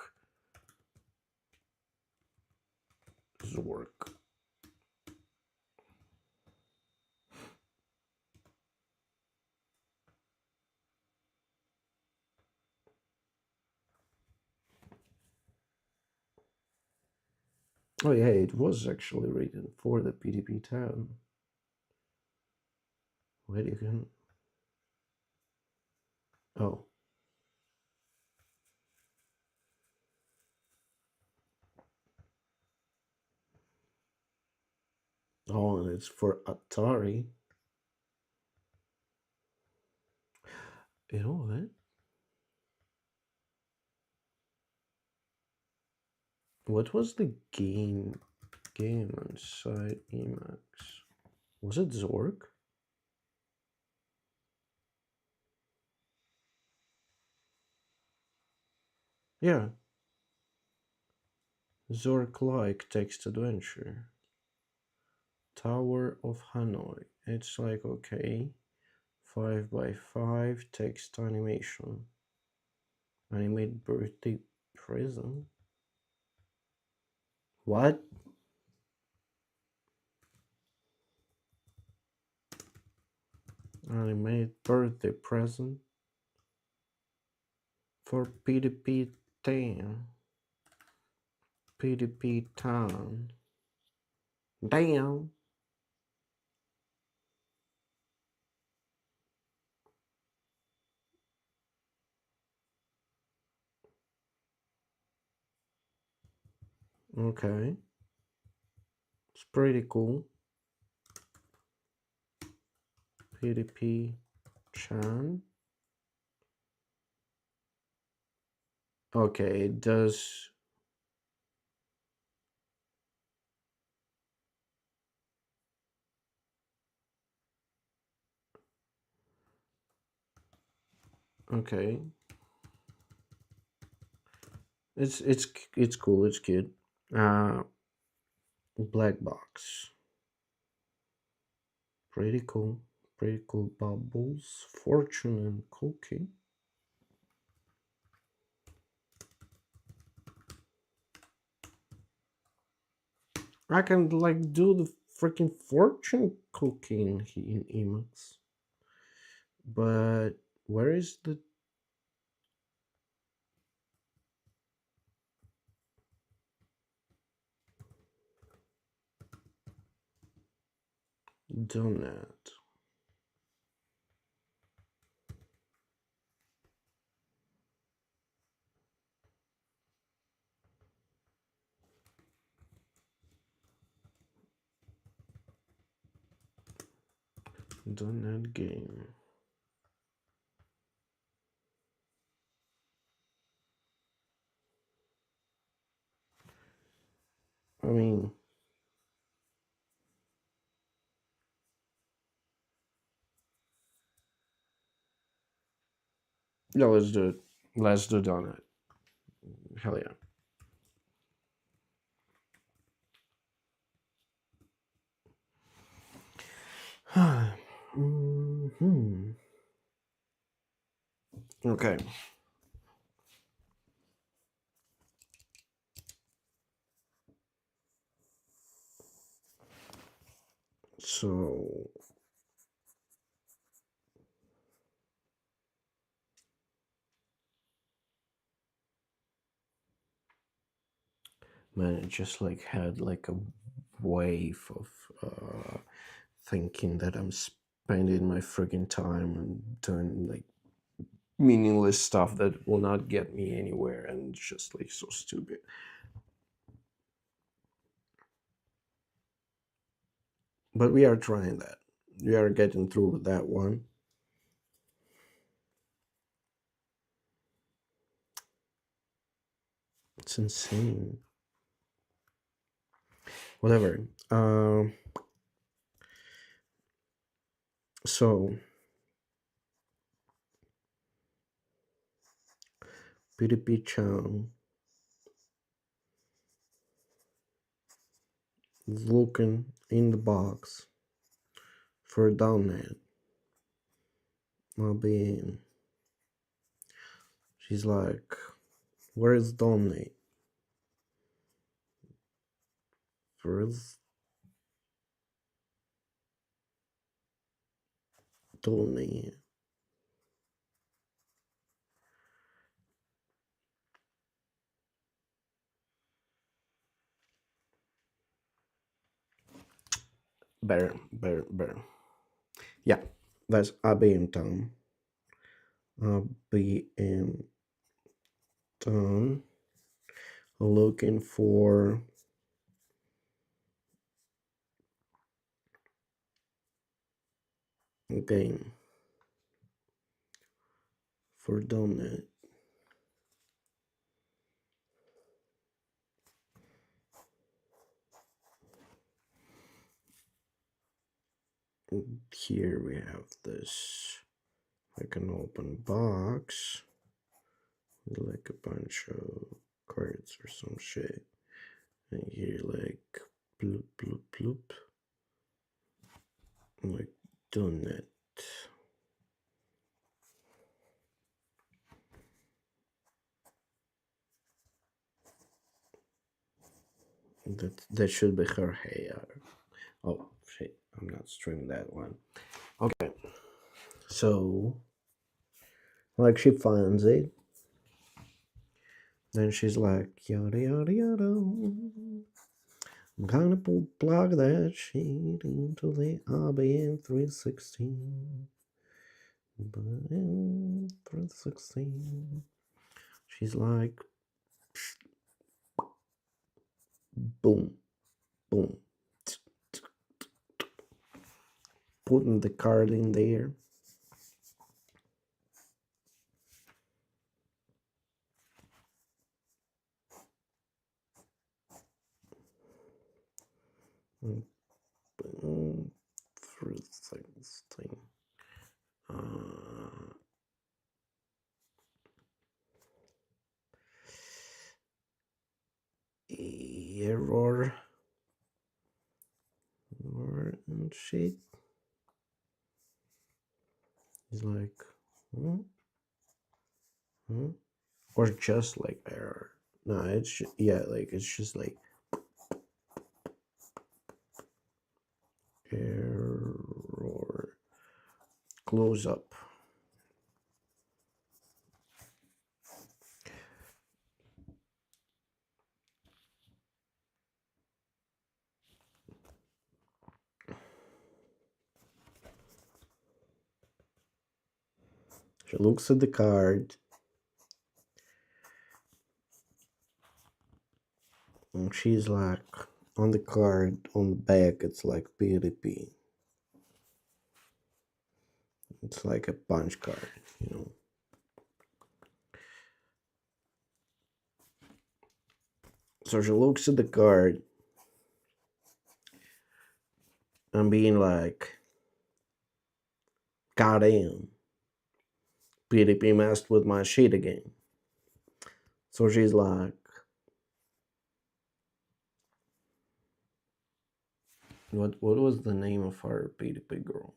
Oh yeah, it was actually written for the PDP 10. Wait, you can. Oh, oh, and it's for Atari. You know what? What was the game inside Emacs? Was it Zork? Yeah, Zork-like text adventure. Tower of Hanoi. It's like, okay, 5 by 5 text animation. Animate birthday present. What? Animate birthday present for PDP 10. PDP town. Damn. Okay. It's pretty cool. PDP Chan. Okay, it does. Okay. It's cool. It's cute. Uh, Black box. Pretty cool. Pretty cool bubbles. Fortune and cookie. I can like do the freaking fortune cookie in Emacs. But where is the donut? Donut game. I mean, yeah, let's do it. Let's do donut. Hell yeah. hmm Okay. So, man, it just like had like a wave of thinking that I'm spending my friggin' time and doing like meaningless stuff that will not get me anywhere and just like so stupid. But we are trying that. We are getting through that one. It's insane. Whatever. So PDP Chang looking in the box for a download. I'll be in. She's like, where is donate? Where is donate? Better. Yeah, that's I'll be in town. I'll be in town looking for a game for donate. here we have this like an open box with like a bunch of cards or some shit. And here like bloop bloop bloop. Like donut. That should be her hair. Oh shit, I'm not streaming that one. Okay. So like she finds it. Then she's like yada yada yada. I'm gonna plug that shit into the RBN 316. 316. She's like boom, boom. Putting the card in there. Boom. 316. Error and shit. He's like, hmm? Hmm? Or just like error. No, it's yeah, like it's just like error. Close up. She looks at the card. And she's like, on the card, on the back, it's like PDP. It's like a punch card, you know. So she looks at the card and being like, goddamn, PDP messed with my shit again. So she's like, what was the name of our PDP girl?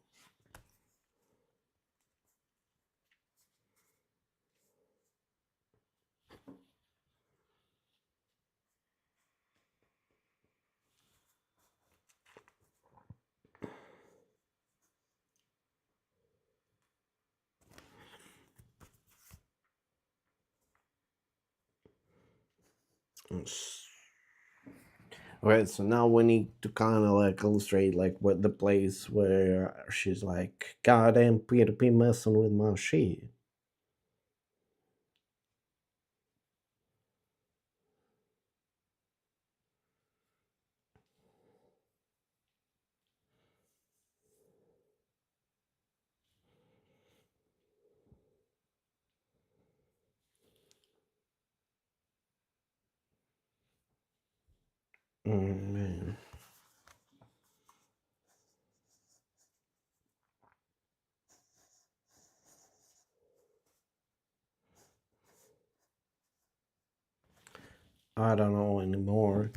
Okay, so now we need to kind of like illustrate like what the place where she's like, goddamn PDP messing with my shit. Man. I don't know anymore.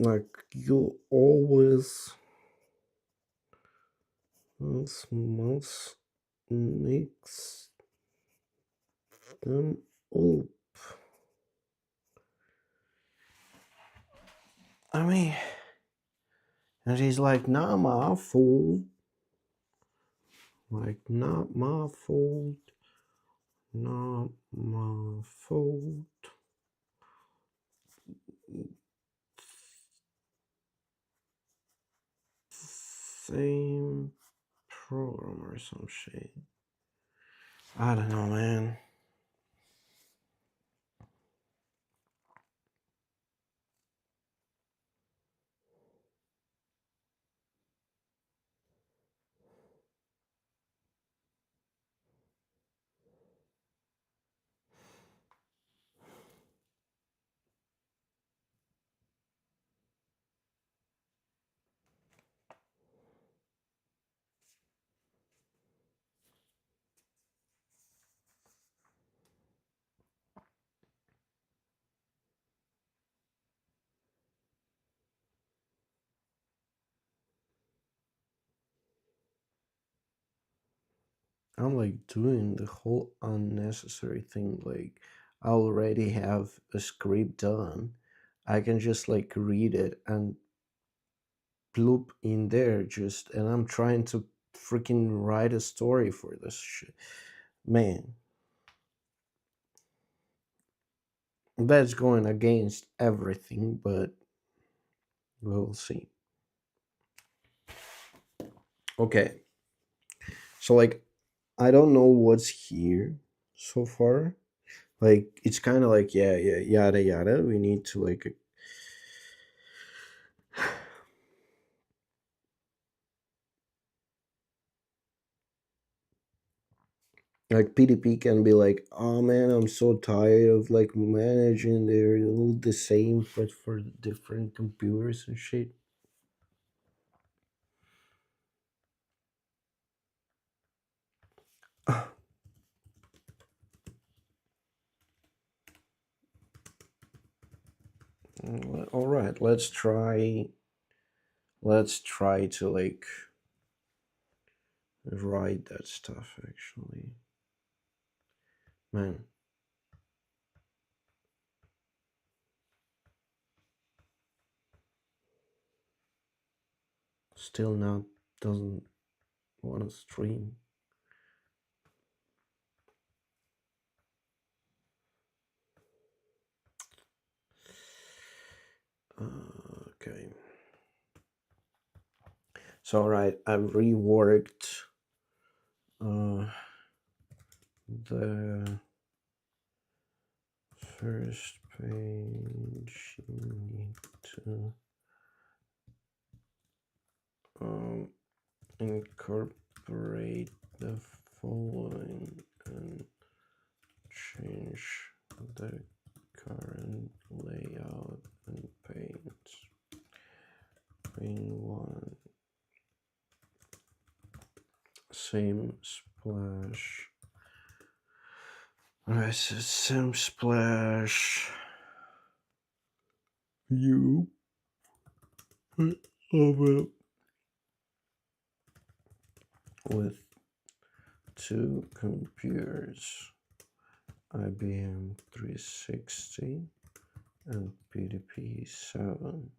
Like you always must mix them up. I mean, and she's like, not my fault. Like, not my fault. Not my fault. Same program. or some shit. I don't know, man. I'm like doing the whole unnecessary thing. Like, I already have a script done. I can just like read it and bloop in there just, and I'm trying to freaking write a story for this shit. Man, that's going against everything, but we'll see. Okay, so like, I don't know what's here so far. Like, it's kind of like, yeah, yeah, yada yada. We need to like PDP can be like, oh man, I'm so tired of like managing. They're all the same, but for different computers and shit. All right, let's try. Let's try to like write that stuff. Actually, man, still now doesn't want to stream. Okay. So, all right, I've reworked uh, the first page. You need to um, incorporate the following and change the current layout and paint in one same splash. Alright, so same splash view over with two computers, IBM 360 and PDP 7.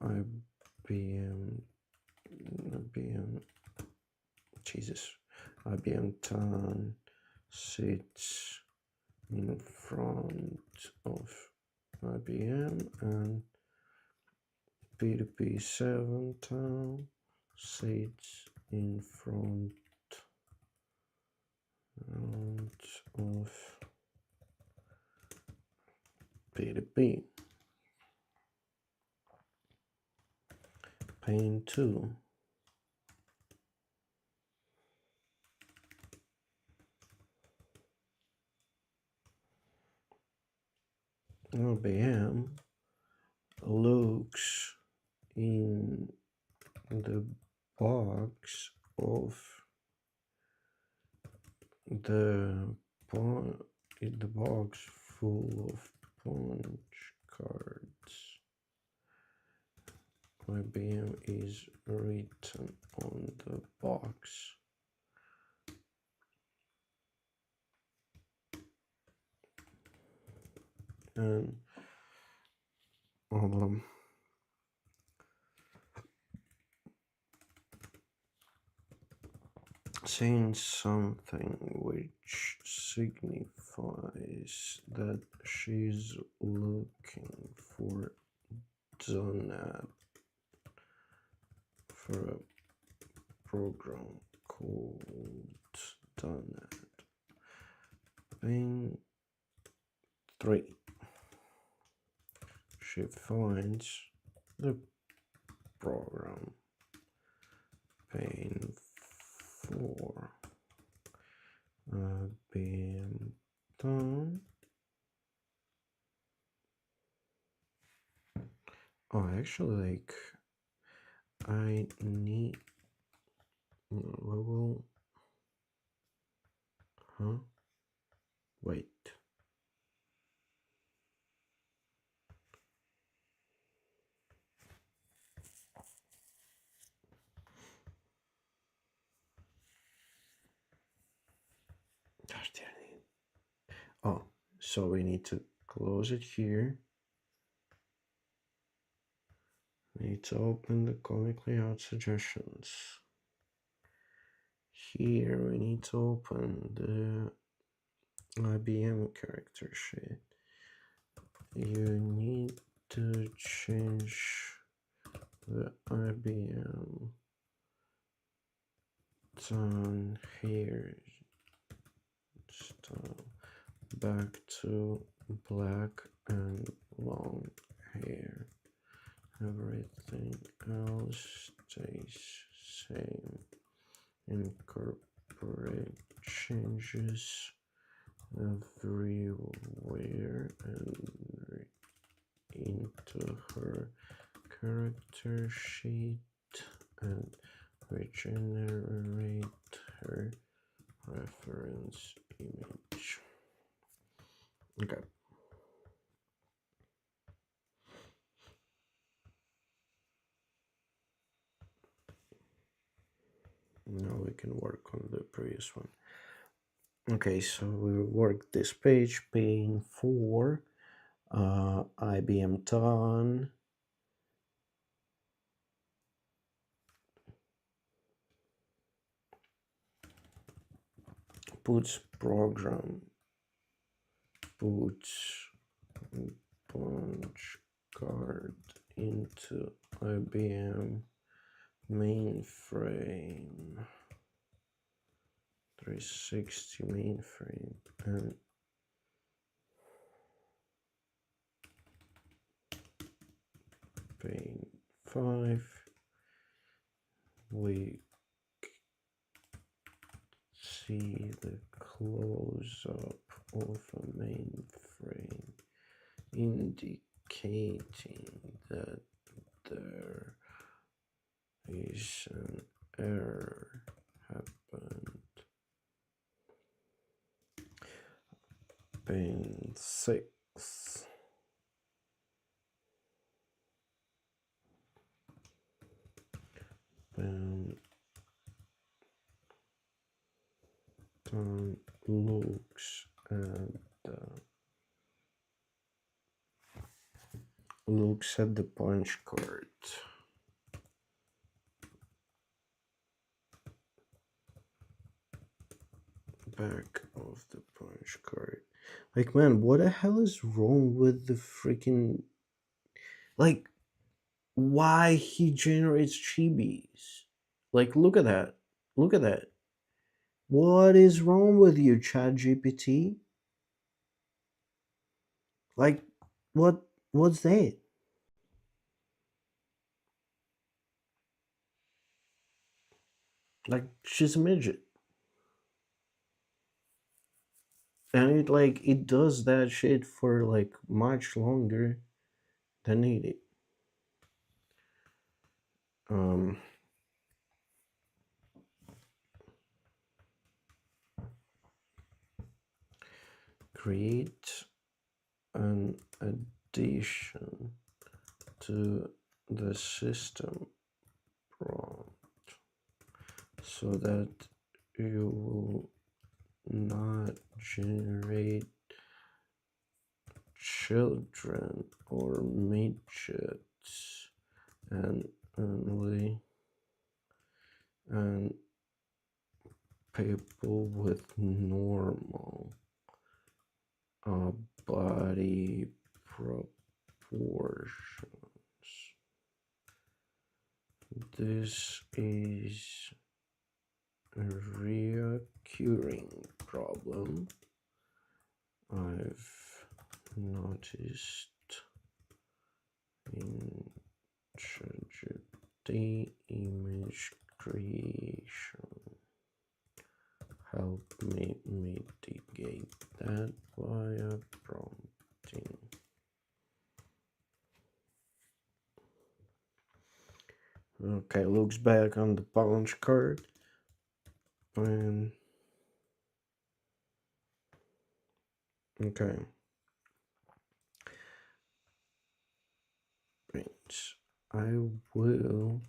IBM, IBM, Jesus, IBM 10 sits in front of IBM, and PDP 7 town sits in front of PDP. Pane 2. IBM looks in the box of the in the box full of punch cards. IBM is written on the box. And saying something which signifies that she's looking for donut for a program called .NET Paint 3. She finds the program Paint 4 being done. Oh, actually, like, I need. Well, huh? Wait. Gosh, damn it. Oh, so we need to close it here. We need to open the comic layout suggestions. Here we need to open the IBM character sheet. You need to change the IBM down here style back to black and long hair. Everything else stays same. Incorporate changes everywhere and into her character sheet and regenerate her reference image. Okay. Now we can work on the previous one. Okay, so we work this page, Paint 4, IBM done. Puts program, puts punch card into IBM mainframe, 360 mainframe, and Paint 5. We see the close-up of a mainframe indicating that there is an error happened. Paint 6. Paint looks at the punch card. Back of the punch card. Like, man, what the hell is wrong with the freaking, like, why he generates chibis? Like, look at that. Look at that. What is wrong with you, ChatGPT? Like, what's that? Like, she's a midget. And it does that shit for like much longer than needed. Create an addition to the system prompt so that you will not generate children or midgets and only and people with normal body proportions. This is I've noticed in ChatGPT image creation help me mitigate that via prompting. Okay, looks back on the punch card and okay. Right. I will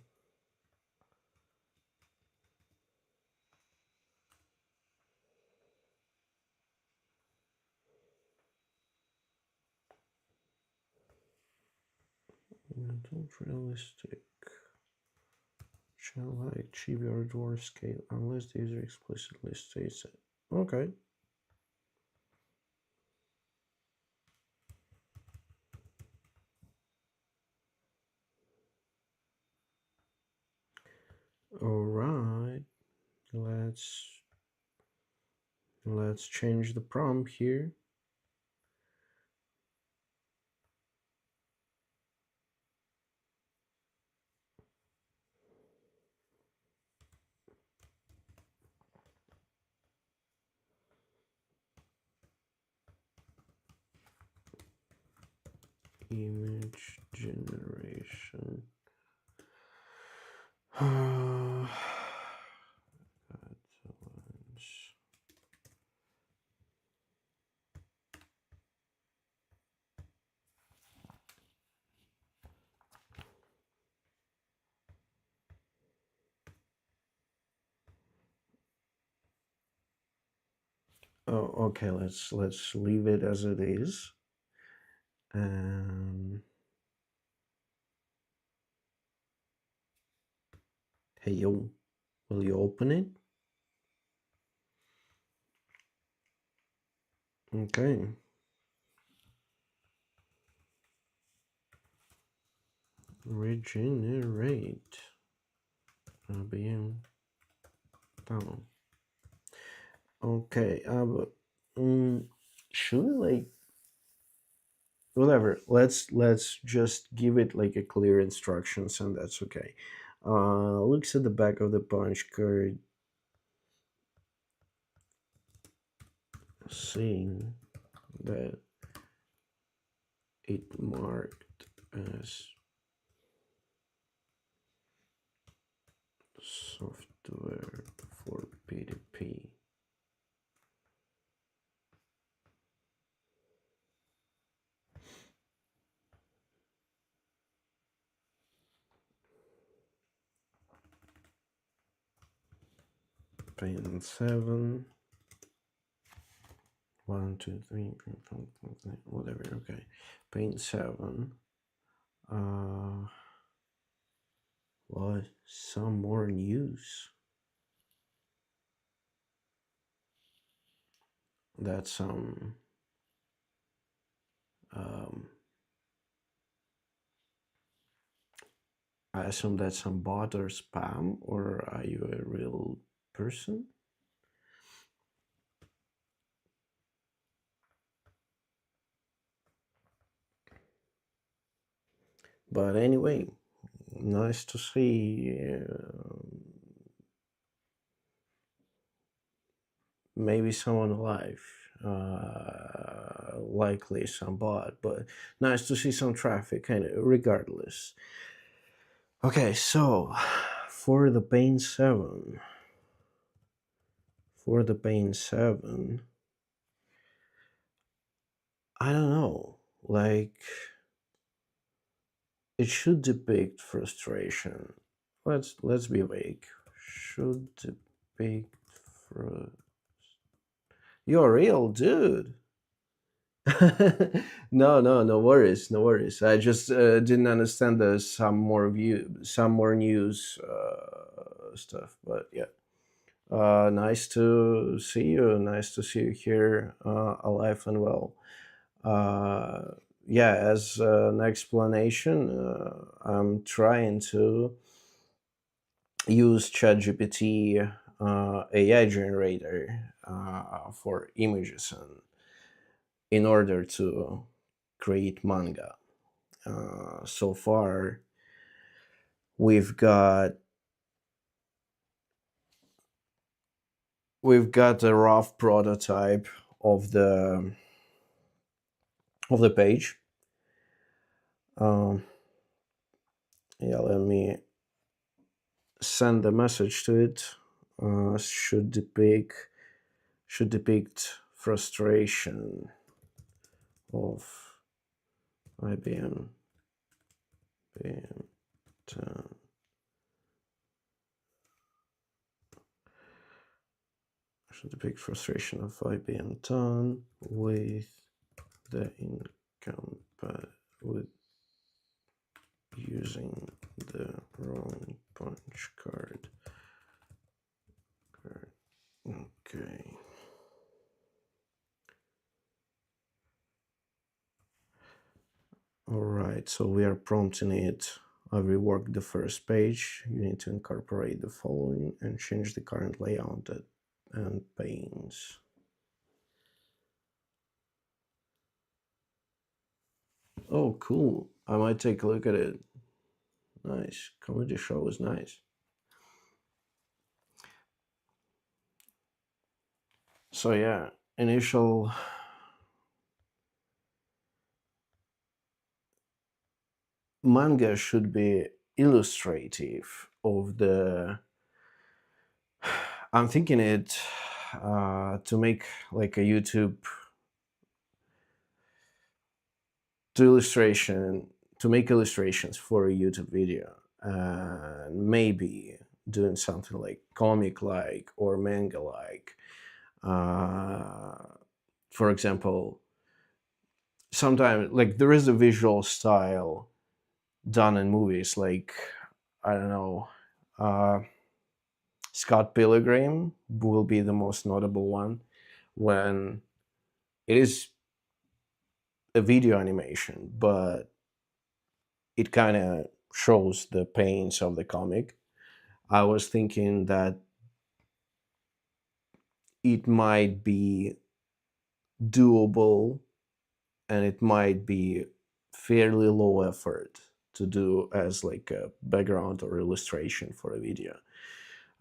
don't realistic. Shall I achieve your dwarf scale unless the user explicitly states it? Okay. All right. Let's change the prompt here. Image generation. Oh, okay. Let's leave it as it is. Hey yo, will you open it? Okay. Regenerate. IBM down. Okay. But should we like whatever? Let's just give it like a clear instructions, and that's okay. Looks at the back of the punch card, seeing that it marked as software for PDP. Paint 7. 1, 2, 3, whatever. Okay. Paint 7. What? Some more news. That's some I assume that's some bot or spam, or are you a real person? But anyway, nice to see. Maybe someone alive. Likely some bot, but nice to see some traffic, kind of regardless. Okay, so for the Pain 7, I don't know. Like, it should depict frustration. Let's be vague. Should depict frustration. You're real, dude. No worries, no worries. I just didn't understand the some more news stuff. But yeah, nice to see you. Nice to see you here, alive and well. Yeah, as an explanation, I'm trying to use ChatGPT AI generator for images, and in order to create manga. So far, we've got a rough prototype of the page. Um, yeah, let me send a message to it. Should depict frustration of IBM being done. Should depict frustration of IBM done with the income with using the wrong punch card. Okay. All right, so we are prompting it. I've reworked the first page. You need to incorporate the following and change the current layout and panes. Oh, cool. I might take a look at it. Nice. Comedy show is nice. So yeah, initial manga should be illustrative of the I'm thinking it to make like a YouTube to make illustrations for a YouTube video, and maybe doing something like comic like or manga like. For example, sometimes like there is a visual style done in movies, like I don't know, uh, Scott Pilgrim will be the most notable one, when it is a video animation, but it kind of shows the pains of the comic. I was thinking that it might be doable and it might be fairly low effort to do as like a background or illustration for a video.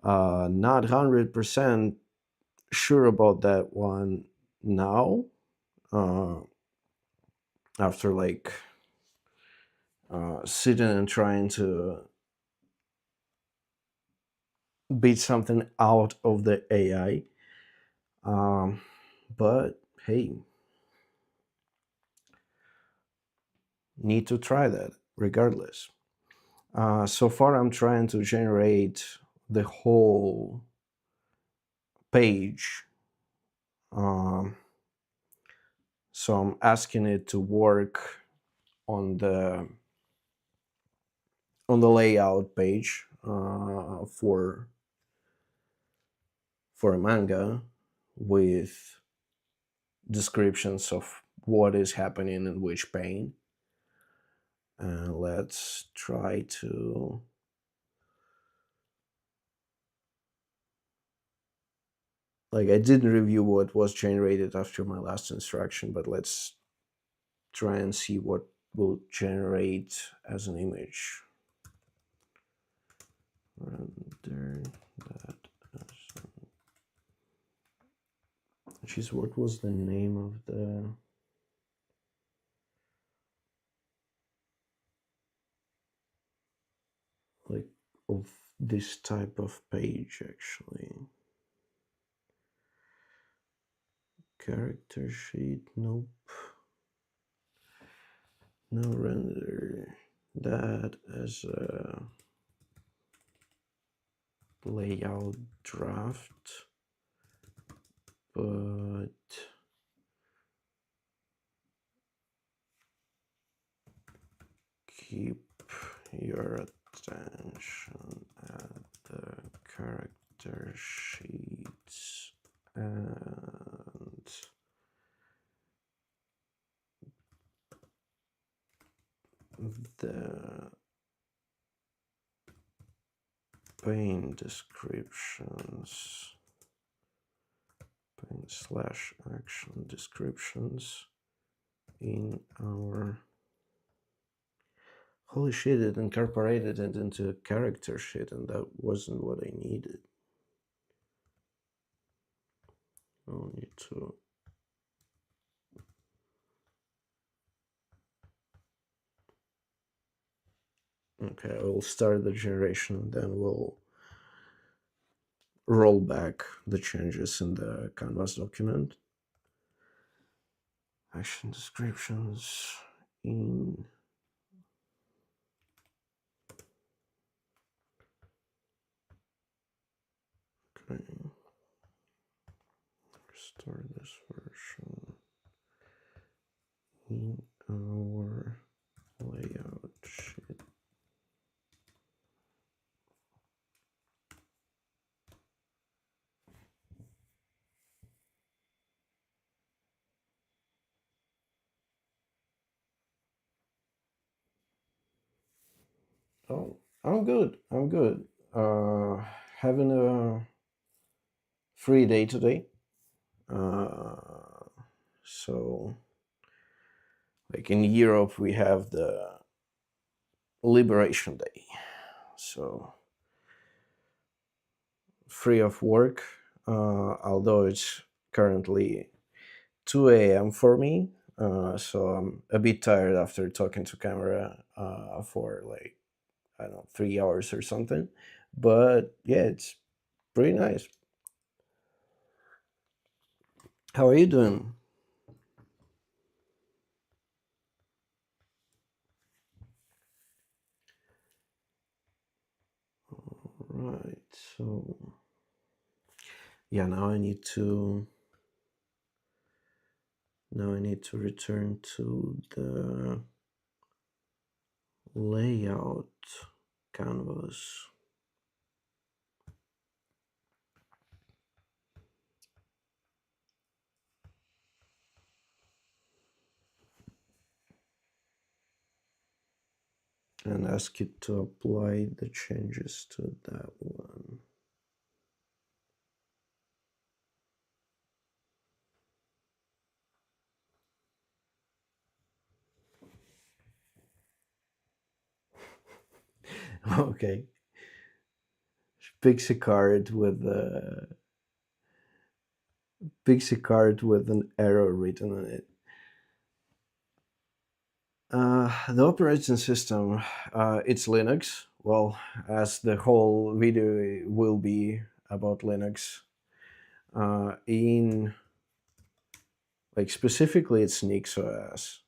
Not 100% sure about that one now. Uh, After like sitting and trying to beat something out of the AI. But hey, need to try that regardless. So far, I'm trying to generate the whole page. Um, so I'm asking it to work on the layout page for a manga with descriptions of what is happening in which pane. And let's try to like I didn't review what was generated after my last instruction, but let's try and see what will generate as an image. Render that as Jeez, what was the name of the like of this type of page actually? Character sheet, nope. No, render that as a layout draft, but keep your attention at the character sheets and the pane descriptions, pane/action descriptions. in our... Holy shit, it incorporated it into character shit, and that wasn't what I needed. I'll need to... Okay, we'll start the generation, and then we'll roll back the changes in the canvas document. Action descriptions in... Okay. Start this version in our layout sheet. Oh, I'm good. I'm good. Having a free day today. So, like in Europe, we have the Liberation Day. So, free of work, although it's currently 2 a.m. for me. So, I'm a bit tired after talking to camera for like, I don't know, 3 hours or something. But yeah, it's pretty nice. How are you doing? Right. So yeah, now I need to return to the layout canvas. And ask it to apply the changes to that one. Okay. Pixie card with a pixie card with an error written on it. The operating system, it's Linux. Well, as the whole video will be about Linux. In like specifically, it's NixOS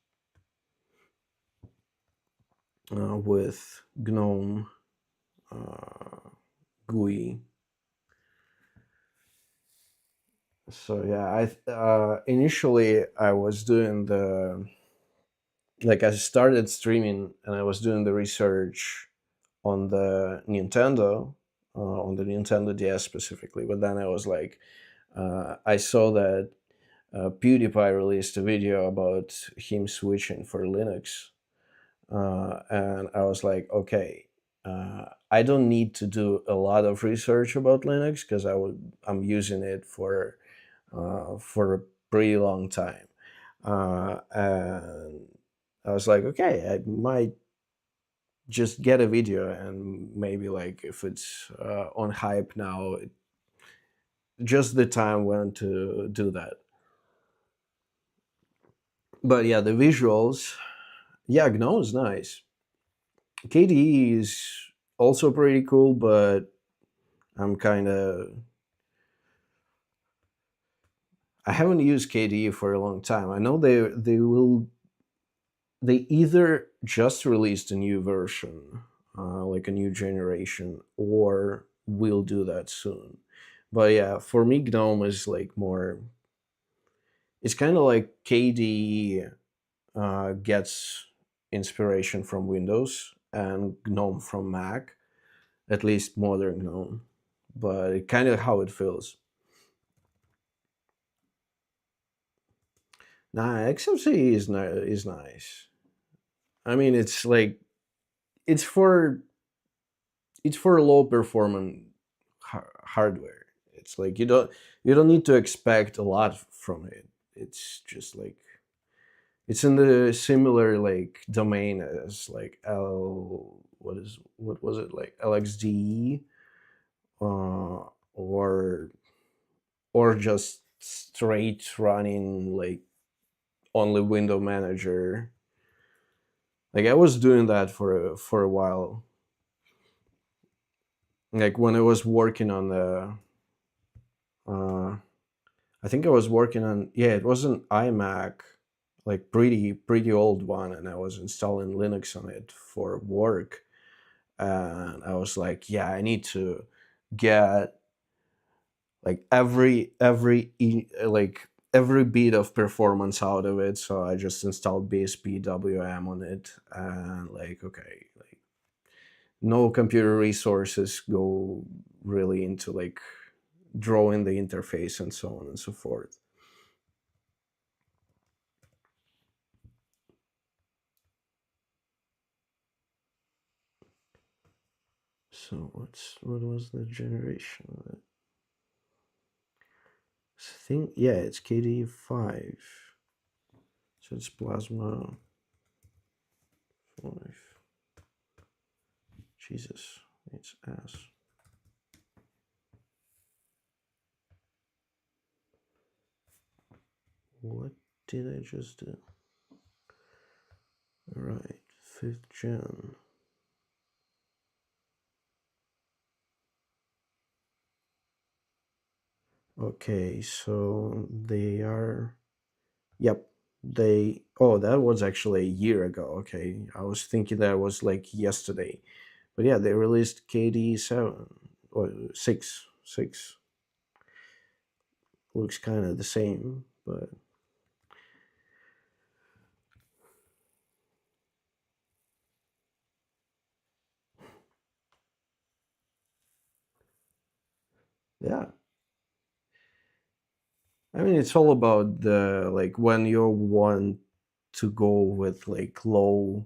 with GNOME GUI. So yeah, I initially I was doing the like I started streaming and I was doing the research on the Nintendo, on the Nintendo DS specifically. But then I was like, I saw that PewDiePie released a video about him switching for Linux, and I was like, okay, I don't need to do a lot of research about Linux because I'm using it for a pretty long time, and I was like, okay, I might just get a video and maybe like if it's on hype now, just the time when to do that. But yeah, the visuals, yeah, GNOME is nice. KDE is also pretty cool, but I'm kind of I haven't used KDE for a long time. I know they either just released a new version, like a new generation, or will do that soon. But yeah, for me, GNOME is like more. It's kind of like KDE gets inspiration from Windows and GNOME from Mac, at least modern GNOME. But it kind of how it feels. Nah, XMC is nice. I mean, it's like it's for it's for low performance hardware. It's like you don't need to expect a lot from it. It's just like It's in the similar like domain as like what was it, like LXDE, or just straight running like only window manager. Like I was doing that for a while. Like when I was working on the uh I think I was working on, yeah, it was an iMac, like pretty old one, and I was installing Linux on it for work. And I was like, yeah, I need to get like every bit of performance out of it. So I just installed BSPWM on it, and like, okay, like no computer resources go really into like drawing the interface and so on and so forth. So what was the generation of it? I think, yeah, it's KD5. So it's Plasma 5. Jesus, it's ass. What did I just do? Alright, 5th gen. Okay, so they are. Yep, they. Oh, that was actually a year ago. Okay, I was thinking that was like yesterday. But yeah, they released KD7 or 6. 6 looks kind of the same, but yeah. I mean, it's all about the like when you want to go with like low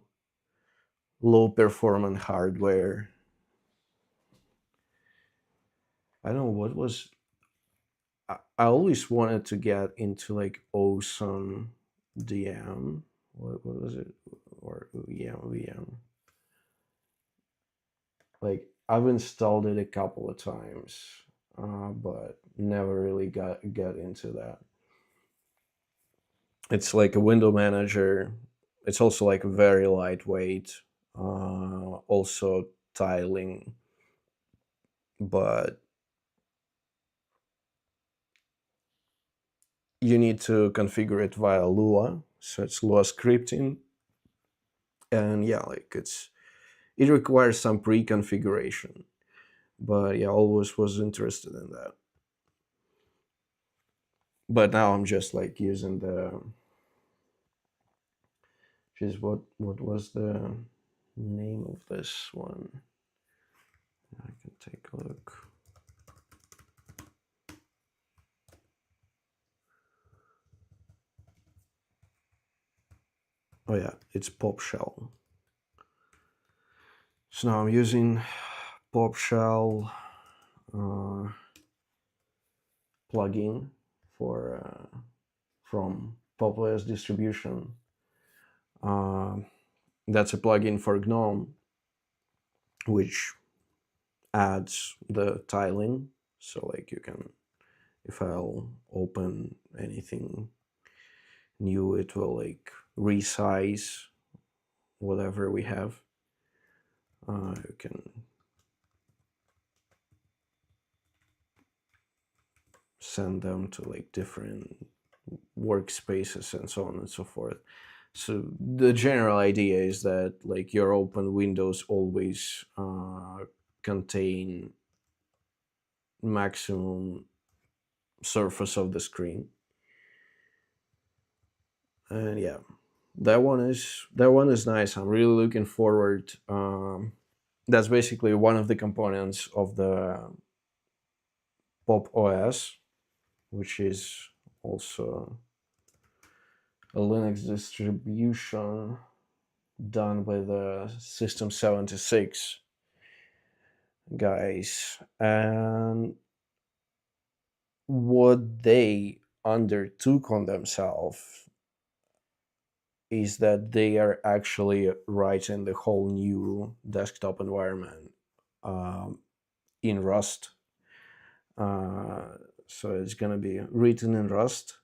performance hardware. I don't know what was. I always wanted to get into like awesome DM. What was it? Or VM. Like I've installed it a couple of times, but never really got into that. It's like a window manager. It's also like very lightweight. Also tiling, but you need to configure it via Lua. So it's Lua scripting, and yeah, like it requires some pre-configuration. But yeah, always was interested in that. But now I'm just like using the. Geez, what was the name of this one? I can take a look. Oh yeah, it's Pop Shell. So now I'm using Pop Shell uh, plugin for from PopOS distribution. Uh, that's a plugin for GNOME, which adds the tiling. So like you can, if I'll open anything new, it will like resize whatever we have. You can send them to like different workspaces and so on and so forth. So the general idea is that like your open windows always contain maximum surface of the screen. And yeah, that one is nice. I'm really looking forward. That's basically one of the components of the Pop OS, which is also a Linux distribution done by the System 76 guys. And what they undertook on themselves is that they are actually writing the whole new desktop environment um, in Rust. Uh, so it's gonna be written in Rust.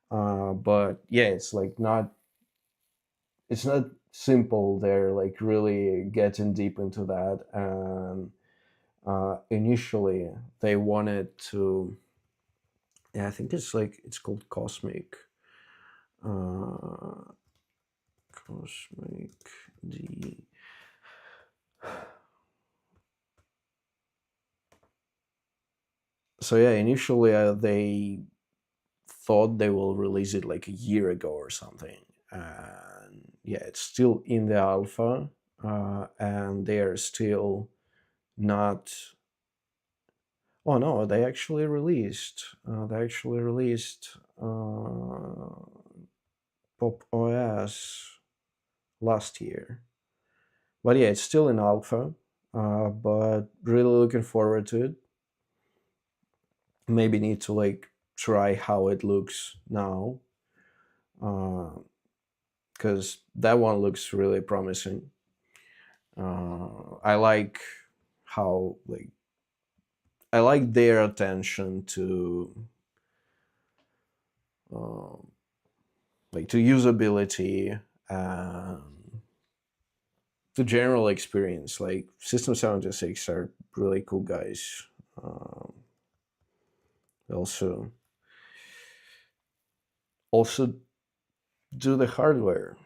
But yeah, it's like not it's not simple. They're like really getting deep into that, and initially they wanted to. Yeah, I think it's like it's called uh, Cosmic D. So yeah, initially they thought they will release it like a year ago or something, and yeah, it's still in the alpha, and they are still not. Oh no, they actually released. Pop OS last year, but yeah, it's still in alpha. But really looking forward to it. Maybe need to like try how it looks now, because that one looks really promising. I like how I like their attention to um, to usability and to general experience. Like System 76 are really cool guys. Um, also, also do the hardware.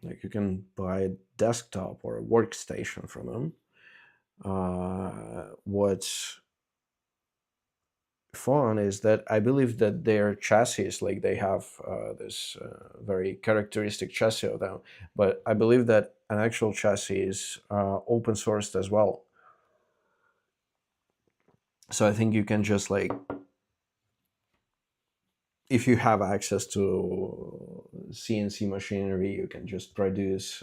Like you can buy a desktop or a workstation from them. What's fun is that I believe that their chassis, like they have this very characteristic chassis of them, but I believe that an actual chassis is open sourced as well. So I think you can just like, if you have access to CNC machinery, you can just produce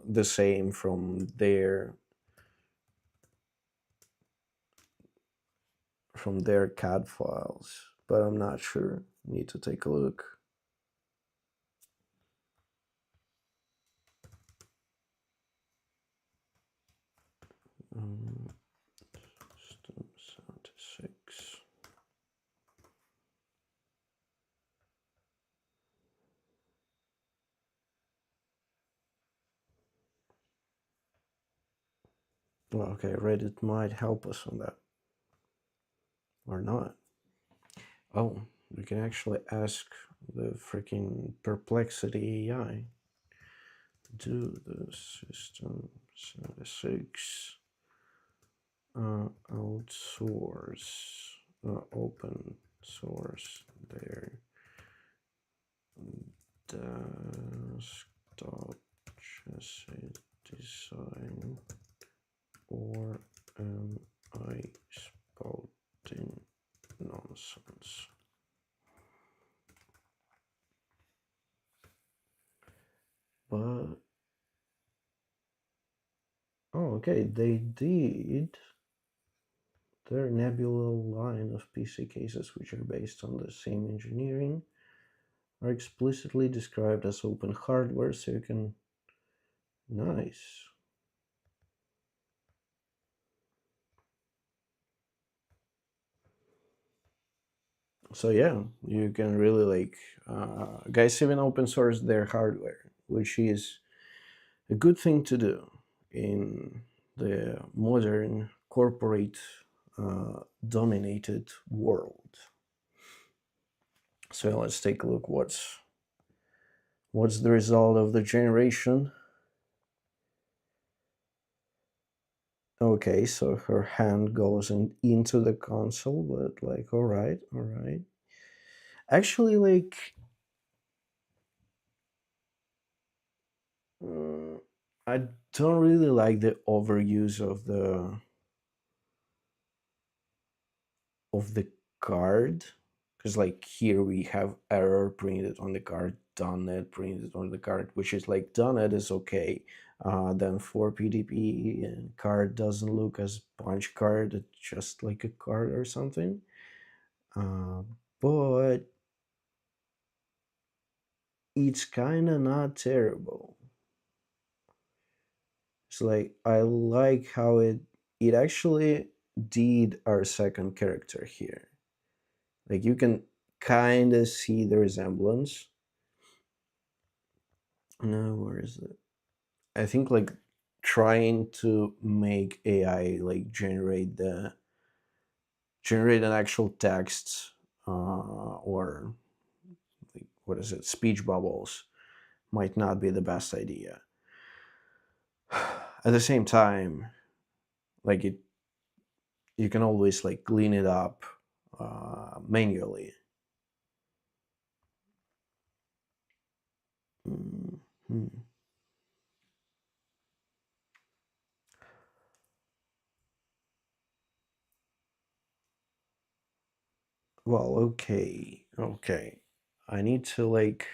the same from their CAD files. But I'm not sure. Need to take a look. Um, System 76. Well, okay, Reddit might help us on that. Or not. Oh, we can actually ask the freaking Perplexity AI. Do the System 76 outsource, open source their desktop chassis design, or am I spouting nonsense? But oh, okay, they did. Their Nebula line of PC cases, which are based on the same engineering, are explicitly described as open hardware, so you can. Nice. So yeah, you can really like guys even open source their hardware, which is a good thing to do in the modern corporate dominated world. So let's take a look what's the result of the generation. Okay, so her hand goes into the console, but like, all right. Actually, like, mm, I don't really like the overuse of the card, because like here we have error printed on the card, done it printed on the card, which is like done it is okay. Then for PDP and card doesn't look as punch card, it's just like a card or something. Uh, but it's kind of not terrible. It's like I like how it actually did our second character here. Like you can kind of see the resemblance. No, where is it? I think like trying to make AI like generate an actual text, or like, what is it, speech bubbles, might not be the best idea. At the same time, like it, you can always like clean it up manually. Mhm. Well, okay, okay. I need to like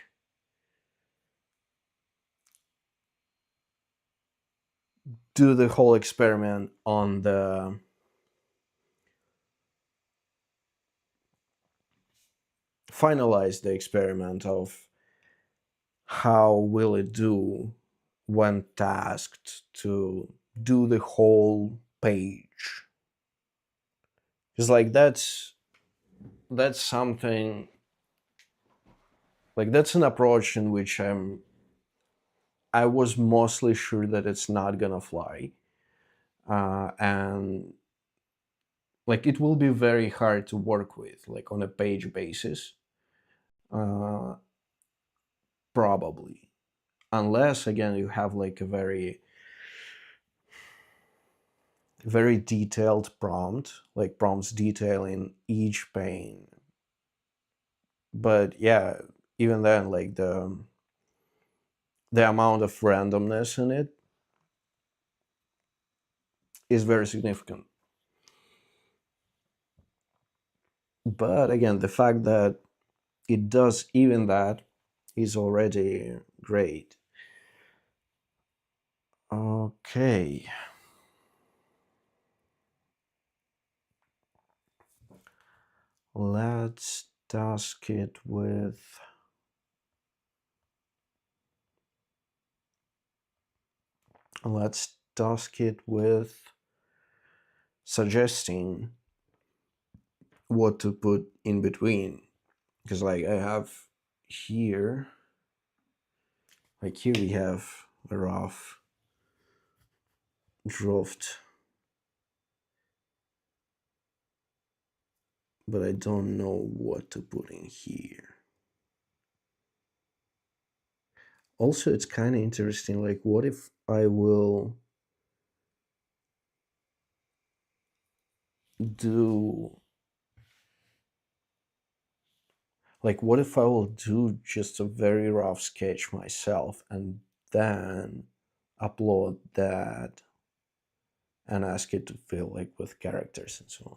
do the whole experiment on the finalize the experiment of how will it do when tasked to do the whole page. Because like that's something, like that's an approach in which I was mostly sure that it's not gonna fly, and like it will be very hard to work with like on a page basis, uh, probably, unless again you have like a very detailed prompt, like prompts detailing each pane. But yeah, even then, like the amount of randomness in it is very significant. But again, the fact that it does even that is already great. Okay, let's task it with let's task it with suggesting what to put in between, because like I have here, like here we have a rough draft, but I don't know what to put in here. Also, it's kind of interesting, like what if I will do, like what if I will do just a very rough sketch myself and then upload that and ask it to fill like with characters and so on.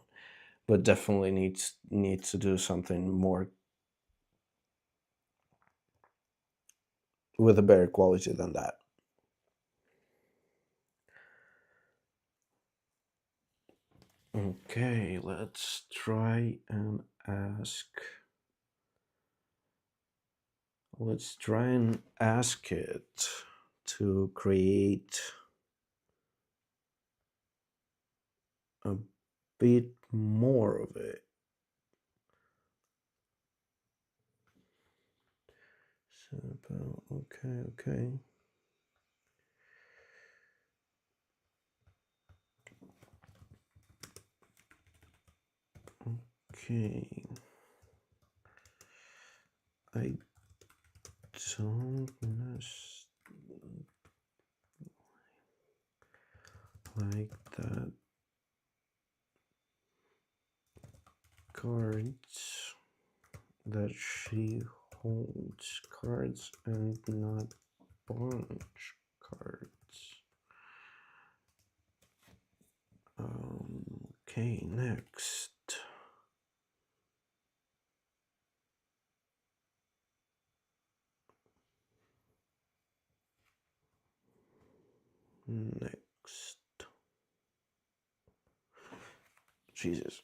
But definitely needs to do something more with a better quality than that. Okay, let's try and ask. Let's try and ask it to create a bit more of it. Simple. Okay, okay. Okay. I don't like that cards that she holds cards and not bunch cards. Okay, next. Next. Jesus.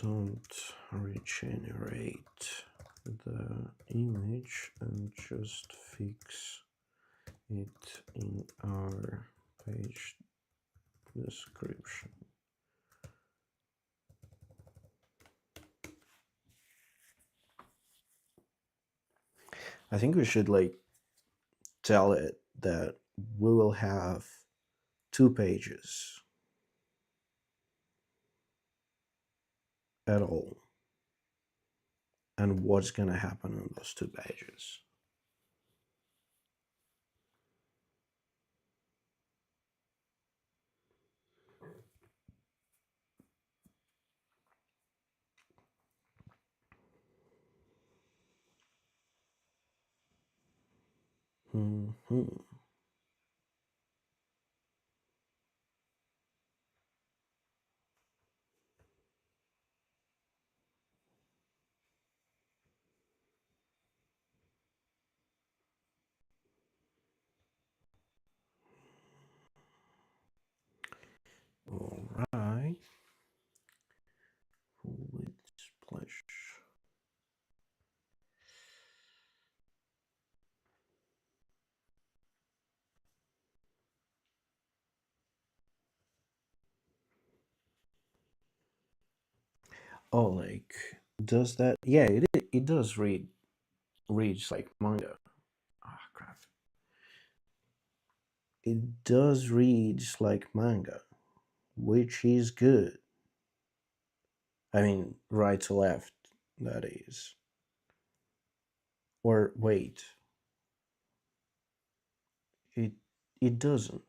don't regenerate the image and just fix it in our page description. I think we should like tell it that we will have 2 pages at all, and what's going to happen on those 2 pages. Mm-hmm. All right. With splash. Oh, like does that? Yeah, it does reads like manga. Ah, crap. It does reads like manga, which is good. I mean, right to left, that is. Or wait, it it doesn't.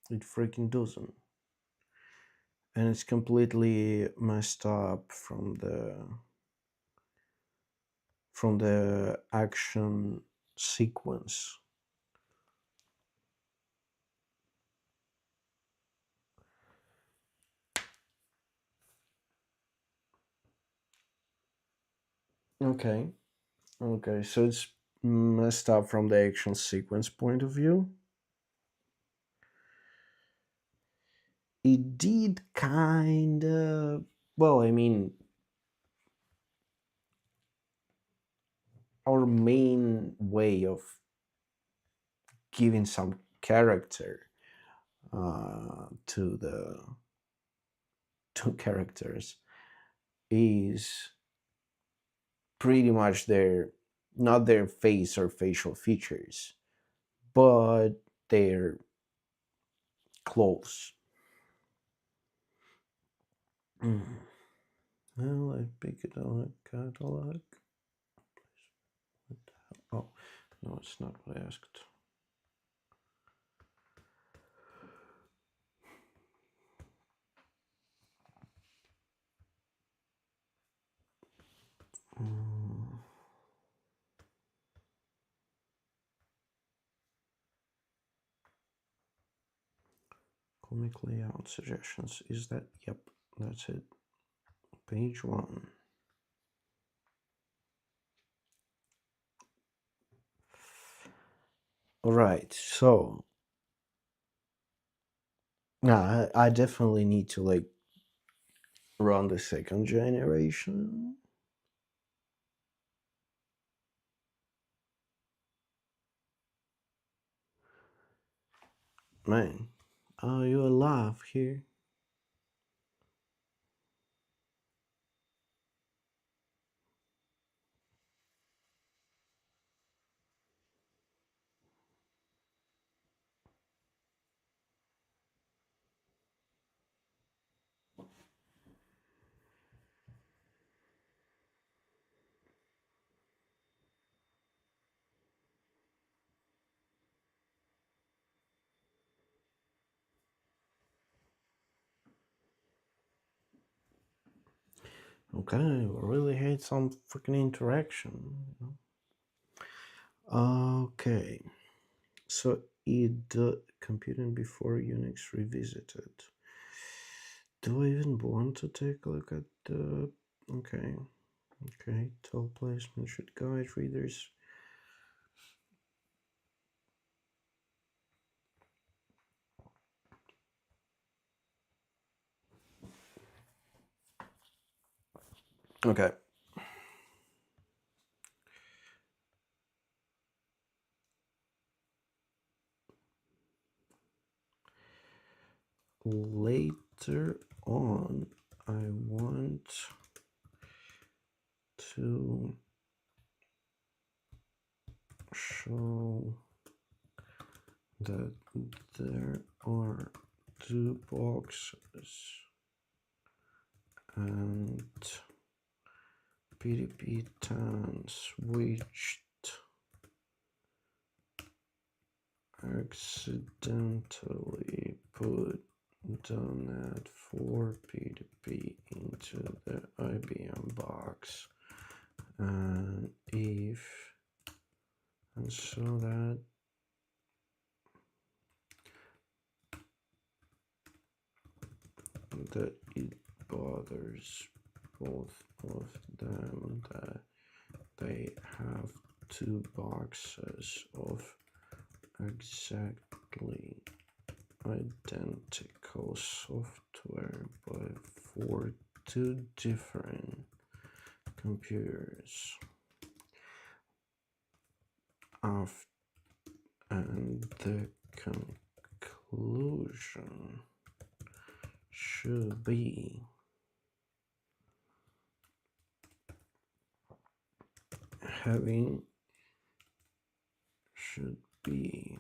It freaking doesn't. And it's completely messed up from the action sequence. Okay. Okay, so it's messed up from the action sequence point of view. It did kind of. Well, I mean, our main way of giving some character to the two characters is pretty much their not their face or facial features, but their clothes. Mm. Well, I pick it on a catalog. Oh, no, it's not what I asked. Mm. Comic layout suggestions. Is that? Yep, that's it. Page 1. All right, so now I definitely need to like run the second generation. Man, are you alive here? Okay, we really had some freaking interaction. Okay, so computing before Unix revisited. Do I even want to take a look at the? Okay, okay. Tell placement should guide readers. Okay. Later on, I want to show that there are two boxes and PDP tan switched accidentally put the net for PDP into the IBM box, and if and so that it bothers both of them that they have two boxes of exactly identical software but for two different computers. And the conclusion should be having should be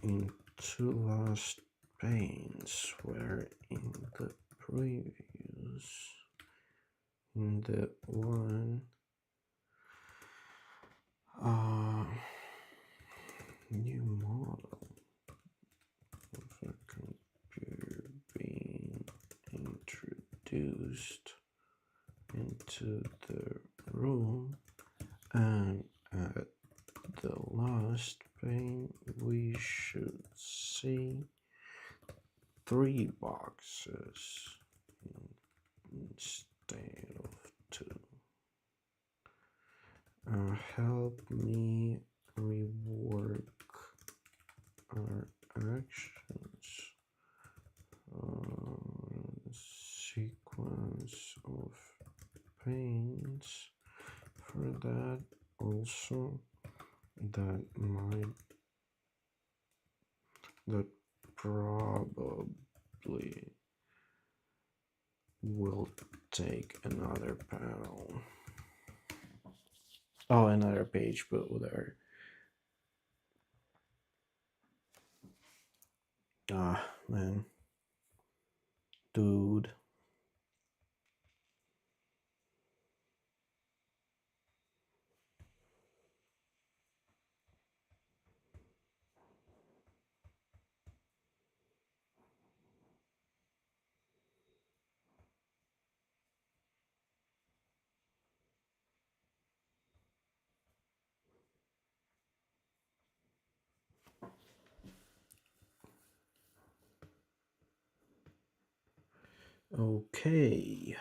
in two last panes where in the previous in the one new model of a computer being introduced into the room, and at the last pane we should see three boxes instead of two. Help me rework our actions. Sequence of panes for that also that probably will take another panel. Oh, another page, but whatever. Ah, man. Dude. Okay.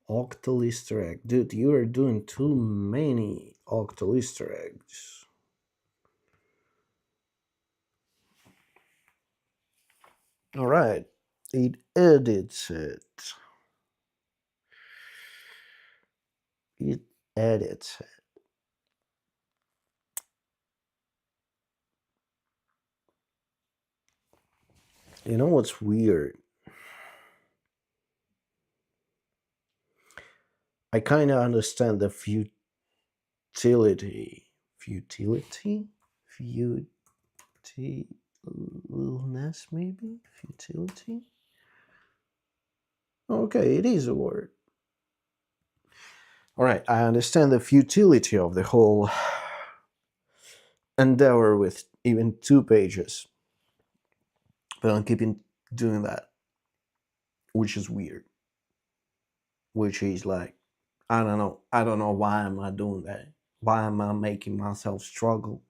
Octal Easter egg. Dude, you are doing too many octal Easter eggs. Alright. It edits it. It edits it. You know what's weird? I kind of understand the futility. Futility? Futileness, maybe? Futility? Okay, it is a word. Alright, I understand the futility of the whole endeavor with even 2 pages. But I'm keeping doing that, which is weird. Which is like, I don't know. I don't know why am I doing that. Why am I making myself struggle?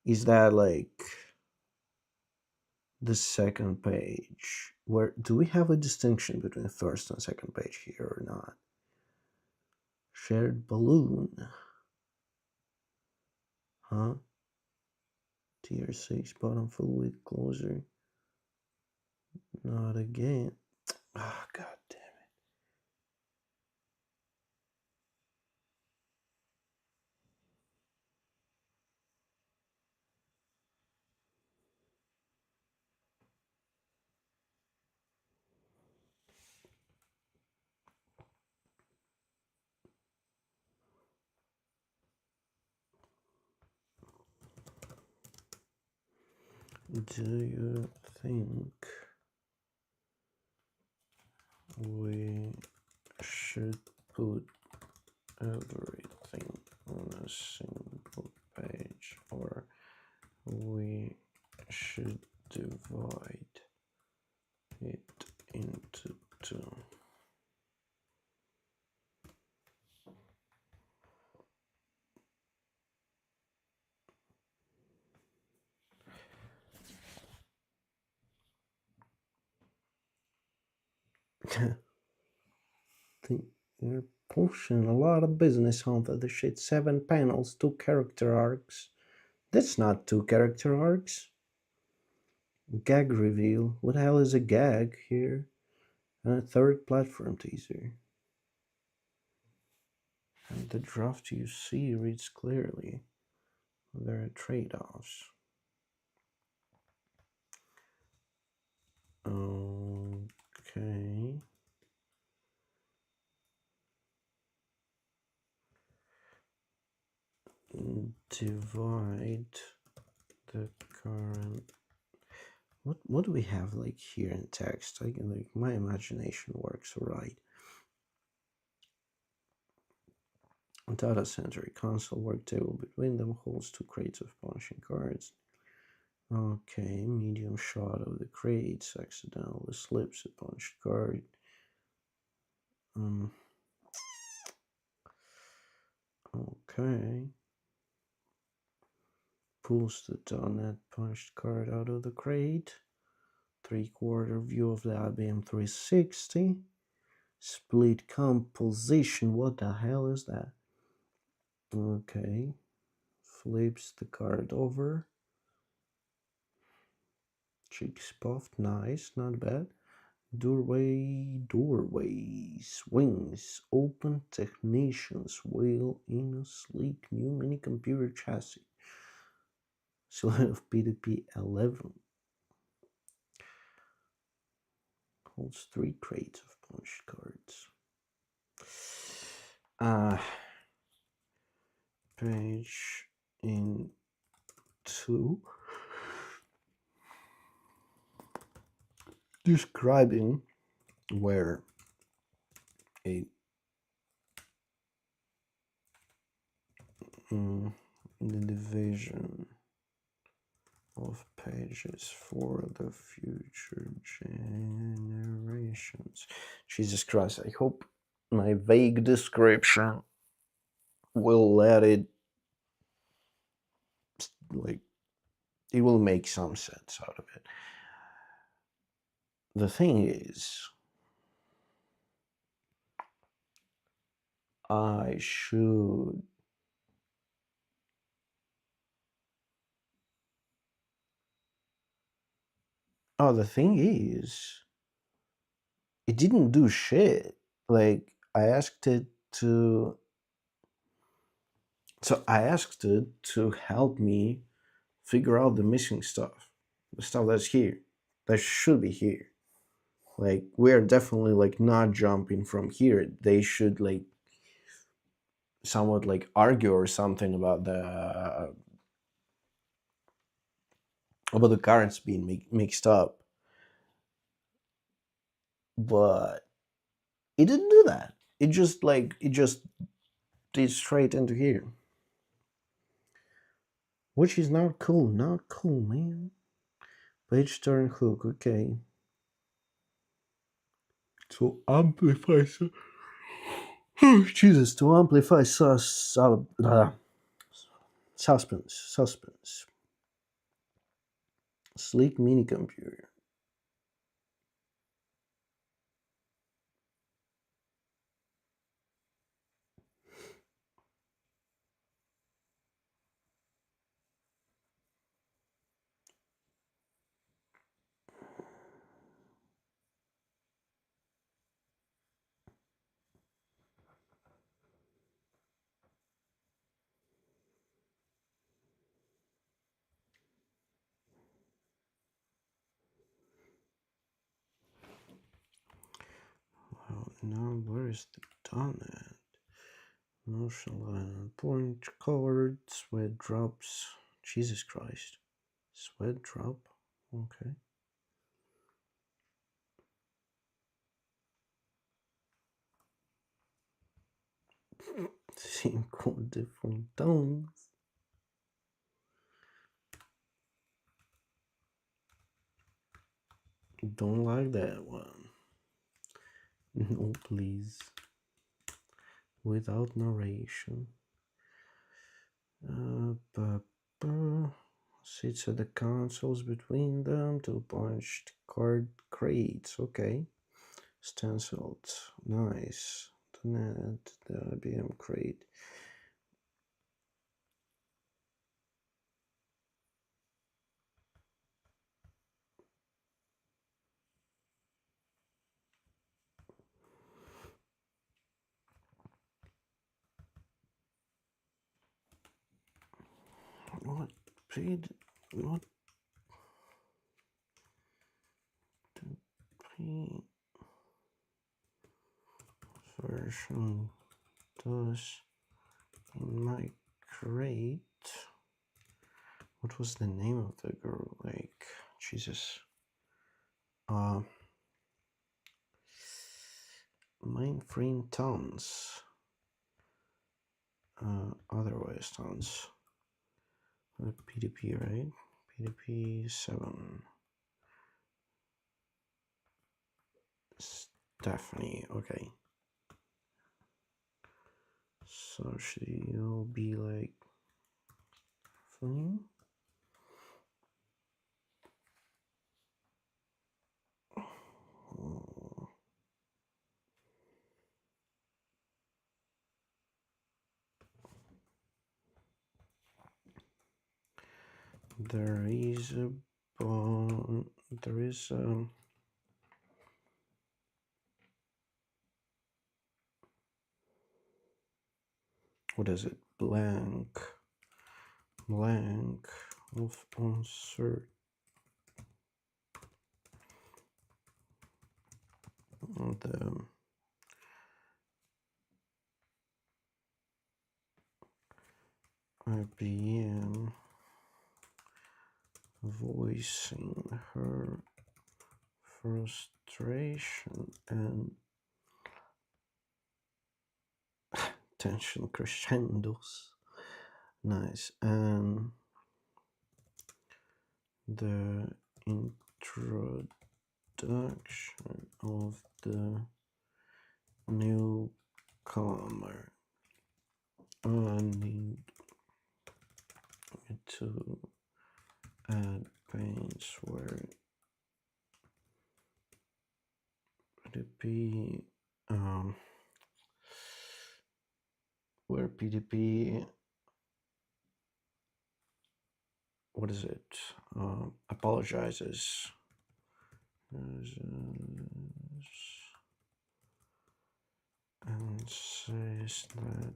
Is that like the second page? Where do we have a distinction between first and second page here or not? Shared balloon. Huh? Tier 6 bottom full width closer. Not again. Ah, god damn it. Do you think we should put everything on a single page, or we should divide it into two? They're pushing a lot of business onto the shit. 7 panels, 2 character arcs. That's not 2 character arcs. Gag reveal. What the hell is a gag here? And a third platform teaser. And the draft you see reads clearly. There are trade-offs. Okay. Divide the current. What do we have like here in text? I can, like, my imagination works right. Data center, console, work table between them holds 2 crates of punching cards. Okay, medium shot of the crates, accidentally slips a punched card. Okay. Pulls the donut punched card out of the crate. 3/4 view of the IBM 360. Split composition. What the hell is that? Okay. Flips the card over. Cheeks puffed. Nice. Not bad. Doorway swings open. Technician's wheel in a sleek new mini computer chassis. Silhouette of PDP 11. Holds 3 crates of punch cards. Page in 2. Describing where a the division of pages for the future generations. Jesus Christ, I hope my vague description will let it, like, it will make some sense out of it. The thing is, I should the thing is, it didn't do shit. Like, I asked it to help me figure out the missing stuff. The stuff that's here. That should be here. Like, we're definitely, like, not jumping from here. They should, like, somewhat, like, argue or something about the cards being mixed up. But it didn't do that. It just did straight into here. Which is not cool. Not cool, man. Page turn hook, okay. To amplify Jesus, to amplify suspense. Sleek mini computer. Now where is the done at? Motion line, point colored, sweat drops. Jesus Christ. Sweat drop? Okay. Cinco different tones. Don't like that one. No, please. Without narration. Sits at the consoles between them to punch card crates. Okay. Stenciled. Nice. The net, the IBM crate. What paid? What the paid version does in my crate? What was the name of the girl? Like, Jesus. Mainframe tons. Otherwise tons. PDP, right? PDP 7. Stephanie, okay. So she'll be like Stephanie. There is a bone. There is what is it? Blank of insert. The IBM voicing her frustration and tension crescendos. Nice. And the introduction of the newcomer. I need to add paints where PDP where PDP, what is it, apologizes and says that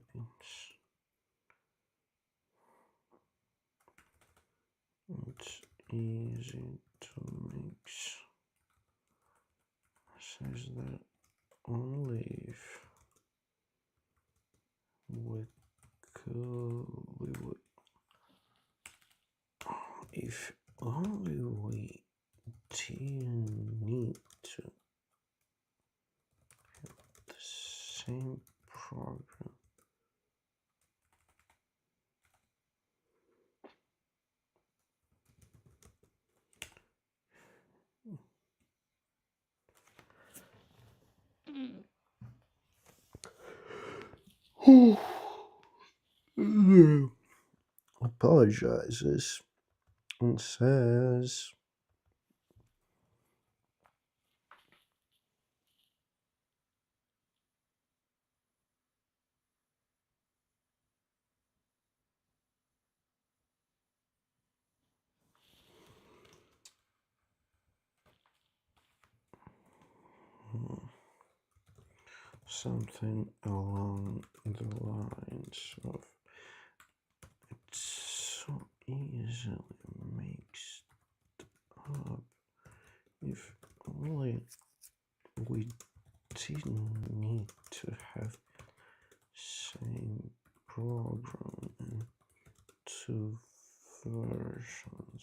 it's easy to mix, says that only if we would, if only we didn't need to have the same program. Apologizes and says something along the lines of it's so easily mixed up if only we didn't program in two versions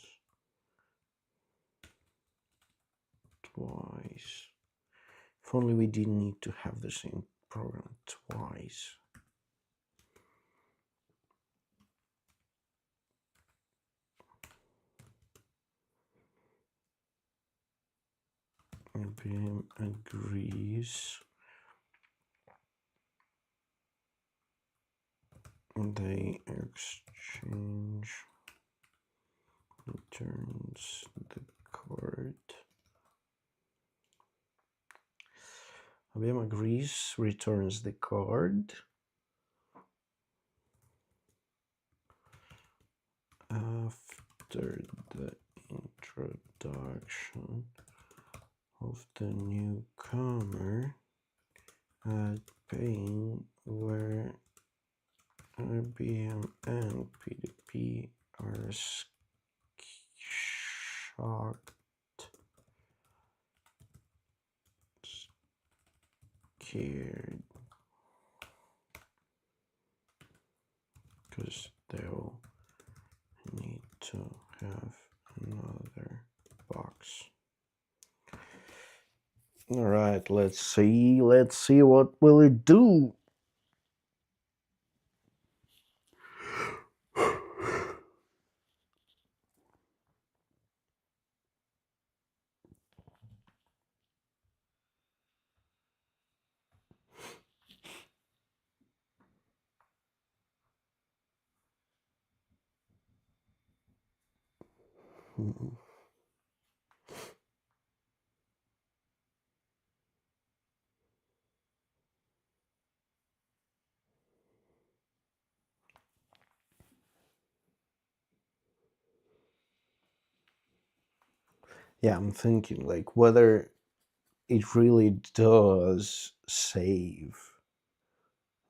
twice. If only we didn't need to have the same program twice. IBM agrees. They exchange, returns the card. IBM agrees, returns the card. After the introduction of the newcomer at paying where IBM and PDP are shocked, scared, because they'll need to have another box. All right, let's see what will it do. Yeah, I'm thinking like whether it really does save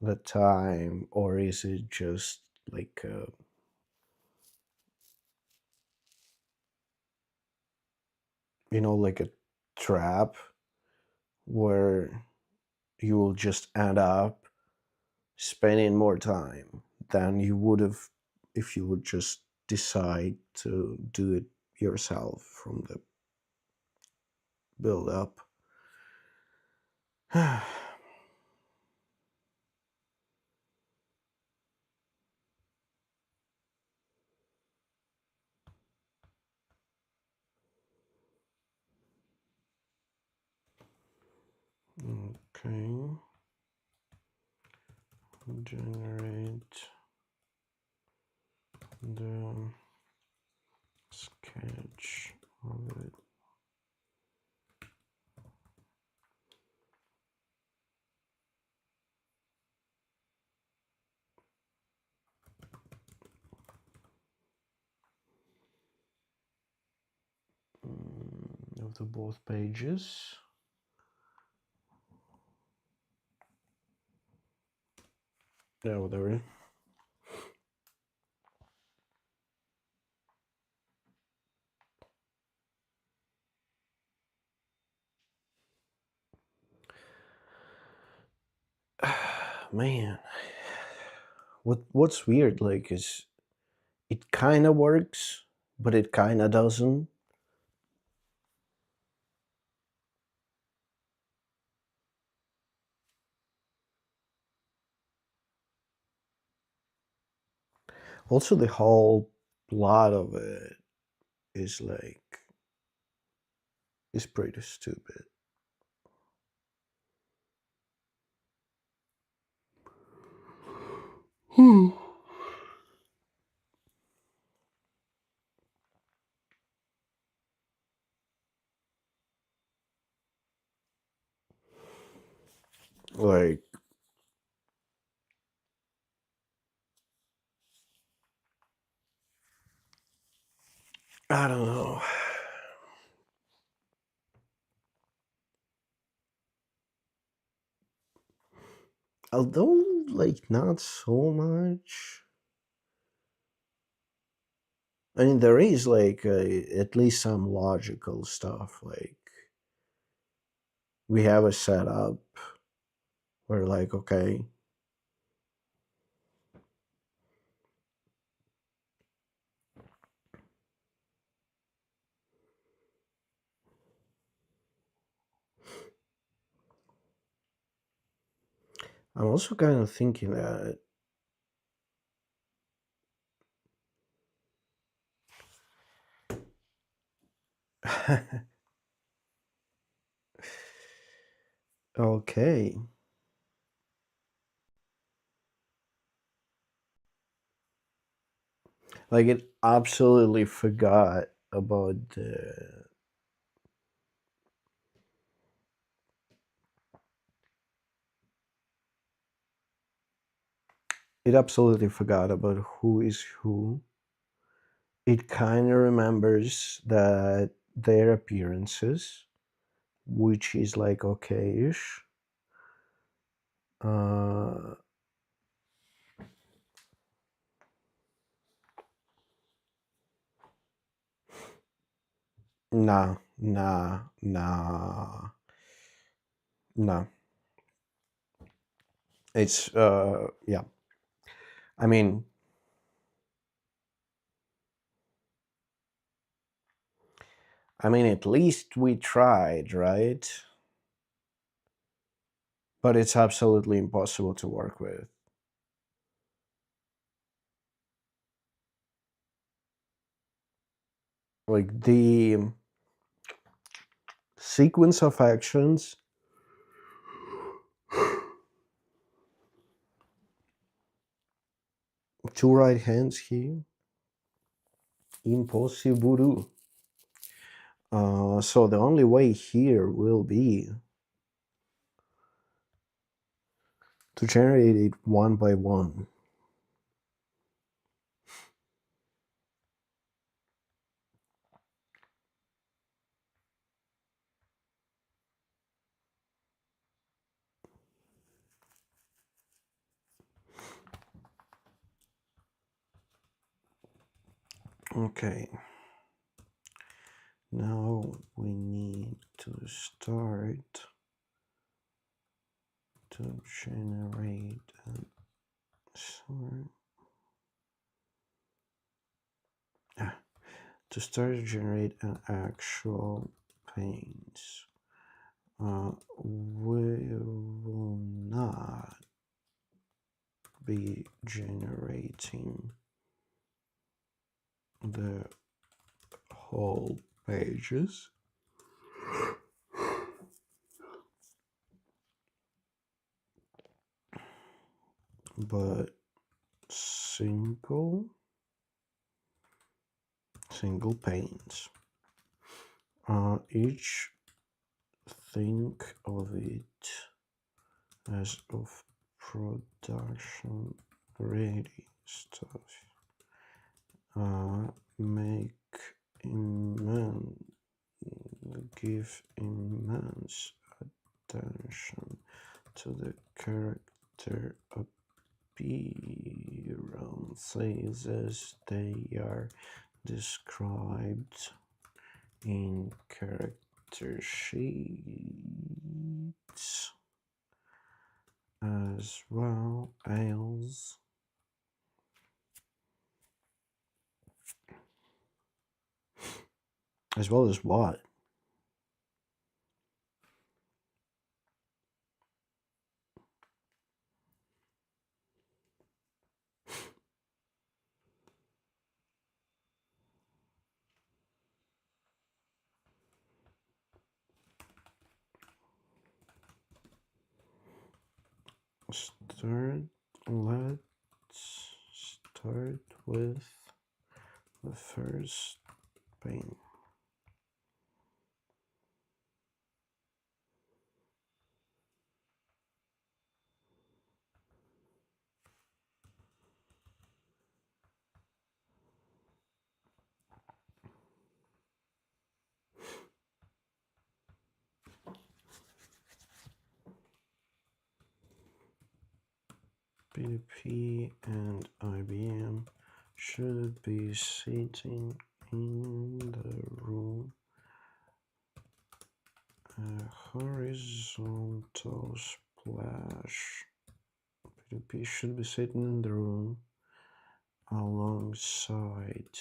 the time, or is it just like like a trap where you will just end up spending more time than you would have if you would just decide to do it yourself from the build up. Okay. Generate the sketch of it. Of the both pages. Yeah, whatever. Man, what's weird like is it kind of works, but it kind of doesn't. Also, the whole plot of it is like is pretty stupid. Hmm. Like I don't know. Although like not so much. I mean, there is like at least some logical stuff. Like we have a setup where, like, okay, I'm also kind of thinking that okay, like it absolutely forgot about the. It absolutely forgot about who is who. It kind of remembers that their appearances, which is like okay-ish. Uh, nah, nah, nah, nah. It's yeah. I mean, at least we tried, right? But it's absolutely impossible to work with. Like the sequence of actions, two right hands here, impossible. So the only way here will be to generate it one by one. Okay. Now we need to start to generate an sorry. To start to generate an actual paint. We will not be generating the whole pages, but single panes. Each think of it as of production ready stuff. Make immense, give immense attention to the character appearances as they are described in character sheets as well as what? Let's start with the first pane. PDP and IBM should be sitting in the room. A horizontal splash. PDP should be sitting in the room alongside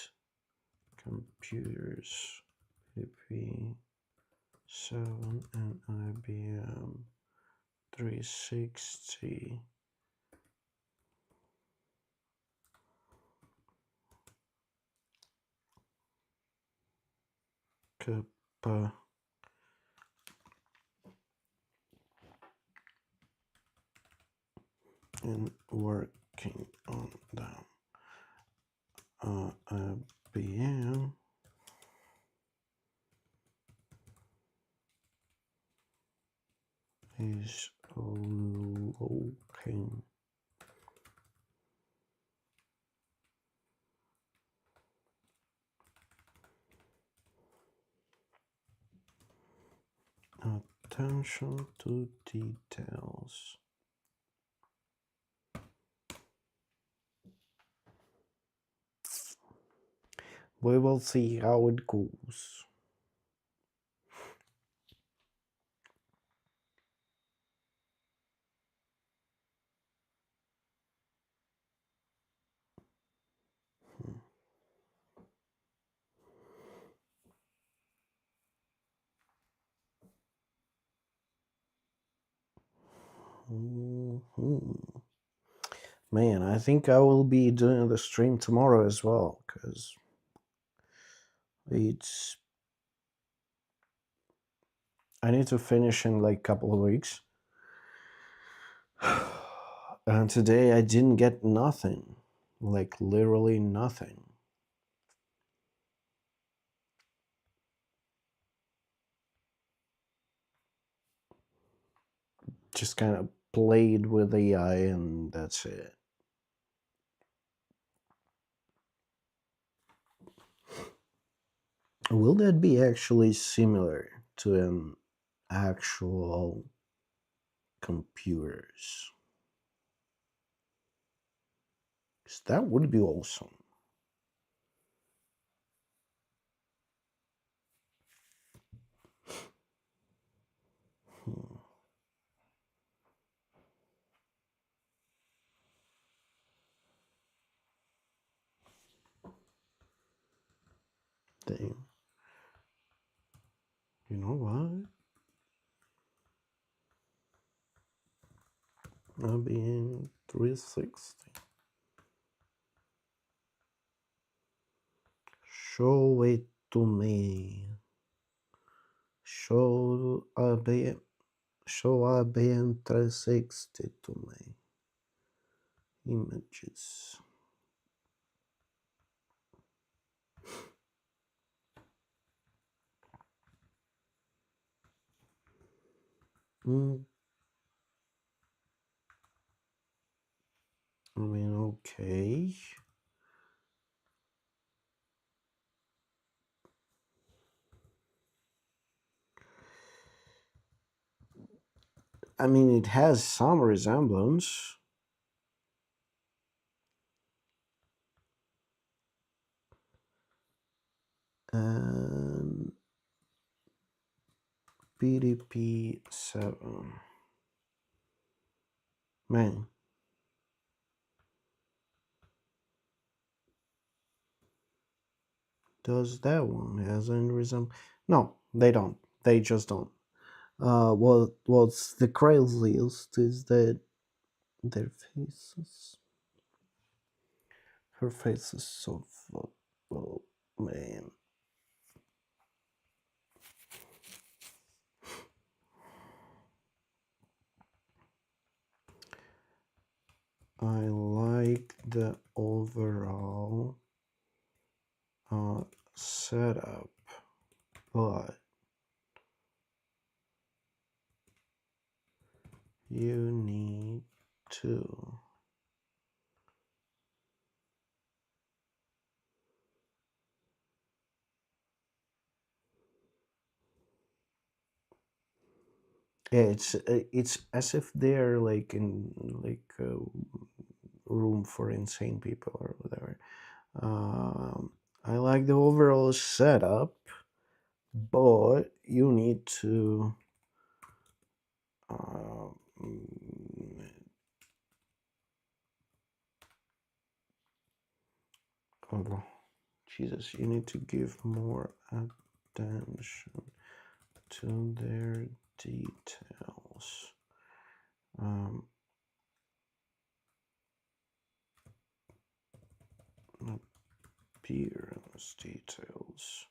computers. PDP 7 and IBM 360 Kappa and working on them. IBM is looking attention to details. We will see how it goes. Man, I think I will be doing the stream tomorrow as well, because I need to finish in like a couple of weeks. And today I didn't get nothing, like literally nothing. Just kind of played with AI and that's it. Will that be actually similar to an actual computers? 'Cause that would be awesome. Dang. You know what? I'll be in 360. Show it to me. Show IBM 360 to me. Images. I mean, okay. I mean, it has some resemblance. And PDP 7. Man. Does that one has any resemblance? No, they don't. They just don't. What's the craziest is that their faces. Her face is so oh man. I like the overall setup, but you need to it's as if they're like in like a room for insane people or whatever. I like the overall setup, but you need to oh, Jesus, you need to give more attention to their details. Um, appearance details.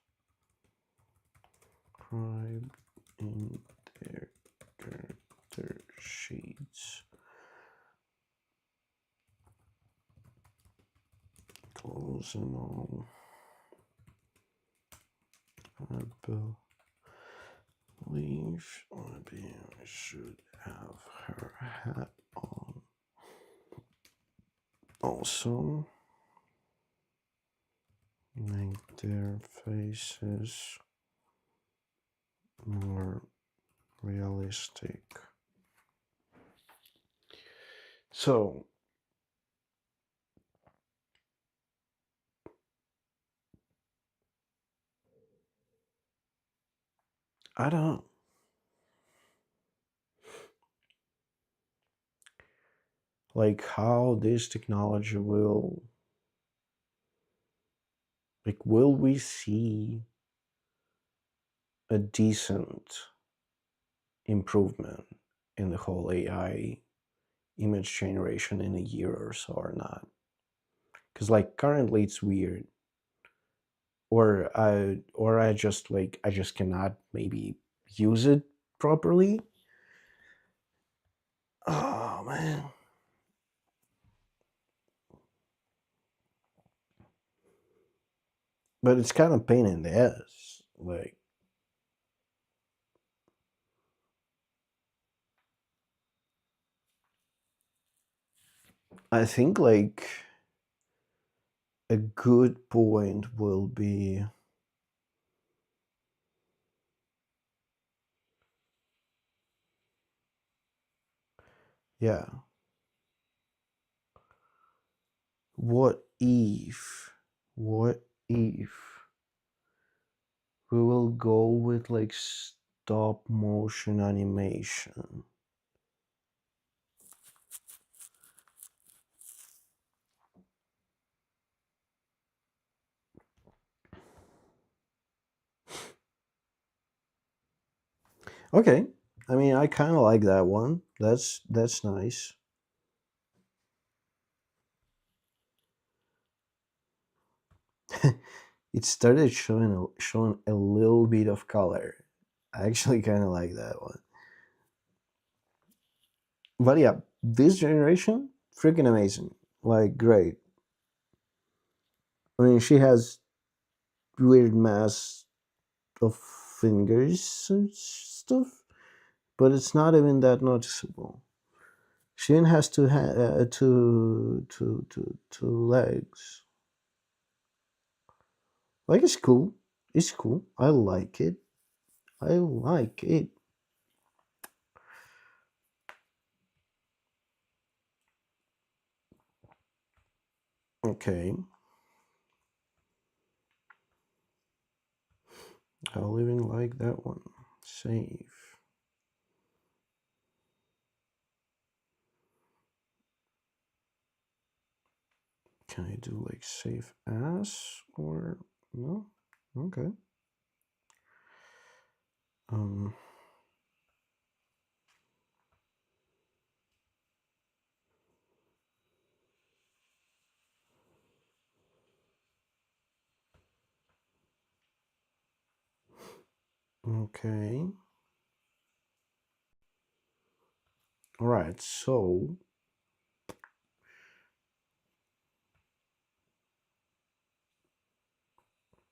Describe in their character sheets. Close and all. I believe maybe I should have her hat on. Also, make their faces more realistic. So, I don't like how this technology will we see a decent improvement in the whole AI image generation in a year or so or not? Because like currently it's weird, or I just I just cannot maybe use it properly. Oh man, but it's kind of pain in the ass. Like I think a good point will be, yeah, what if we will go with like stop motion animation? Okay, I mean I kind of like that one. That's nice. It started showing a little bit of color. I actually kind of like that one. But yeah, this generation, freaking amazing. Like great. I mean, she has weird mass of fingers and stuff, but it's not even that noticeable. She even has two legs. Like it's cool. It's cool. I like it. I like it. Okay. I'll even like that one. Save. Can I do like save as or no? Okay. Um. Okay. All right. So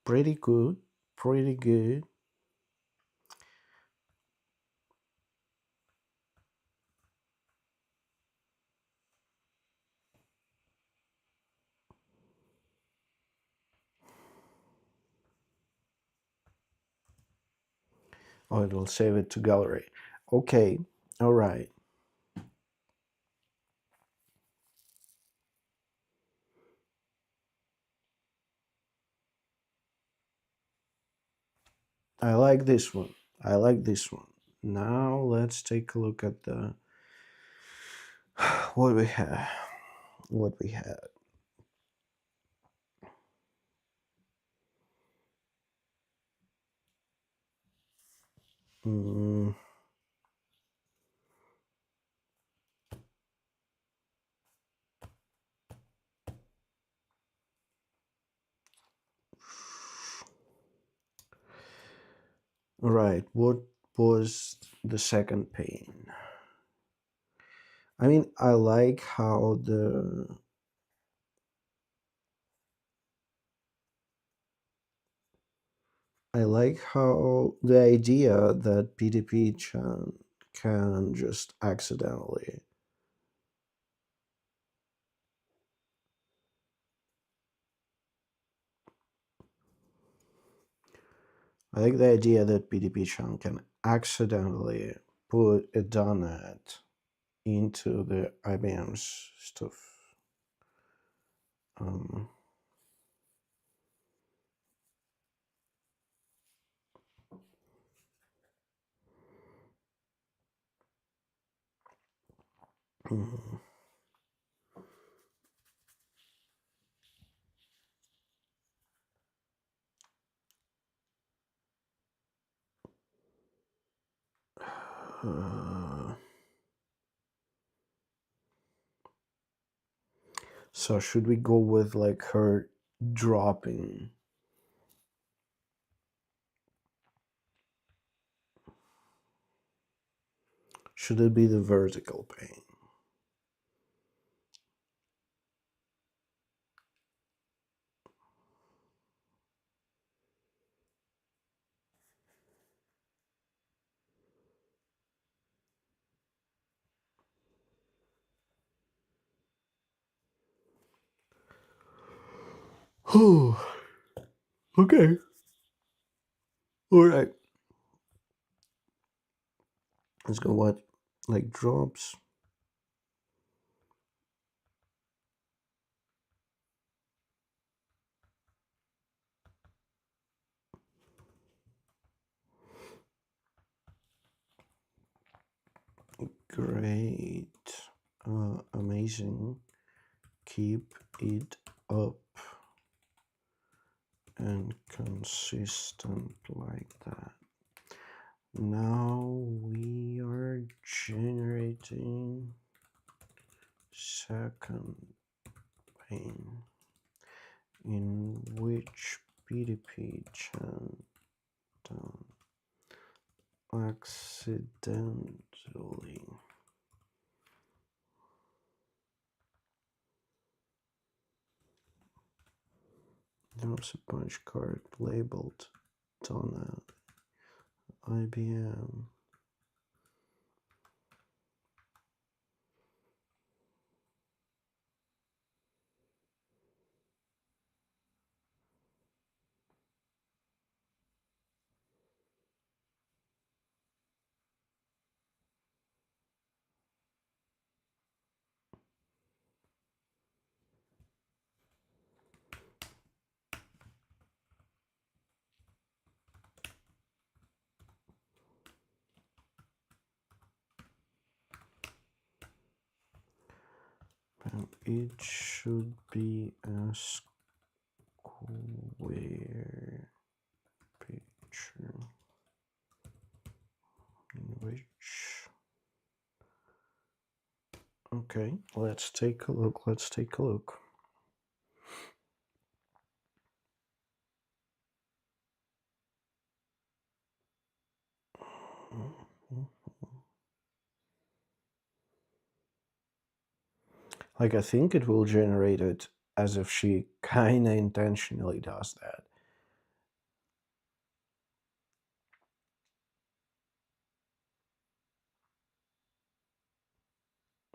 pretty good. Pretty good. Oh, it'll save it to gallery. Okay. All right. I like this one. I like this one. Now let's take a look at the what we have. What we had. Mm, Right. What was the second pain? I mean, I like how the idea that PDP can just accidentally. I like the idea that PDP Chan can accidentally put a donut into the IBM's stuff. Um, uh, so should we go with like her dropping? Should it be the vertical pain? Oh, okay. All right. Let's go. What? Like drops? Great. Amazing. Keep it up and consistent like that. Now we are generating second pane in which PDP chan done accidentally. There's a punch card labeled Donna IBM. And it should be a square picture in which. Okay, let's take a look. Let's take a look. Like, I think it will generate it as if she kind of intentionally does that.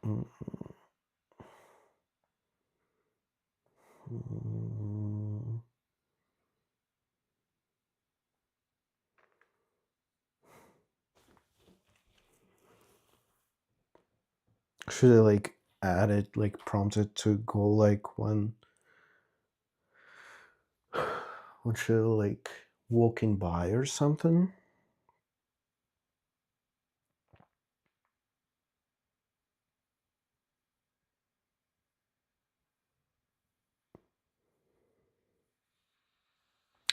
Mm. Should I like add it, like prompt it to go like when she like walking by or something?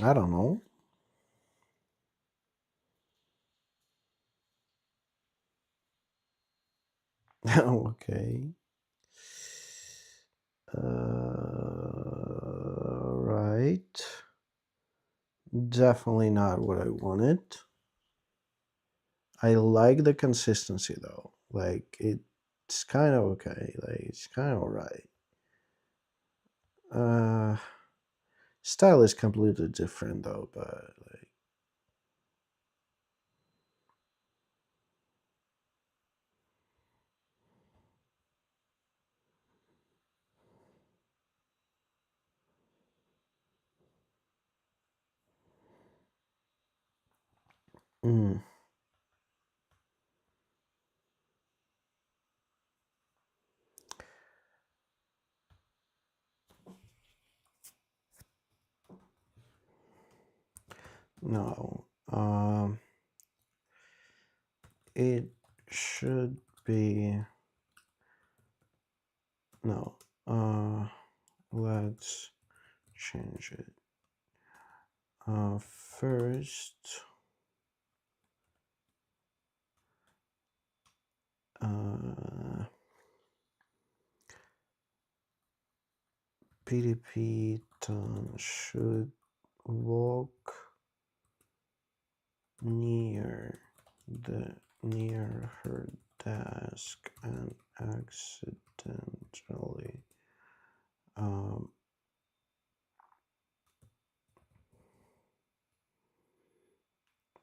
I don't know. Okay. Right. Definitely not what I wanted. I like the consistency though. Like it's kind of okay. Like it's kind of alright. Uh, Style is completely different though, but like mm, no. It should be no. Let's change it. First, PDP Tan should walk near near her desk and accidentally um,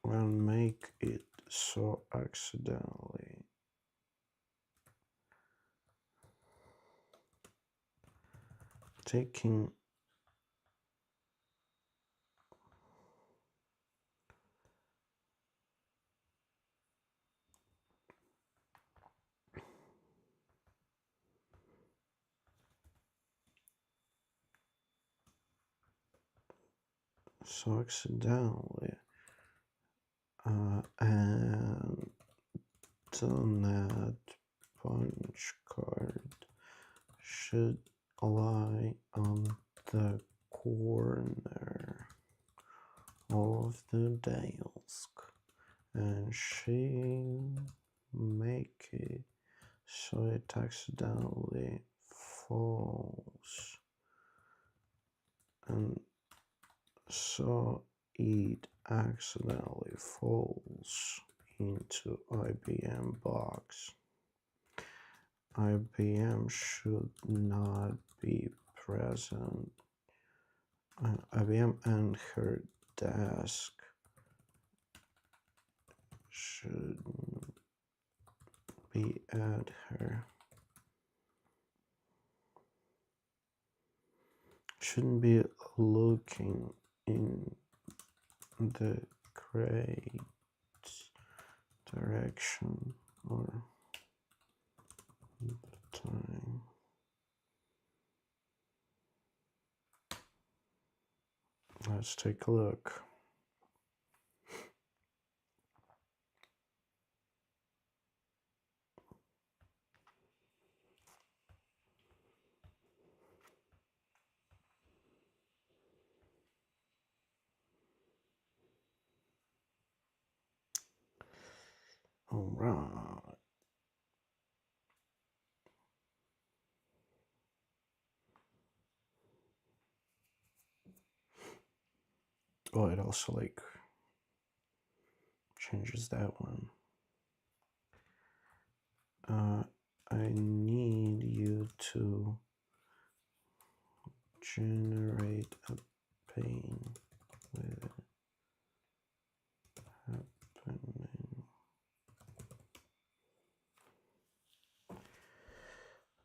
and make it so accidentally taking so accidentally and that punch card should lie on the corner of the desk and she make it so it accidentally falls and so it accidentally falls into IBM box. IBM should not be present. IBM and her desk should be at her. Shouldn't be looking in the correct direction or time. Let's take a look. All right. Oh, it also like changes that one. I need you to generate a pane with it happening.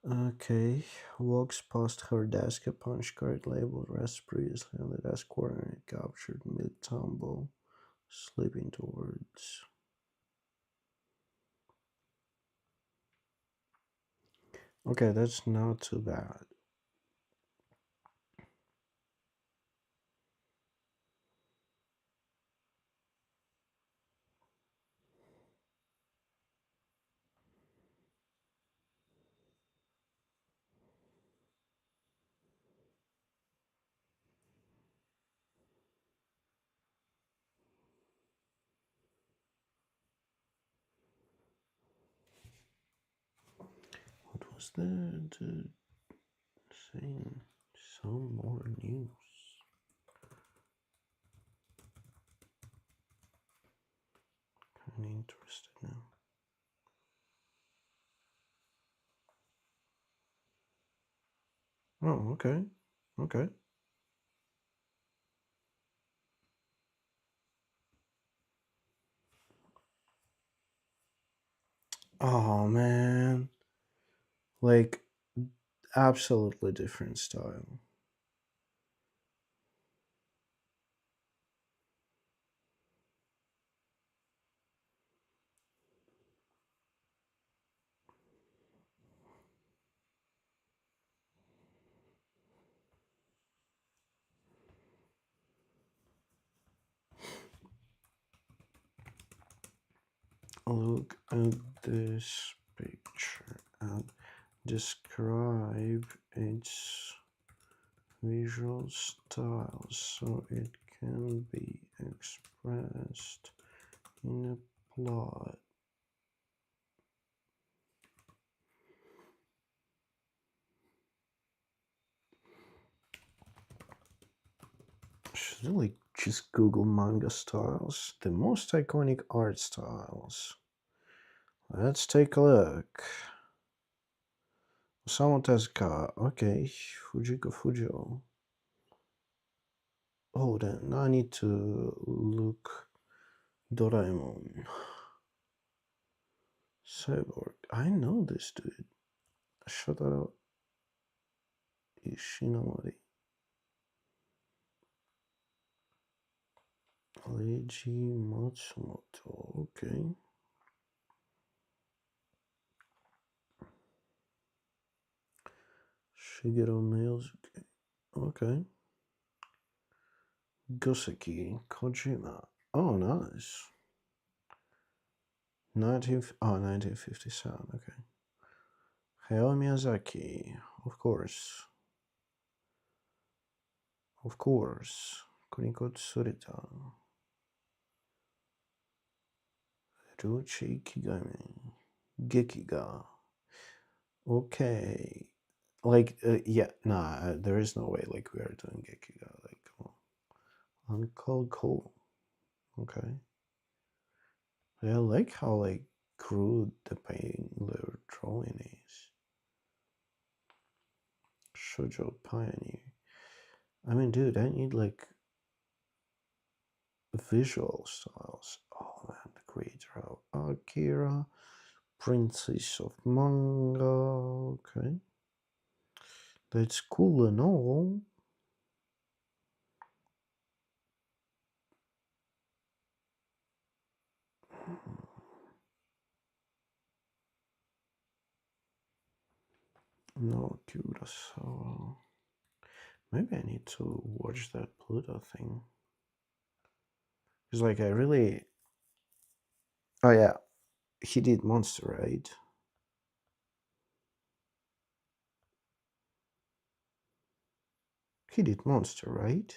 Okay, walks past her desk, a punch card labeled rest previously on the desk corner, captured mid-tumble, slipping towards. Okay, that's not too bad. What was the thing? Some more news. I need interested now. Oh, okay. Okay. Oh man. Like absolutely different style. Look at this picture and describe its visual style so it can be expressed in a plot. Should I like just Google manga styles? The most iconic art styles. Let's take a look. Osamu Tezuka. Okay. Fujiko Fujo. Oh, then I need to look Doraemon. Cyborg. I know this dude. Shotaro Ishinomori. Leiji Matsumoto. Okay. Shigeru Miyazuki. Okay. Goseki Kojima. Oh, nice. 1957. Okay. Hayao Miyazaki. Of course. Of course. Kuniko Tsurita. Ruchi Kigami. Gekiga. Okay. Like, yeah, nah, there is no way, like, we are doing Gekiga. Like, come on. Uncle Cool. Okay. I like how, like, crude the paint they're drawing is. Shoujo Pioneer. I mean, dude, I need, like, visual styles. Oh, man, the creator of Akira. Princess of Manga. Okay. That's cool and all. No, Kurosawa. Maybe I need to watch that Pluto thing. Because, like, I really. Oh, yeah. He did Monster, right? He did Monster, right?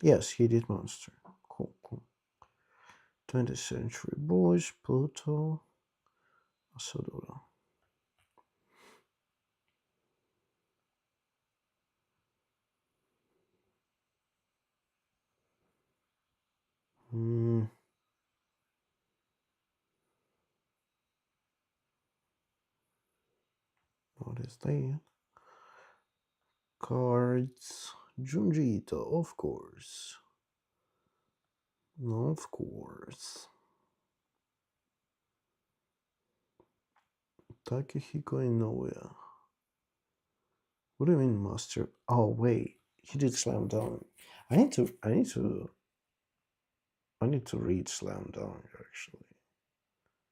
Yes, he did Monster. Cool, cool. 20th Century Boys, Pluto, Asadora. Hmm. What is that? Cards. Junji Ito, of course. Of course. Takehiko Inoue. What do you mean, master? Oh wait, he did Slam Dunk. I need to read Slam Dunk actually,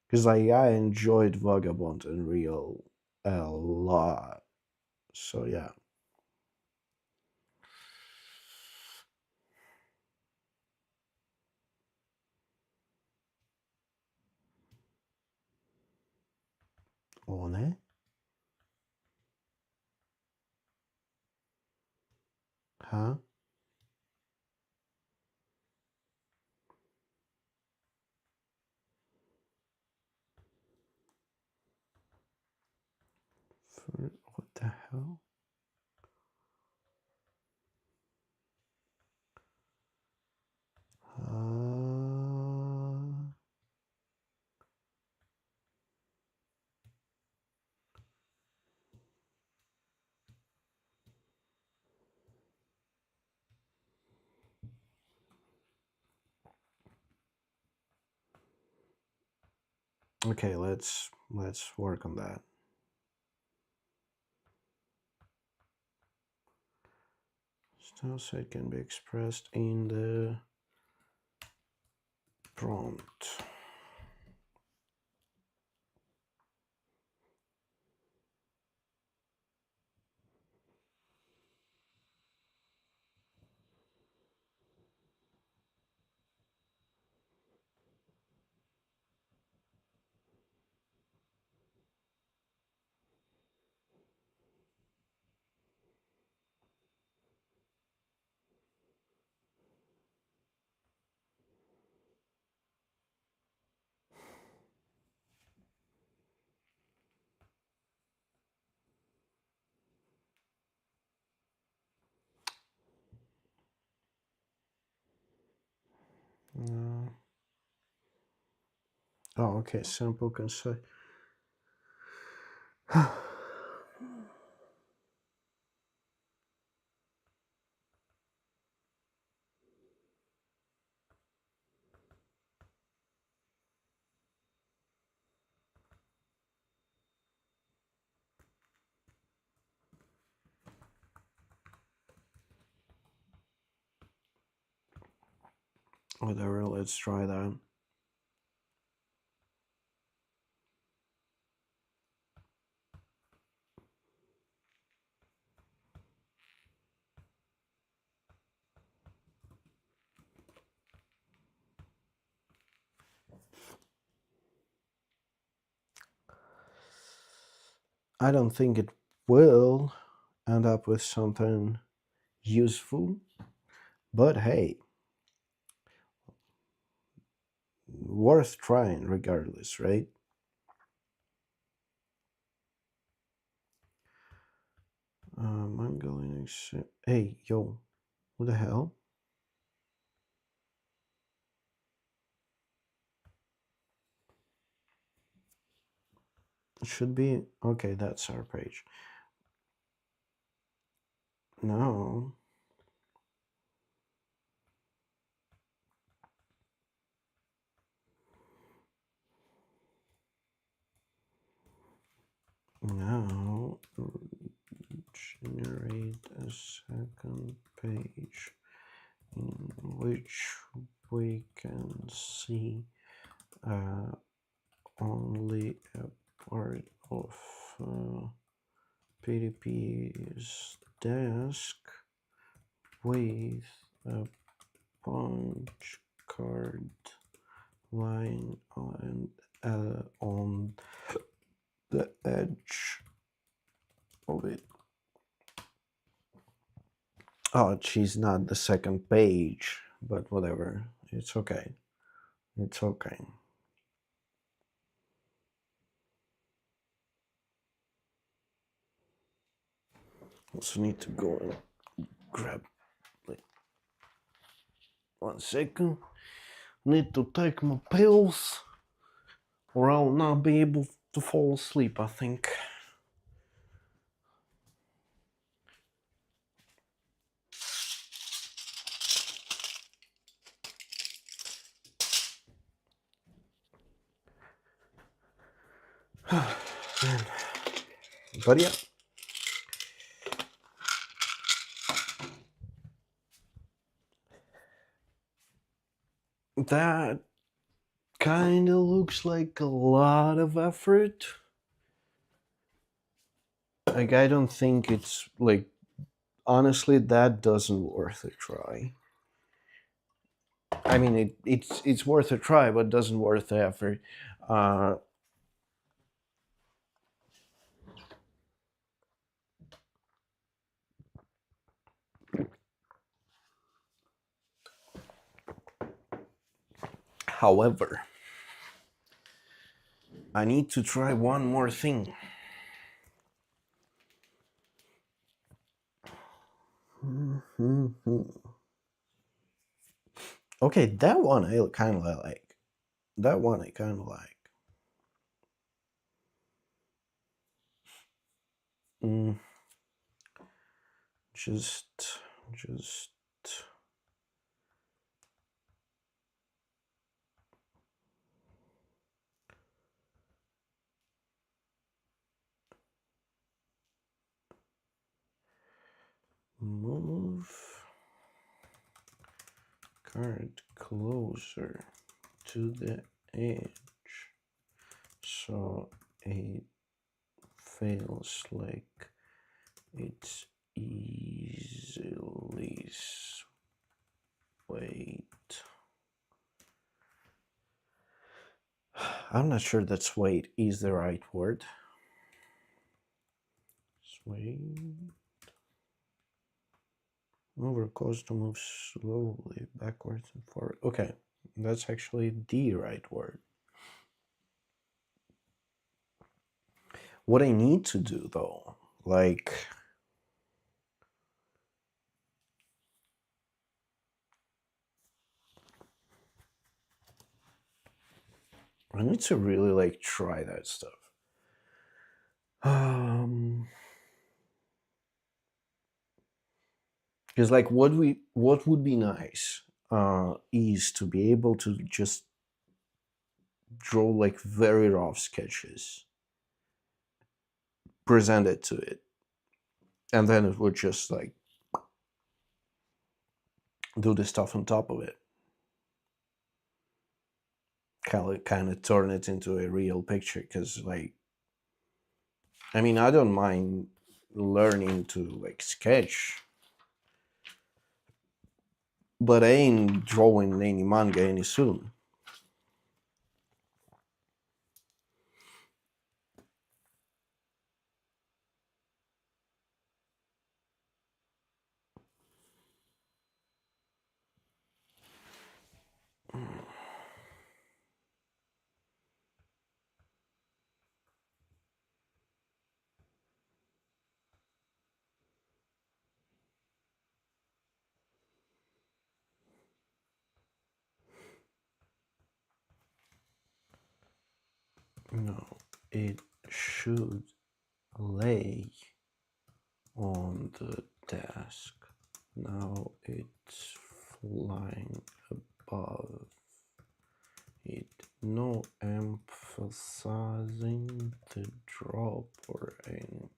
because like I enjoyed Vagabond and Real a lot. So yeah. One, huh? For what the hell? Okay, let's work on that. Style set can be expressed in the prompt. Uh, oh, okay, simple, concise. Whatever, let's try that. I don't think it will end up with something useful, but hey, worth trying regardless, right? Manga Linux. Hey, yo, what the hell? It should be okay. That's our page. No, now generate a second page in which we can see uh, only a part of PDP's desk with a punch card line on the edge of it. Oh, she's not the second page, but whatever. It's okay. It's okay. Also need to go and grab like 1 second. Need to take my pills or I'll not be able to fall asleep, I think. But yeah. That kind of looks like a lot of effort. Like, I don't think it's like, honestly, that doesn't worth a try. I mean, it's worth a try, but doesn't worth the effort. Uh, However, I need to try one more thing. Okay, that one I kind of like. That one I kind of like. Mm, just. move card closer to the edge so it feels like it's easily swayed. I'm not sure that swayed is the right word. Swayed. Over cause to move slowly backwards and forward. Okay, that's actually the right word. What I need to do though, like, I need to really like try that stuff. Because like what would be nice is to be able to just draw like very rough sketches, present it to it, and then it would just like do the stuff on top of it. Kind of turn it into a real picture. Because like, I mean, I don't mind learning to like sketch, but I ain't drawing any manga any soon. No, it should lay on the desk. Now it's flying above it. No emphasizing the drop or anything.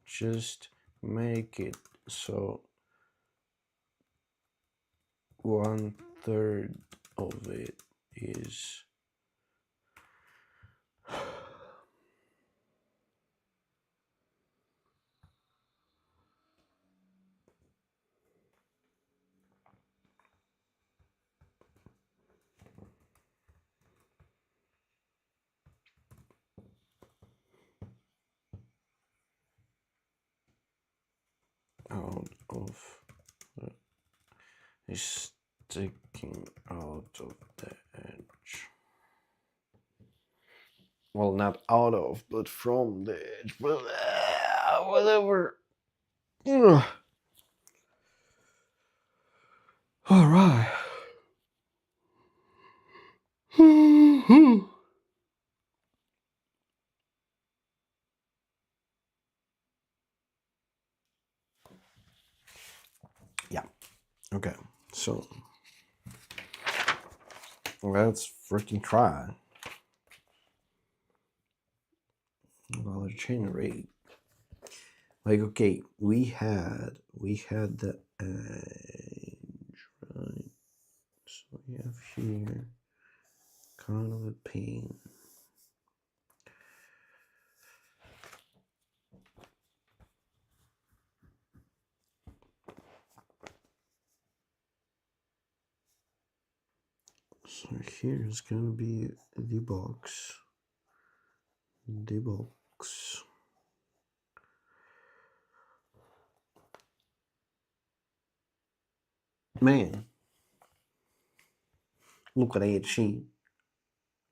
Just make it so 1/3 of it is out of is sticking out of the edge. Well, not out of, but from the edge. But whatever. Ugh. All right. Yeah. Okay. So let's freaking try. Well, generate. Like, okay, we had the edge, right? So we have here kind of a pain. So here is gonna be the box. The box. Man, look at that sheet.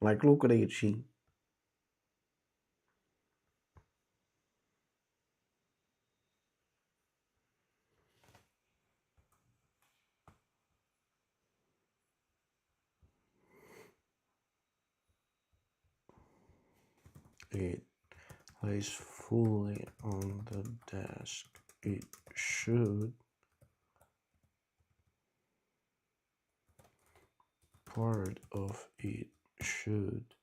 Like, look at that sheet. It lays fully on the desk. It should part of it should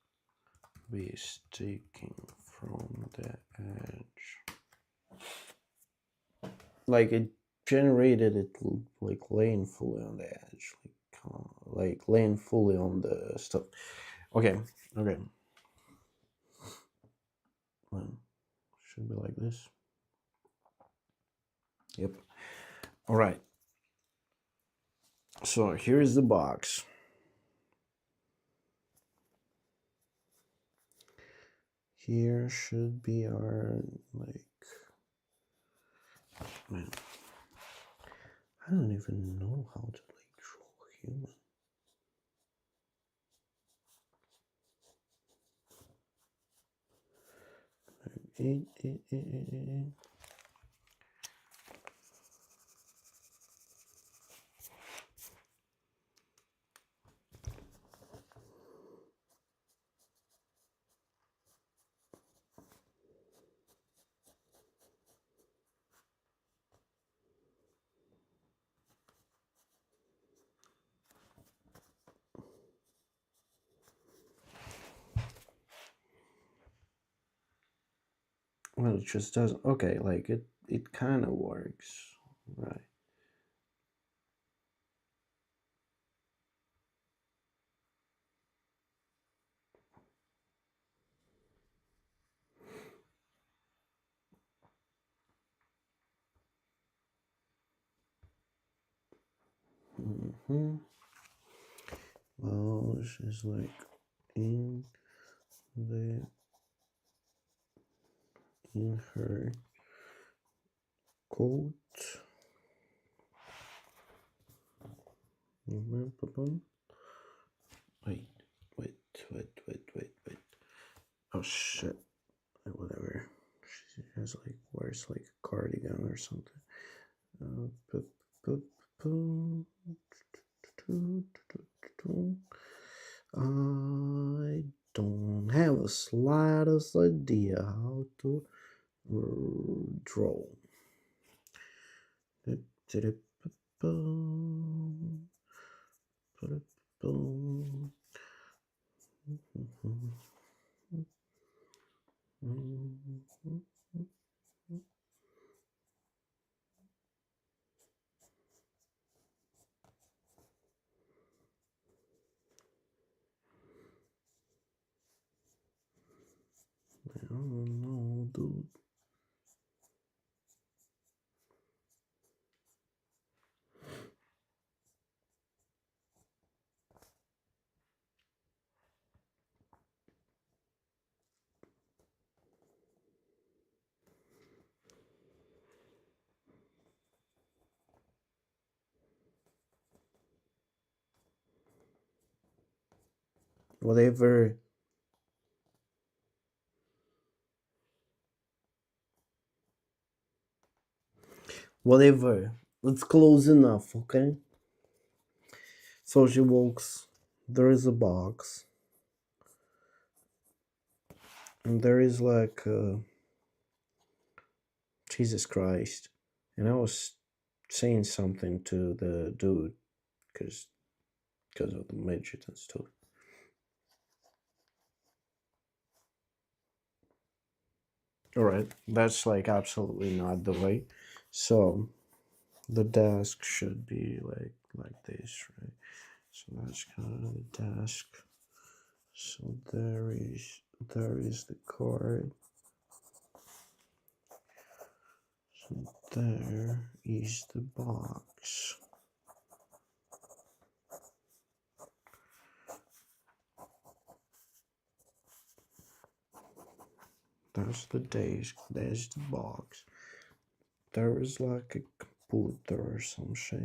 be sticking from the edge. Like, it generated it like laying fully on the edge, like laying fully on the stuff. Okay, okay. Well, should be like this. Yep. All right. So here is the box. Here should be our like. Man, I don't even know how to like draw human. Well, it just doesn't. Okay, like it kind of works, right? Well, she's like in the in her coat. Wait, wait. Oh shit. Whatever. She has like wears like a cardigan or something. I don't have a slightest idea how to draw. I don't know, dude. Whatever. Whatever. It's close enough, okay? So she walks. There is a box. And there is like Jesus Christ. And I was saying something to the dude because of the midget and stuff. All right, that's like absolutely not the way. So the desk should be like this, right? So that's kind of the desk. So there is the card. So there is the box. That's the desk. There's the box. There is like a computer or some shit.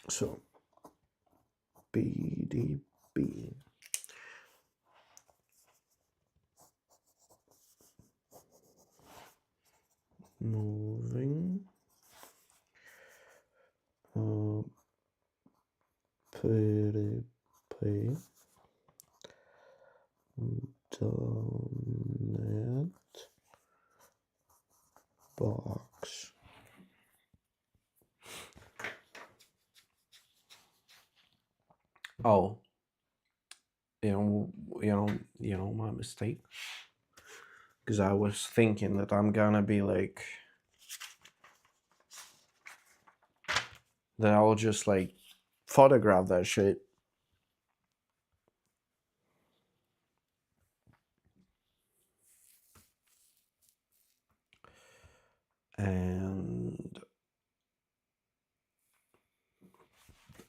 So PDB. Moving. PDB. Donut box. Oh, my mistake. Because I was thinking that I'm gonna be like, that I'll just like photograph that shit. And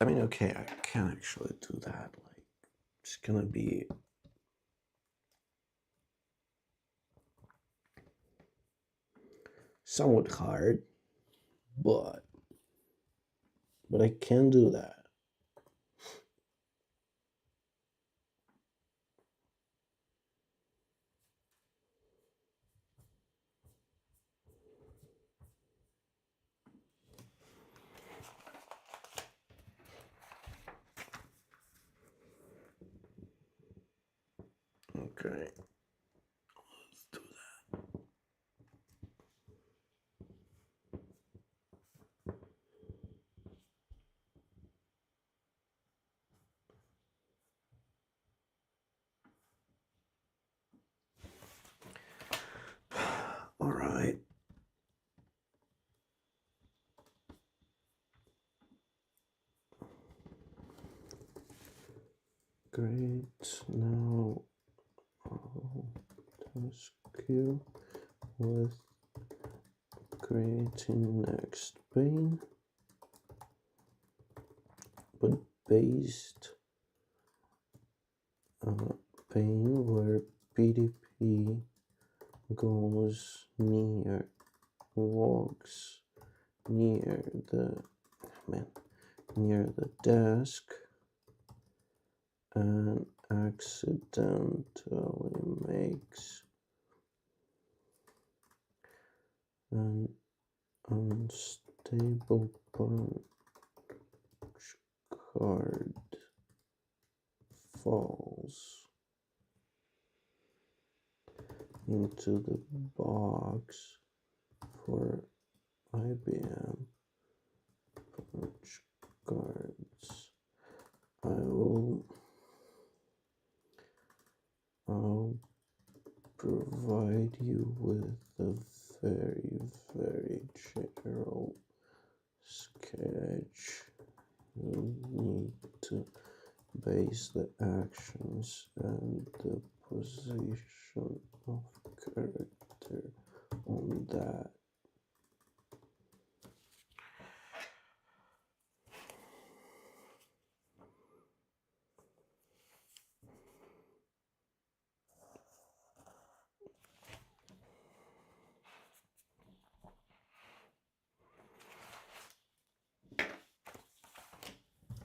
I mean, okay, I can actually do that. Like, it's gonna be somewhat hard, but I can do that. Okay. Let's do that. All right. Great. Now I'll task you with creating next pane, but based pane where PDP goes near, walks near the desk and accidentally makes an unstable punch card falls into the box for IBM punch cards. I'll provide you with a very, very general sketch. You need to base the actions and the position of character on that.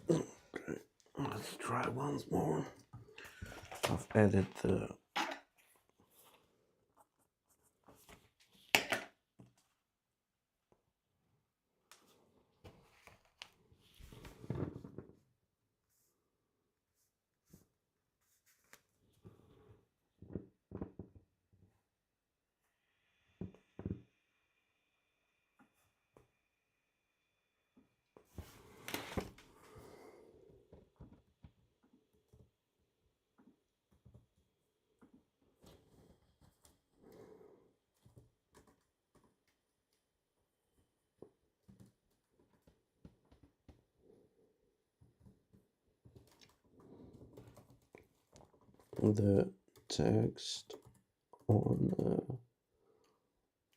Okay, let's try once more. I've added the text on a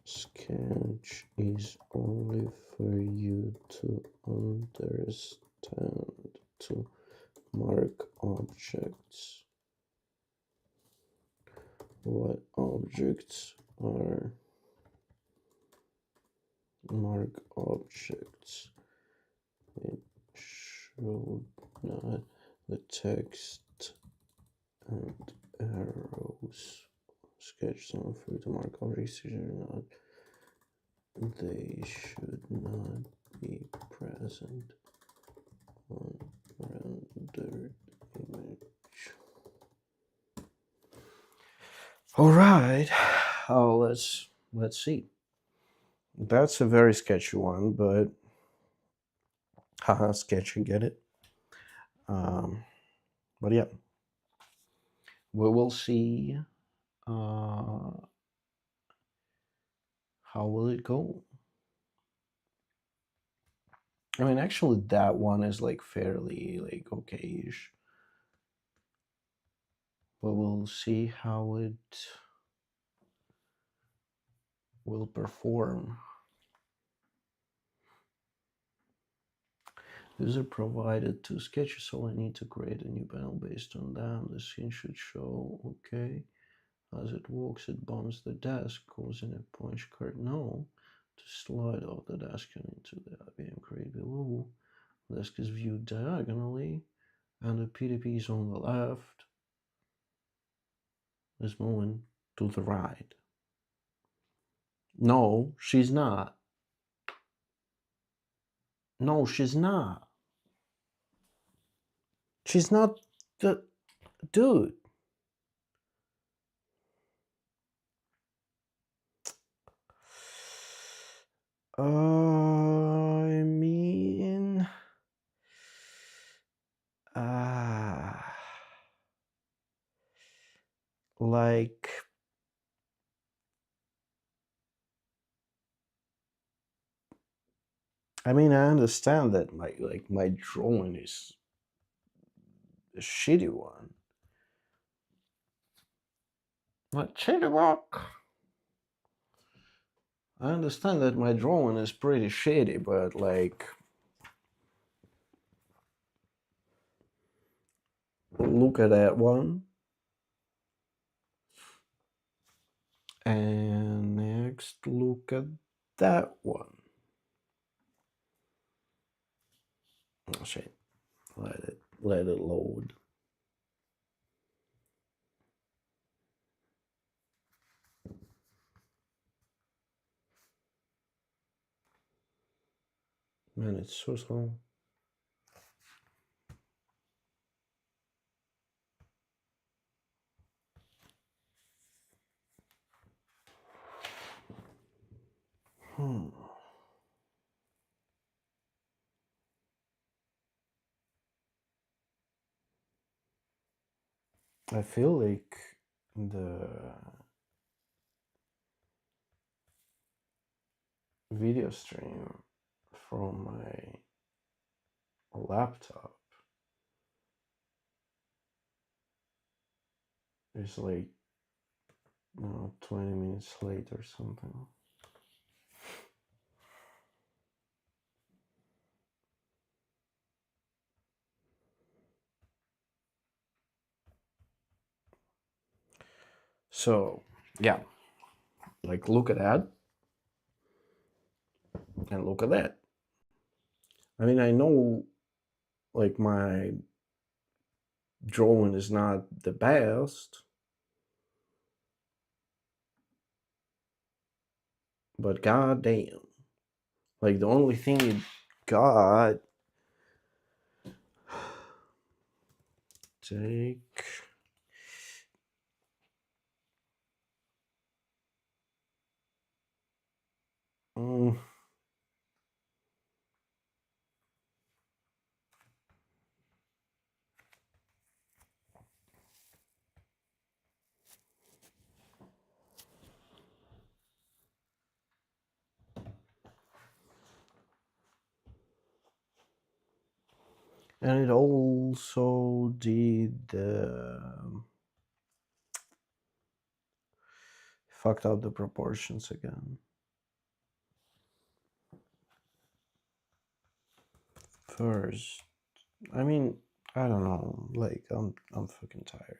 sketch is only for you to understand, to mark objects. What objects are mark objects? It should not the text and arrows. Sketch some for the mark of decision or not. They should not be present on rendered image. All right. Oh, let's see. That's a very sketchy one, but haha, sketchy, get it? But yeah, we will see. How will it go? I mean, actually, that one is like fairly like okay-ish. But we'll see how it will perform. User provided two sketches, so I need to create a new panel based on them. The scene should show, okay. As it walks, it bumps the desk, causing a punch card. No. To slide off the desk and into the IBM crate below. The desk is viewed diagonally, and the PDP is on the left. Is moving to the right. No, she's not. No, she's not. She's not the dude. I mean, like, I mean, I understand that my drawing is a shitty one. What shitty work? I understand that my drawing is pretty shitty, but like, look at that one. And next, look at that one. Oh shit. Let it load. Man, it's so slow. I feel like the video stream from my laptop is like 20 minutes late or something. So yeah, like look at that and look at that. I mean, I know like my drawing is not the best, but goddamn, like the only thing it got. Take and it also did fucked up the proportions again. First, I mean, I don't know. Like, I'm fucking tired.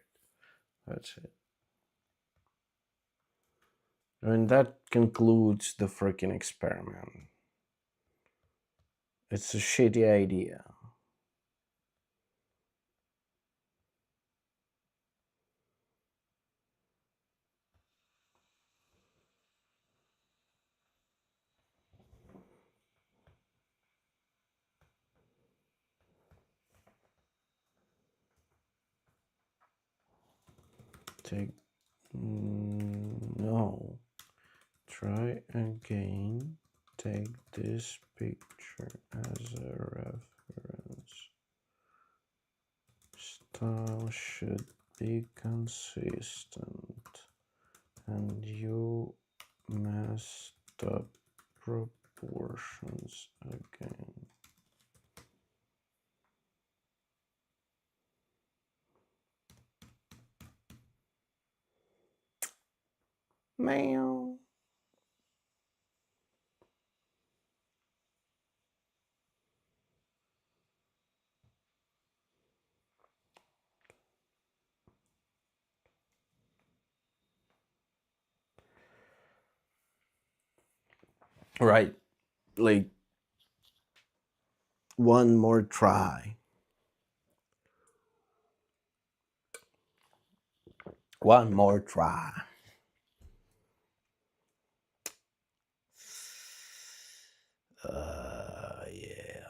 That's it. I mean, that concludes the freaking experiment. It's a shitty idea. take no. Try again. Take this picture as a reference. Style should be consistent, and you messed up proportions again. Meow. Right, like one more try. One more try. Yeah.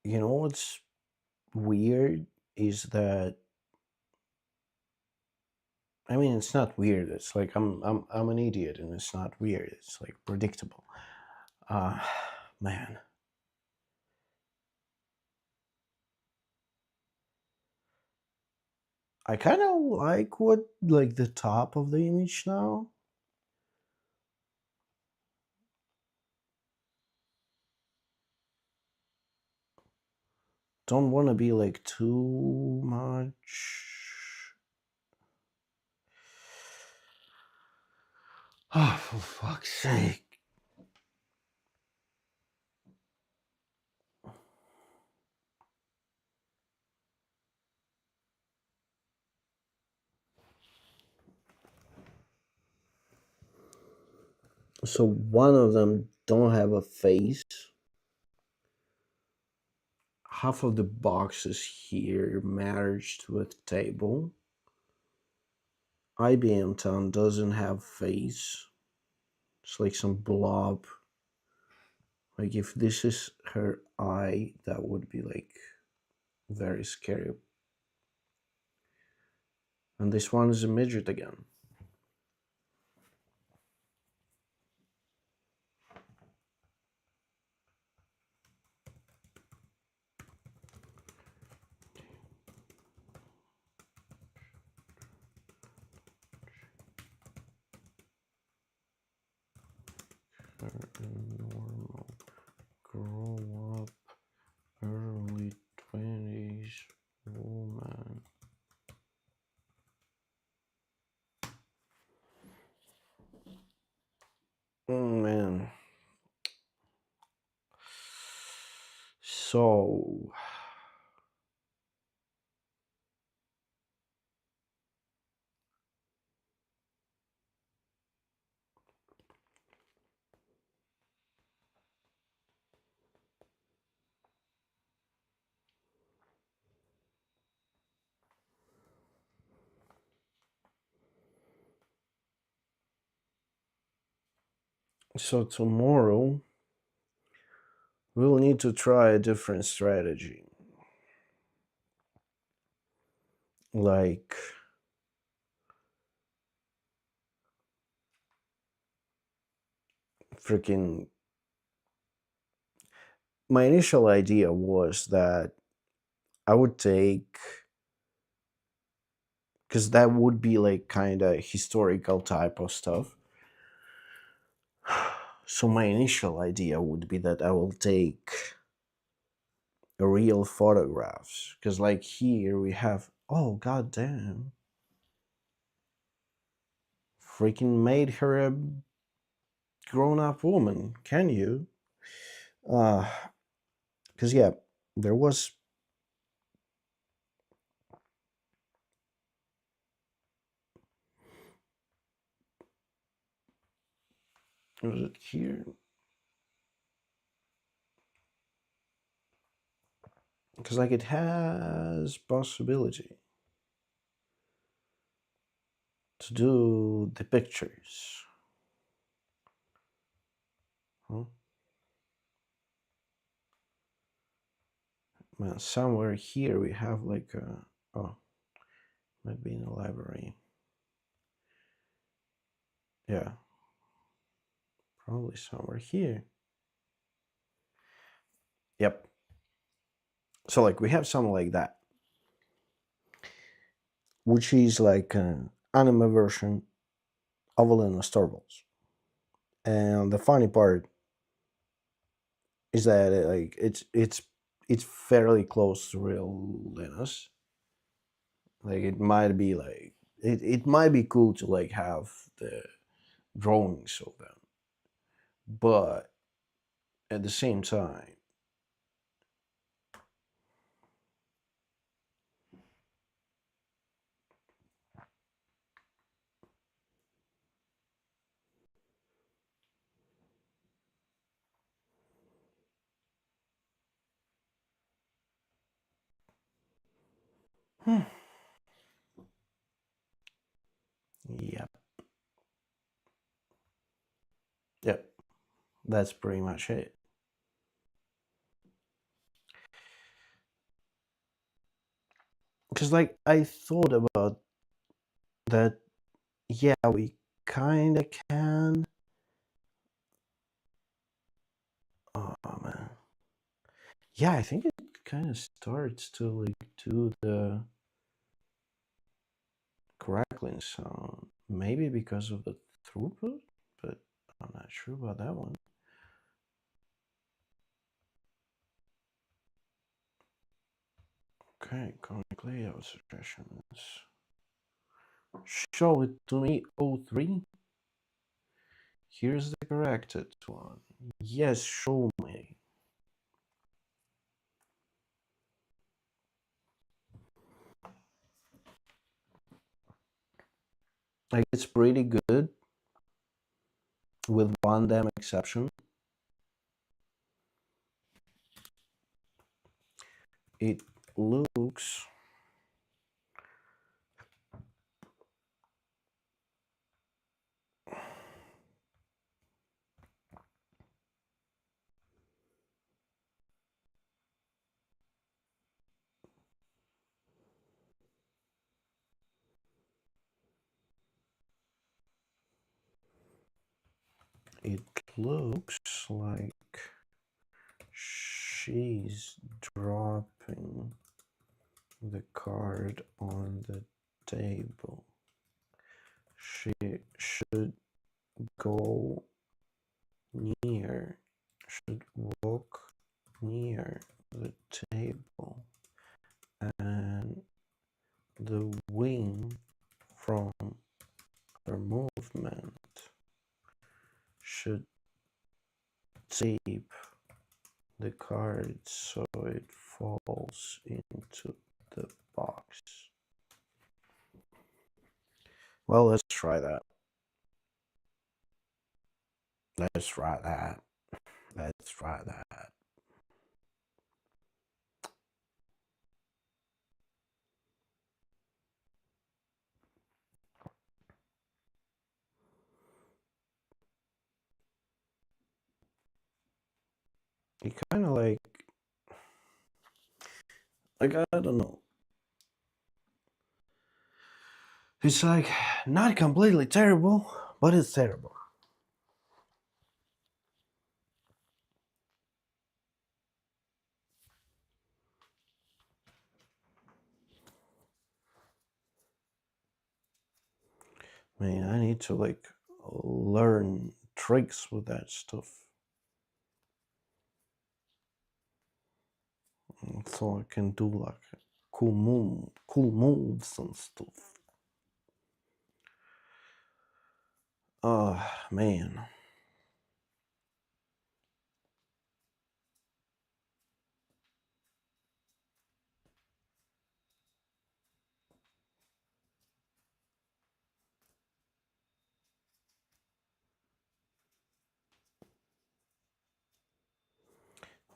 You know what's weird is that I mean it's not weird. It's like I'm an idiot, and it's not weird. It's like predictable. Uh, man, I kind of like what like the top of the image now. Don't want to be like too much. Oh, for fuck's sake. So one of them don't have a face. Half of the boxes here merged with table. IBM Town doesn't have face. It's like some blob. Like if this is her eye, that would be like very scary. And this one is a midget again. Normal. Grow up. Early 20s. Woman. Oh man. So so tomorrow we'll need to try a different strategy. Like freaking my initial idea was that I would take because that would be like kind of historical type of stuff. So my initial idea would be that I will take real photographs because like here we have oh god damn freaking made her a grown-up woman, can you? Because yeah, there was it here? Because like it has possibility. to do the pictures. Huh? Man, somewhere here we have like a, oh, maybe in the library. Yeah, probably somewhere here. Yep. So like we have something like that, which is like an anime version of Elena's Torvalds. And the funny part is that like it's fairly close to real Linus. Like it might be like it might be cool to like have the drawings of them, but at the same time, hmm, yep, yep, that's pretty much it. Because like I thought about that, yeah, we kind of can. Oh man, yeah, I think it kind of starts to like do the crackling sound. Maybe because of the throughput, but I'm not sure about that one. Okay, comic layout suggestions. Show it to me, O3. Here's the corrected one. Yes, show me. Like it's pretty good, with one damn exception. It looks it looks like she's dropping the card on the table. She should go near, should walk near the table, and the wing from her movement should tape the card so it falls into the box. Well, let's try that. Let's try that. Let's try that. It kind of like I don't know. It's like not completely terrible, but it's terrible. Man, I need to like learn tricks with that stuff so I can do like cool moves and stuff. Oh man.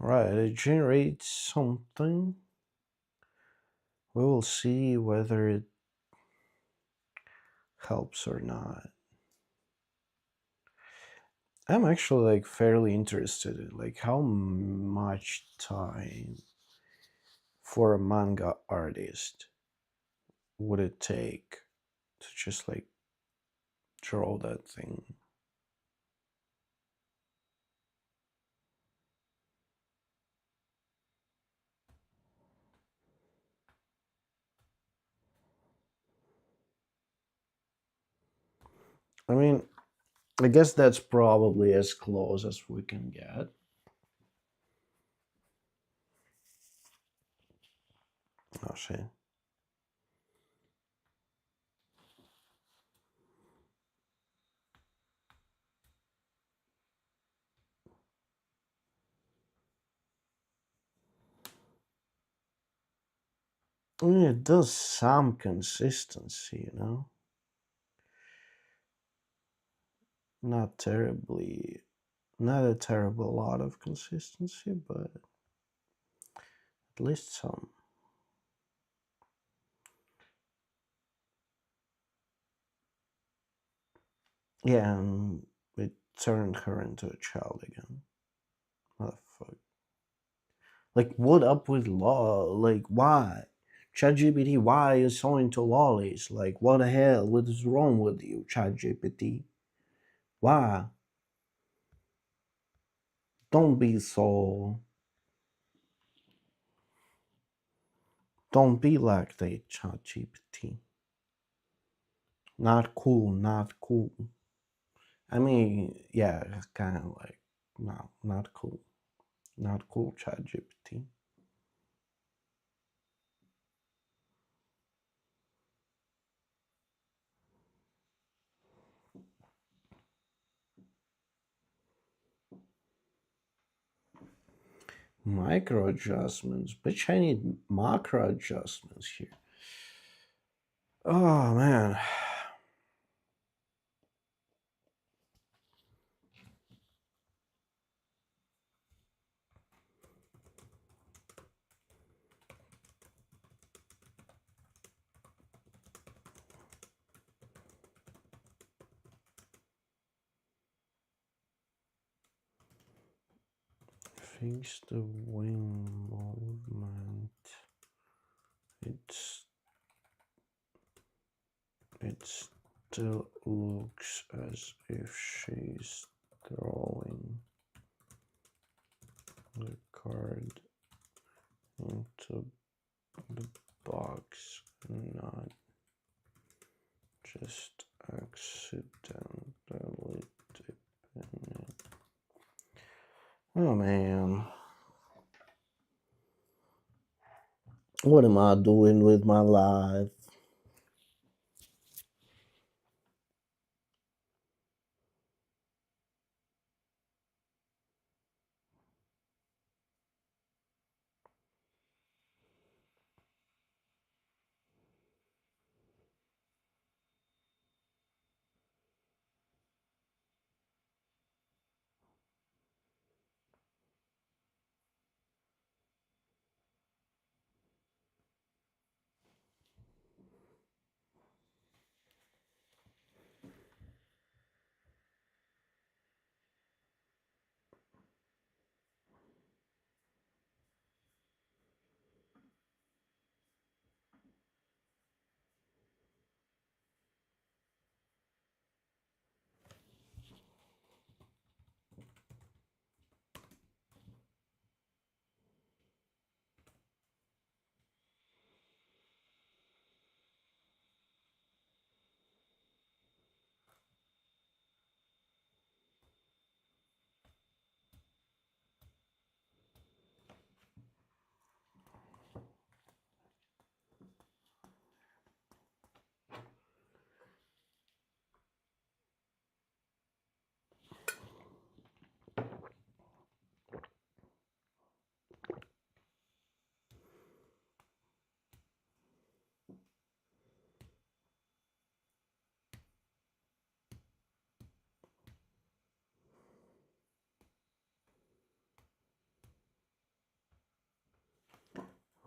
Right, it generates something. We will see whether it helps or not. I'm actually like fairly interested in like how much time for a manga artist would it take to just like draw that thing. I mean, I guess that's probably as close as we can get. Oh shit. I mean, it does some consistency. Not terribly, not a terrible lot of consistency, but at least some. Yeah, and it turned her into a child again. Motherfucker. Like, what up with law? Like, why? ChatGPT, why are you so into lollies? Like, what the hell? What is wrong with you, ChatGPT? Why? Don't be so. Don't be like that, ChatGPT. Not cool, not cool. I mean, yeah, it's kind of like, no, not cool. Not cool, ChatGPT. Micro adjustments. Bitch, I need macro adjustments here. Oh, man. Fix the wing movement. It's it still looks as if she's throwing the card into the box, not just accidentally dipping it. Oh man. What am I doing with my life?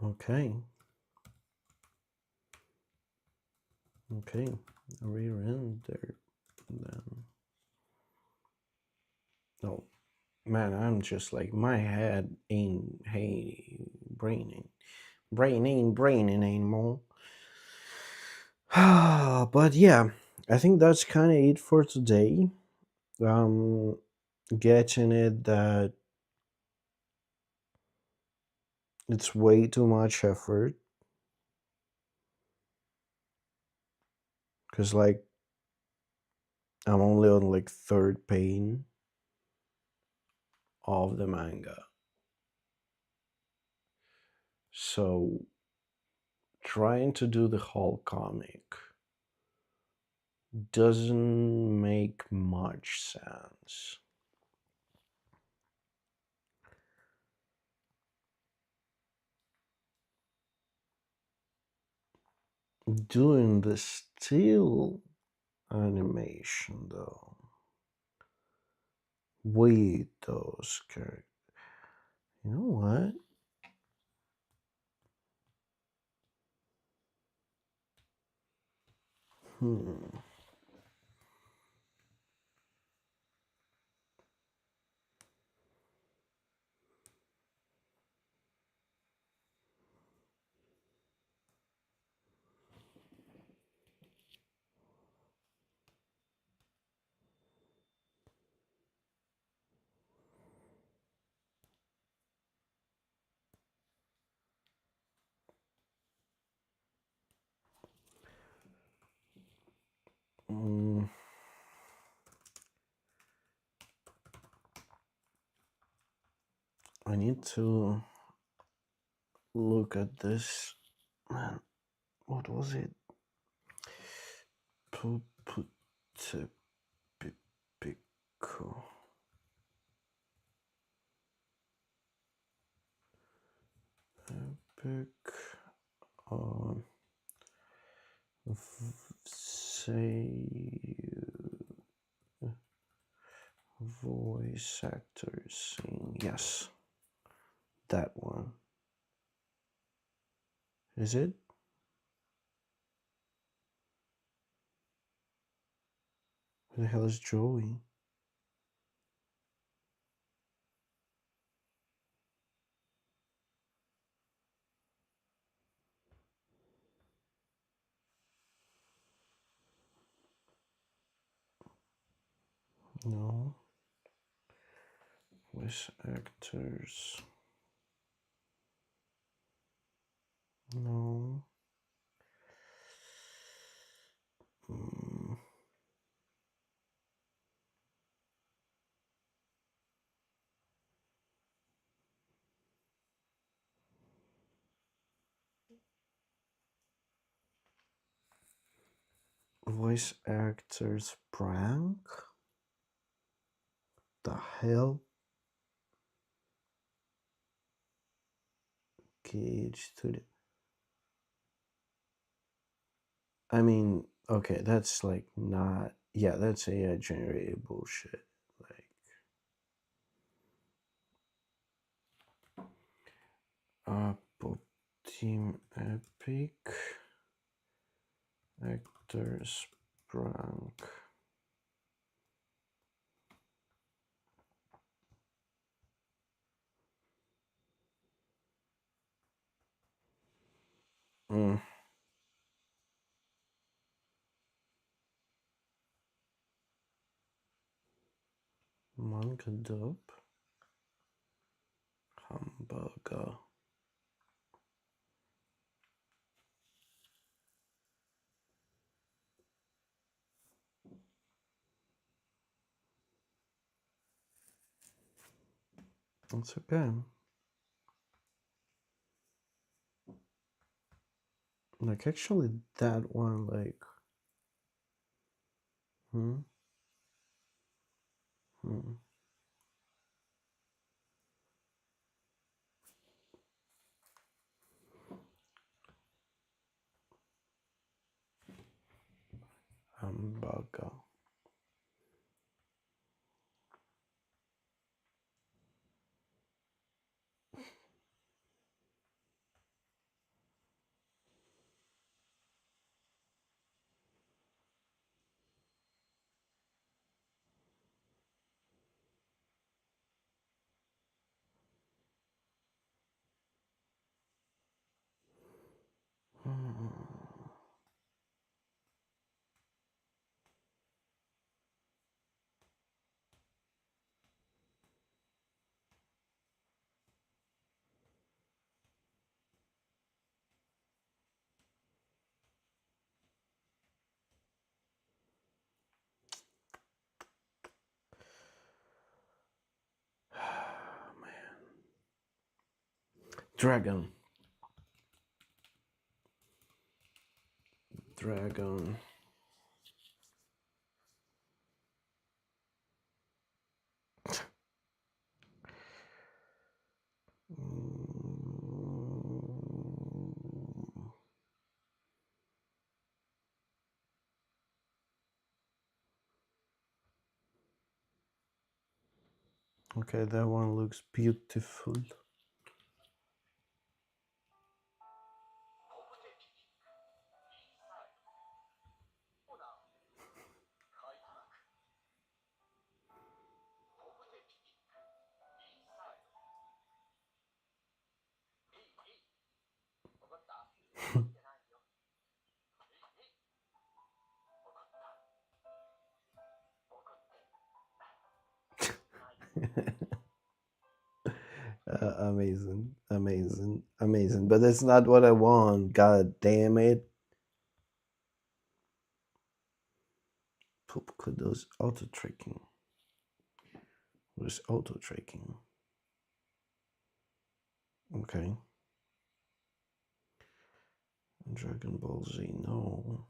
Okay. Okay. Re-render them. No, man, I'm just like my head ain't hey brain ain't braining anymore. But yeah, I think that's kind of it for today. Um, Getting it that it's way too much effort because like I'm only on like third pane of the manga, so trying to do the whole comic doesn't make much sense. Doing the still animation though, with those characters, you know what? Hmm. Mm, I need to look at this. Man, what was it? Pico. Epic. Um, say voice actors sing. Yes, that one. Is it? Who the hell is Joey? No. Voice actors. No. Mm, voice actors prank? The hell? Cage to the. I mean, okay, that's like not. Yeah, that's AI generated bullshit. Like, Apple Team Epic actors prank. Mm. Manga dub. Hamburger. It's okay. Like, actually, that one, like, hmm, hmm, hamburger. Dragon. Dragon. Okay, that one looks beautiful. Amazing, amazing, amazing. But that's not what I want. God damn it. Poop could those auto tracking. There's auto tracking. Okay. Dragon Ball Z, no.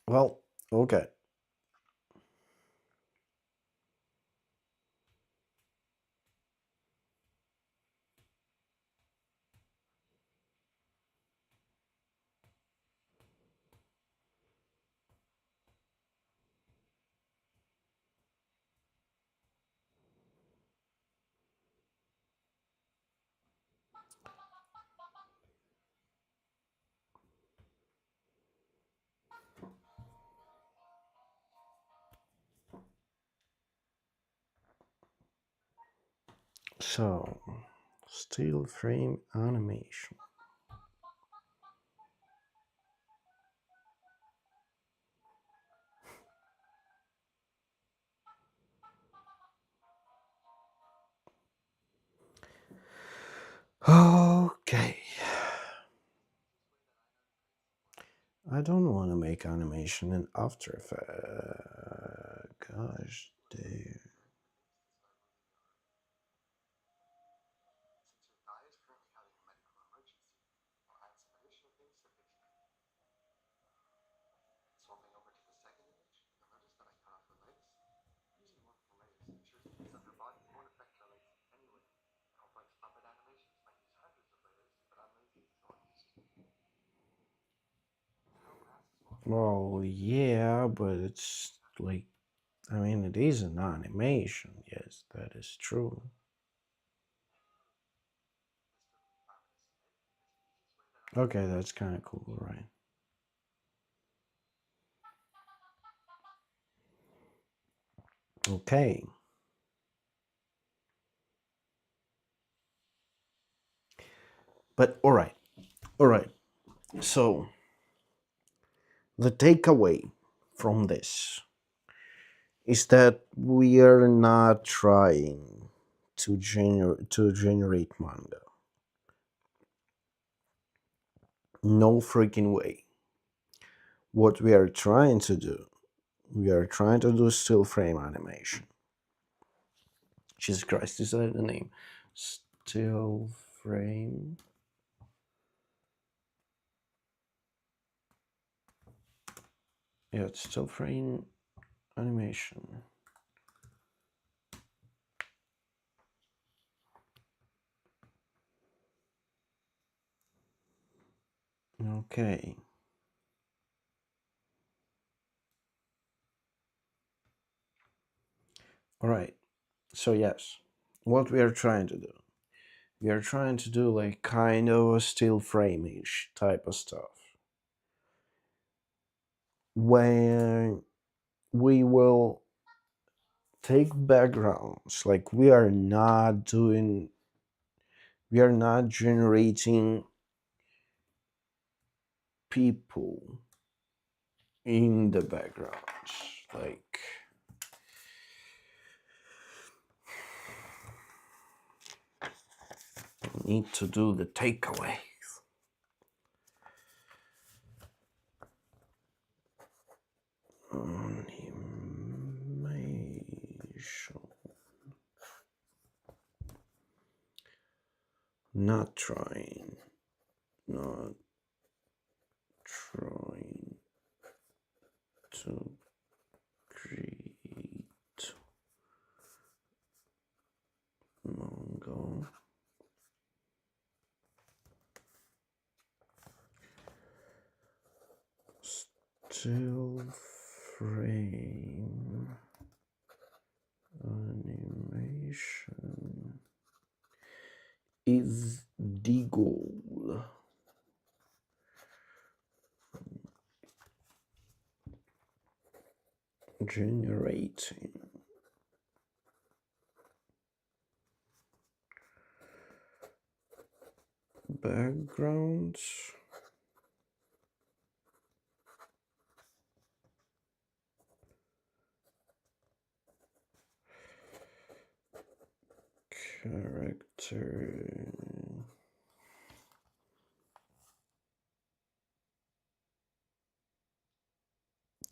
Well, okay. So, still frame animation. Okay. I don't want to make animation in After Effects. Gosh, dude. Well, yeah, but it's like, I mean, it is an animation. Yes, that is true. Okay, that's kind of cool, right? Okay. But all right. So the takeaway from this is that we are not trying to generate manga. No freaking way. What we are trying to do, we are trying to do still frame animation. Jesus Christ, is that the name? Still frame. Yeah, it's still frame animation. Okay. All right. So yes, what we are trying to do. We are trying to do like kind of a still frame-ish type of stuff. Where we will take backgrounds, like we are not generating people in the backgrounds. Like need to do the takeaway. Animation. Not trying to create Manga. Still frame animation is the goal. Generating backgrounds.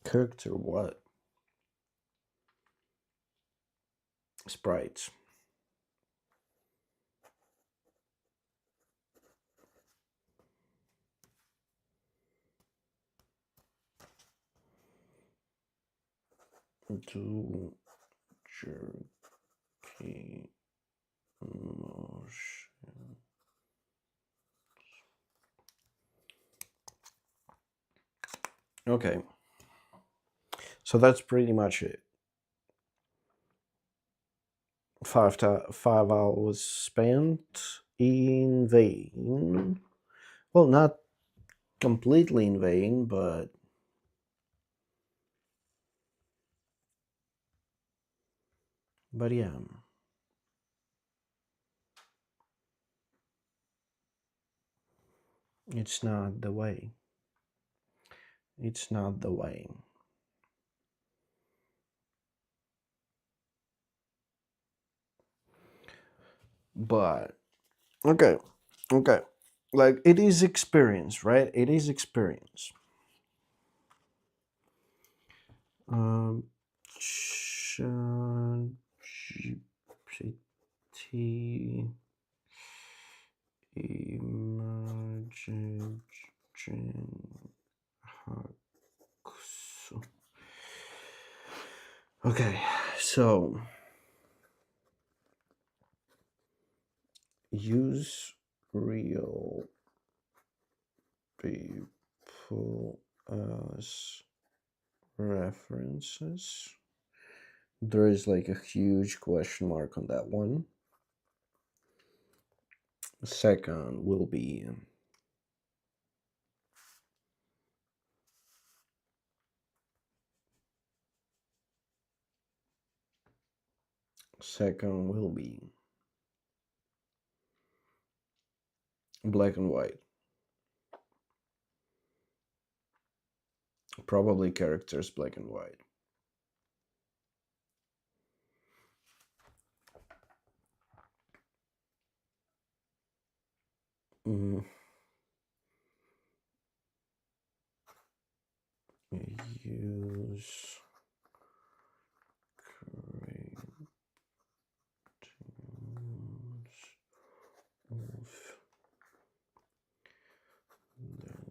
Character what? Sprites. Do jerky motion. Okay. So that's pretty much it. 5 hours spent in vain. Well, not completely in vain, but yeah, it's not the way. It's not the way. But okay, like it is experience, right? It is experience. ChatGPT emerging hacks. Okay, so use real people as references. There is like a huge question mark on that one. Second will be black and white. Probably characters black and white. Mm. Use creators of the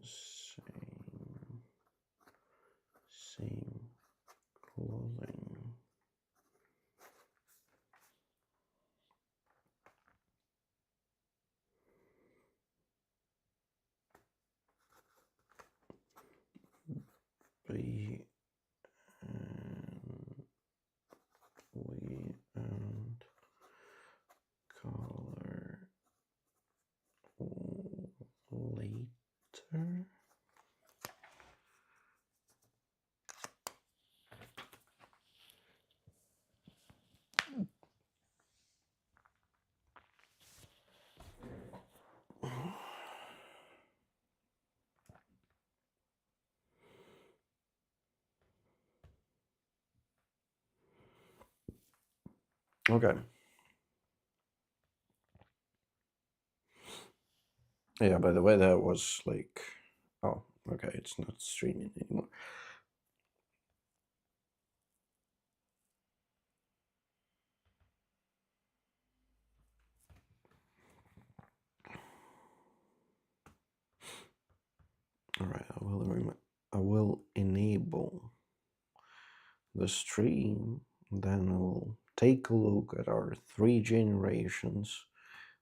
same clothing. Okay. Yeah, by the way, that was like, oh, okay, it's not streaming anymore. All right, I will enable the stream, then we'll take a look at our three generations,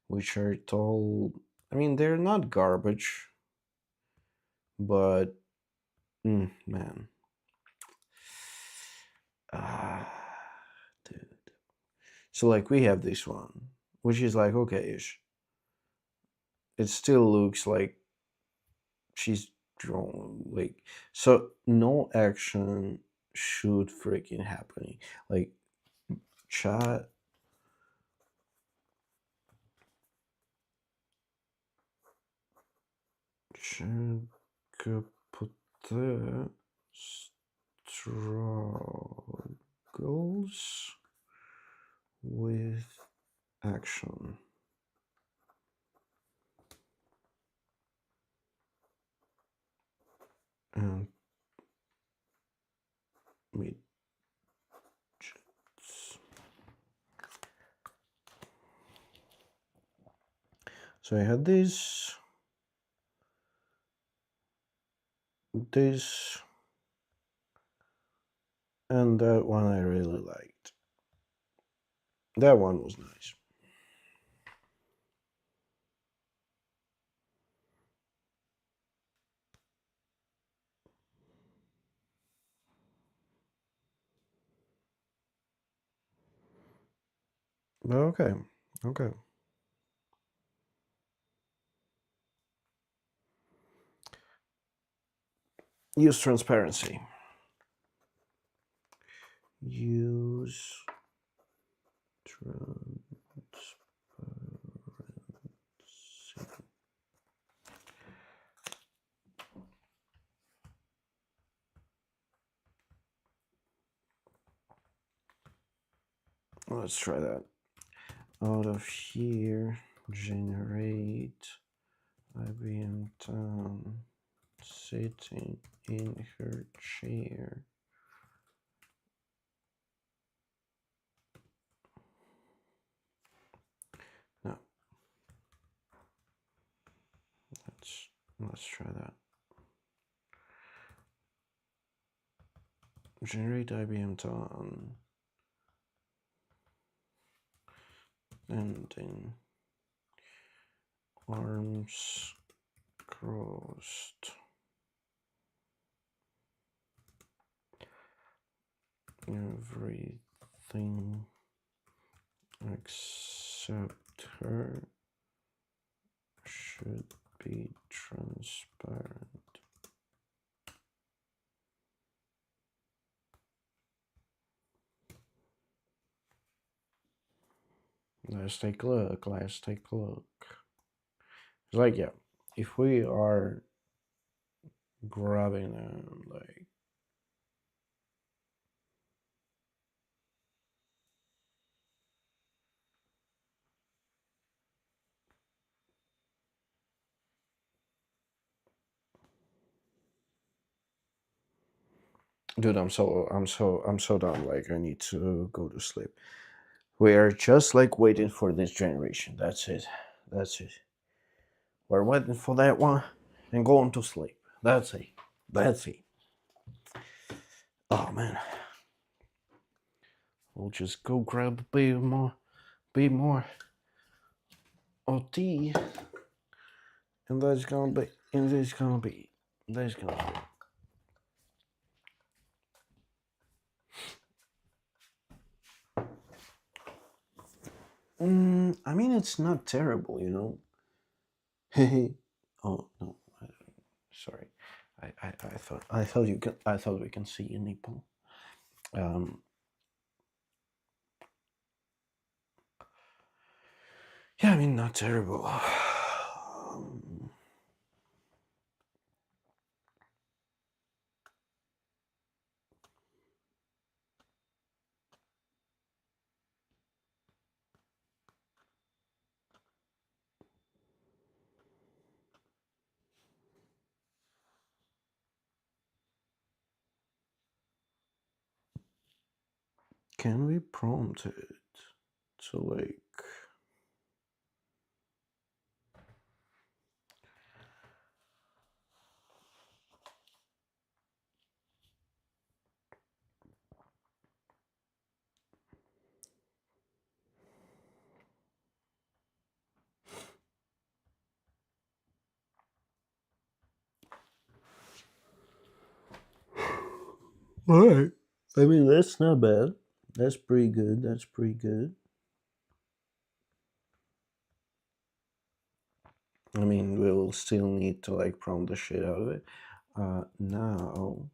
which are told. I mean, they're not garbage, but man, ah, dude. So like we have this one, which is like okay-ish. It still looks like she's drawn like so. No action should freaking happening. Like chat. Kaputte struggles with action. And midgets. So I had this, and that one I really liked. That one was nice. But okay, okay. Use transparency. Use transparency. Let's try that. Out of here, generate IBM Town sitting in her chair. No. Let's try that. Generate IBM Town. And then arms crossed. Everything except her should be transparent. Let's take a look. Let's take a look. It's like, yeah, if we are grabbing like dude, I'm so done. Like I need to go to sleep. We are just like waiting for this generation. That's it. That's it. We're waiting for that one and going to sleep. That's it. That's it. Oh man. We'll just go grab a bit more of tea. And that's gonna be that's gonna be. I mean, it's not terrible, you know. Oh no, Sorry, I thought you can I thought we can see a nipple. Um, yeah, I mean, not terrible. Can we prompt it to like? All right. I mean, that's not bad. That's pretty good. That's pretty good. I mean, we will still need to like prompt the shit out of it. Now,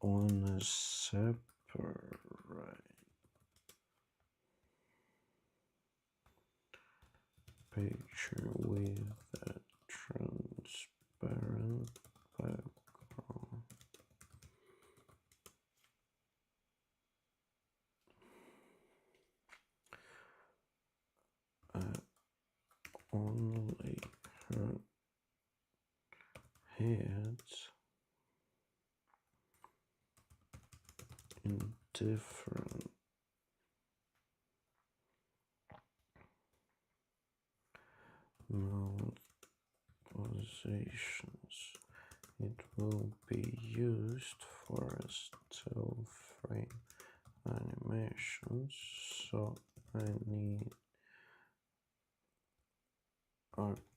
on a separate picture with a transparent background. Only her heads in different mouth positions. It will be used for still frame animations, so I need according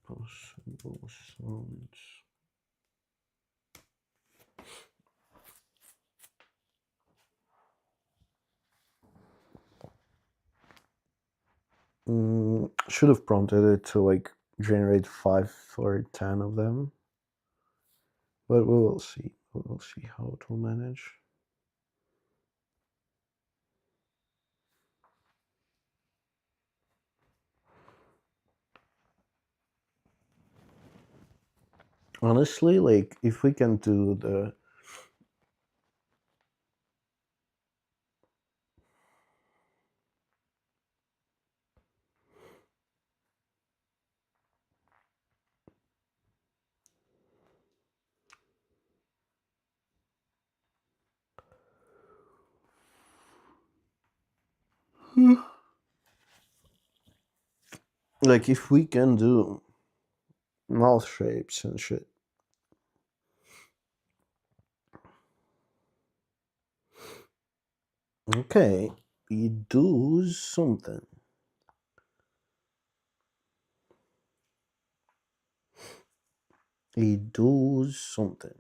possible sounds. Should have prompted it to like generate 5 or 10 of them, but we will see. We will see how it will manage. Honestly, like if we can do the like if we can do mouth shapes and shit. Okay, we do something. We do something.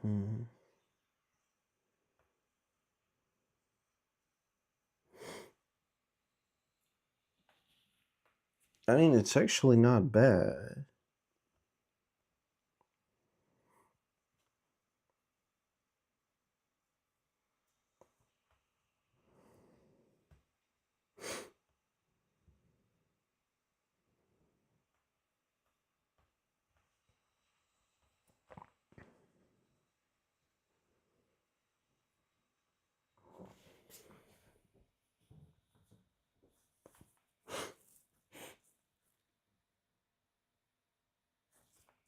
Hmm. I mean, it's actually not bad.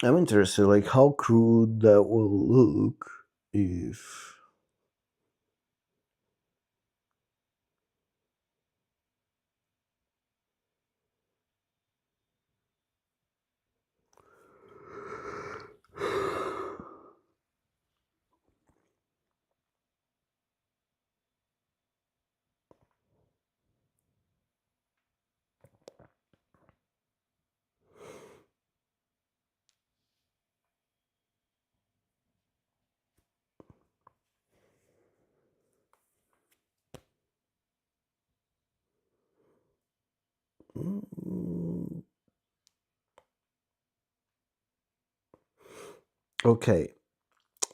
I'm interested, like how crude that will look if. Okay,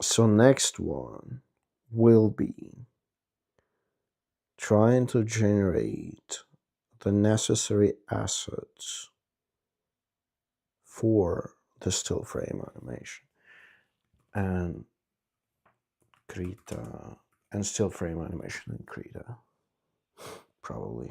so next one will be trying to generate the necessary assets for the still frame animation and Krita and still frame animation in Krita, probably.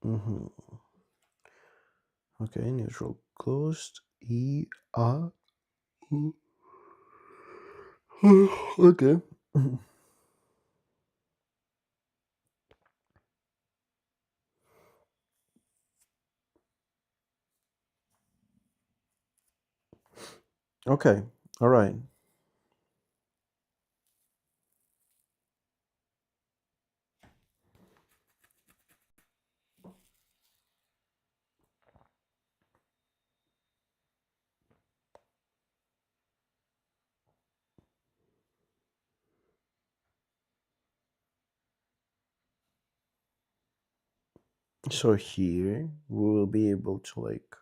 Mm-hmm. Okay, neutral closed. E A. Okay. Okay. All right. So here we will be able to like.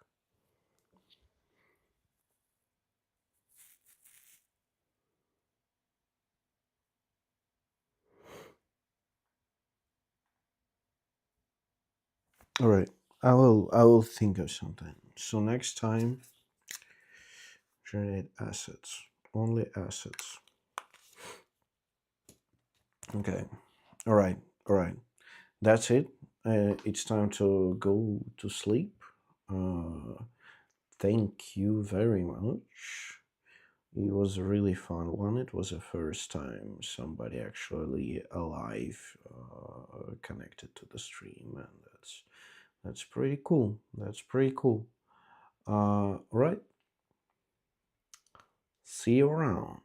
All right. I will think of something. So next time, generate assets. Only assets. Okay. All right. All right. That's it. It's time to go to sleep. Uh, thank you very much. It was a really fun one. It was the first time somebody actually alive connected to the stream, and that's pretty cool. That's pretty cool. Right. See you around.